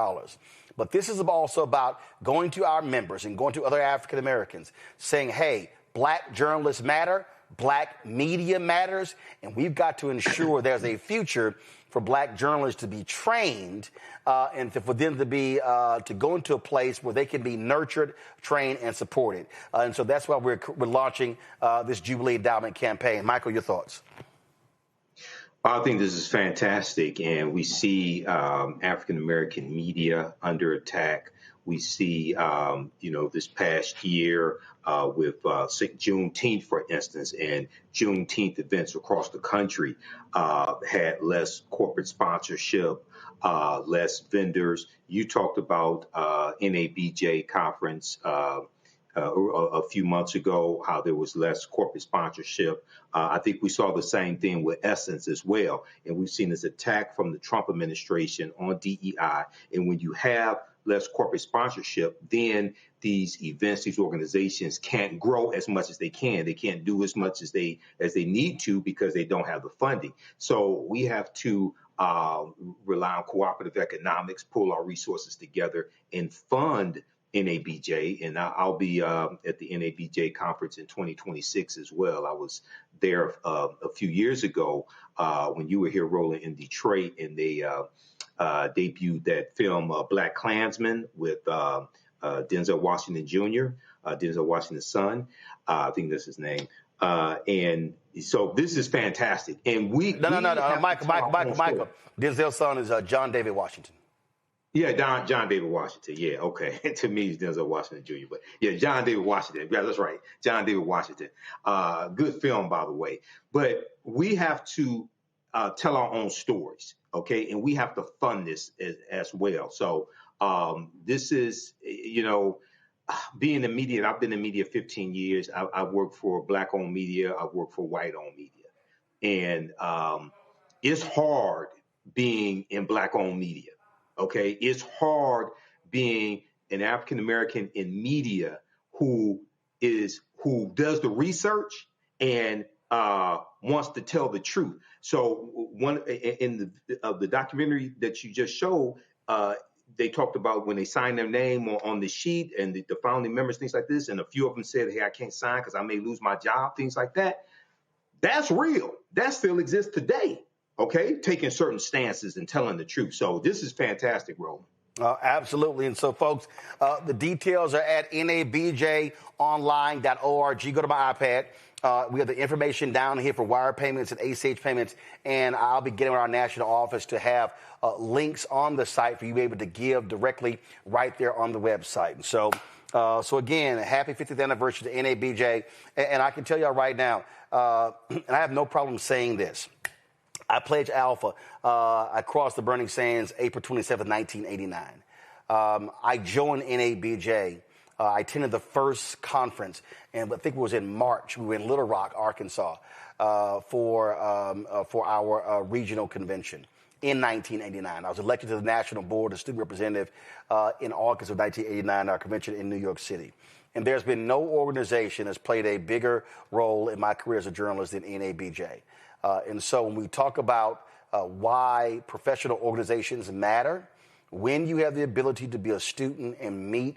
But this is also about going to our members and going to other African Americans saying, hey, Black journalists matter, Black media matters, and we've got to ensure there's a future for Black journalists to be trained and for them to be to go into a place where they can be nurtured, trained, and supported. And so that's why we're launching this Jubilee Endowment campaign. Michael, your thoughts? I think this is fantastic, and we see African American media under attack. We see, this past year with Juneteenth, for instance, and Juneteenth events across the country had less corporate sponsorship, less vendors. You talked about NABJ conference a few months ago, how there was less corporate sponsorship. I think we saw the same thing with Essence as well. And we've seen this attack from the Trump administration on DEI. And when you have less corporate sponsorship, then these events, these organizations can't grow as much as they can. They can't do as much as they need to because they don't have the funding. So we have to rely on cooperative economics, pull our resources together, and fund NABJ. And I'll be at the NABJ conference in 2026 as well. I was there a few years ago when you were here, Roland, in Detroit, and they debuted that film Black Klansman with Denzel Washington Jr., Denzel Washington's son. I think that's his name. And so this is fantastic. And Michael. Denzel's son is John David Washington. Yeah, John David Washington. Yeah, okay. To me, it's Denzel Washington Jr. But yeah, John David Washington. Yeah, that's right. John David Washington. Good film, by the way. But we have to tell our own stories, okay? And we have to fund this as well. So this is, being in the media, I've been in media 15 years. I've worked for Black-owned media. I've worked for white-owned media. And it's hard being in Black-owned media. Okay, it's hard being an African-American in media who does the research and wants to tell the truth. So one in the documentary that you just showed, they talked about when they signed their name on the sheet and the founding members, things like this, and a few of them said, "Hey, I can't sign because I may lose my job," things like that. That's real. That still exists today. Okay, taking certain stances and telling the truth. So this is fantastic, Roland. Absolutely. And so, folks, the details are at nabjonline.org. Go to my iPad. We have the information down here for wire payments and ACH payments. And I'll be getting with our national office to have links on the site for you to be able to give directly right there on the website. And so again, happy 50th anniversary to NABJ. And I can tell y'all right now, and I have no problem saying this, I pledged Alpha. I crossed the burning sands April 27, 1989. I joined NABJ. I attended the first conference, and I think it was in March. We were in Little Rock, Arkansas, for our regional convention in 1989. I was elected to the National Board as student representative in August of 1989, our convention in New York City. And there's been no organization that's played a bigger role in my career as a journalist than NABJ. And so when we talk about why professional organizations matter, when you have the ability to be a student and meet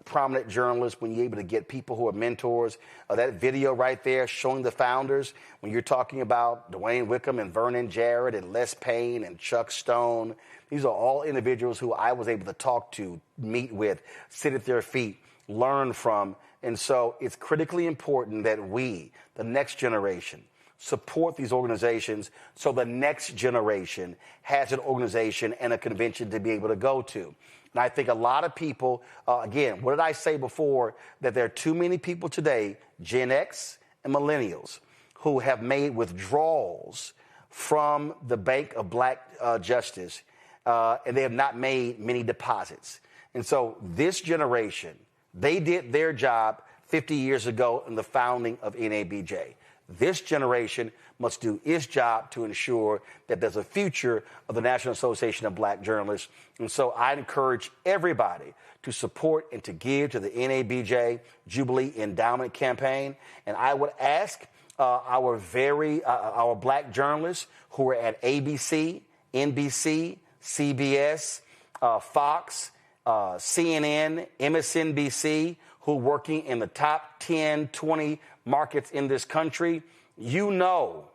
prominent journalists, when you're able to get people who are mentors, that video right there showing the founders, when you're talking about Dwayne Wickham and Vernon Jarrett and Les Payne and Chuck Stone, these are all individuals who I was able to talk to, meet with, sit at their feet, learn from. And so it's critically important that we, the next generation, support these organizations so the next generation has an organization and a convention to be able to go to. And I think a lot of people, again, what did I say before? That there are too many people today, Gen X and millennials, who have made withdrawals from the Bank of Black Justice, and they have not made many deposits. And so this generation, they did their job 50 years ago in the founding of NABJ. This generation must do its job to ensure that there's a future of the National Association of Black Journalists. And so I encourage everybody to support and to give to the NABJ Jubilee Endowment Campaign. And I would ask our Black journalists who are at ABC, NBC, CBS, Fox, CNN, MSNBC, who are working in the top 10, 20 markets in this country, you know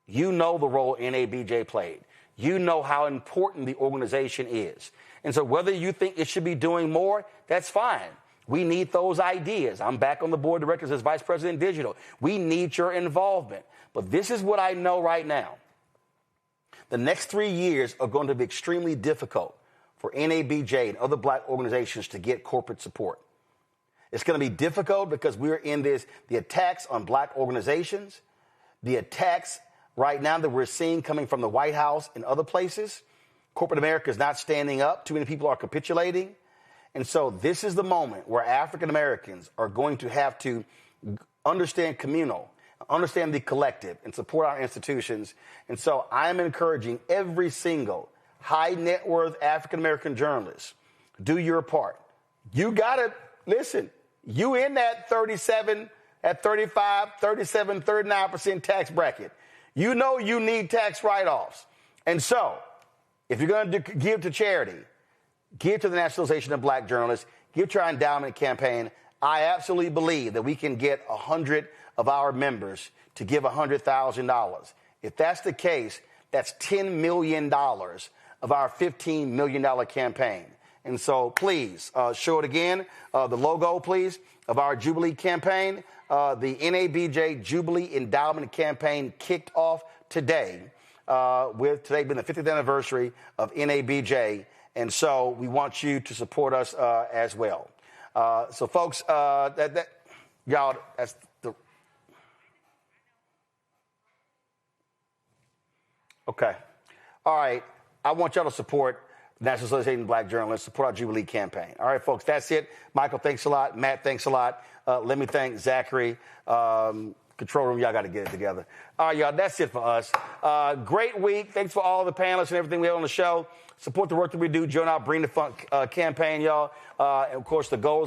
the role NABJ played. You know how important the organization is. And so whether you think it should be doing more, that's fine. We need those ideas. I'm back on the board of directors as Vice President Digital. We need your involvement. But this is what I know right now. The next 3 years are going to be extremely difficult for NABJ and other black organizations to get corporate support. It's going to be difficult because we're in the attacks on black organizations, the attacks right now that we're seeing coming from the White House and other places. Corporate America is not standing up. Too many people are capitulating. And so this is the moment where African Americans are going to have to understand communal, understand the collective, and support our institutions. And so I'm encouraging every single high net worth African American journalist, do your part. You got to listen. You in that 37, at 35, 37, 39% tax bracket. You know you need tax write-offs. And so if you're going to give to charity, give to the nationalization of black journalists, give to our endowment campaign. I absolutely believe that we can get 100 of our members to give $100,000. If that's the case, that's $10 million of our $15 million campaign. And so please show it again, the logo, please, of our Jubilee campaign. The NABJ Jubilee Endowment Campaign kicked off today, with today being the 50th anniversary of NABJ. And so we want you to support us as well. So, folks, y'all, that's the. Okay. All right. I want y'all to support National Association of Black Journalists, support our Jubilee campaign. All right, folks, that's it. Michael, thanks a lot. Matt, thanks a lot. Let me thank Zachary. Control room, y'all got to get it together. All right, y'all, that's it for us. Great week. Thanks for all the panelists and everything we have on the show. Support the work that we do. Join our Bring the Funk campaign, y'all. And, of course, the goal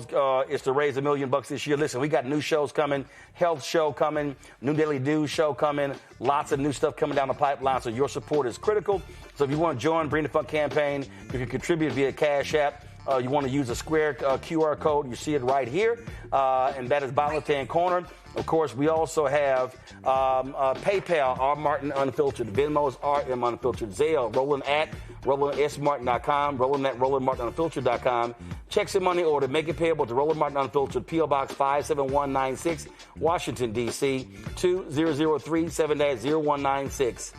is to raise $1 million this year. Listen, we got new shows coming, health show coming, new daily news show coming, lots of new stuff coming down the pipeline, so your support is critical. So if you want to join Bring the Funk campaign, you can contribute via Cash App. You want to use a square QR code. You see it right here, and that is bottom left-hand corner. Of course, we also have PayPal, R. Martin Unfiltered, Venmo's RM Unfiltered, Zelle, Roland at RolandSMartin.com, Roland at RolandMartinUnfiltered.com. Checks and money order, make it payable to Roland Martin Unfiltered, P.O. Box 57196, Washington, D.C., 20037-0196.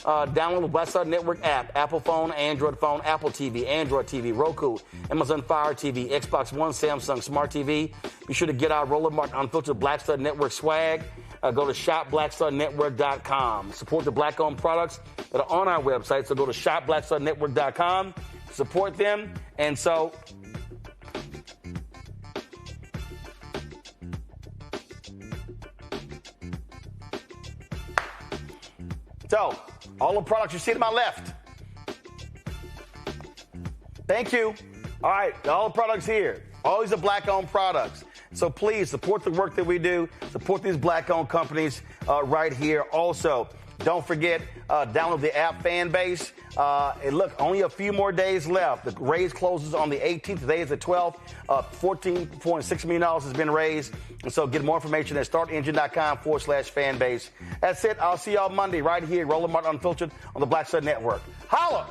Download the Black Star Network app, Apple phone, Android phone, Apple TV, Android TV, Roku, Amazon Fire TV, Xbox One, Samsung Smart TV. Be sure to get our Roland Martin Unfiltered Black Star Network swag. Go to shopblackstarnetwork.com. Support the black-owned products that are on our website. So go to shopblackstarnetwork.com. Support them. And so all the products you see to my left. Thank you. All right, all the products here. All these are black-owned products. So please support the work that we do. Support these black-owned companies right here. Also, don't forget, download the app Fanbase. And look, only a few more days left. The raise closes on the 18th. Today is the 12th. $14.6 million has been raised. And so get more information at startengine.com/Fanbase. That's it. I'll see y'all Monday right here, Roland Martin Unfiltered on the Black Star Network. Holla!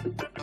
Reproductive.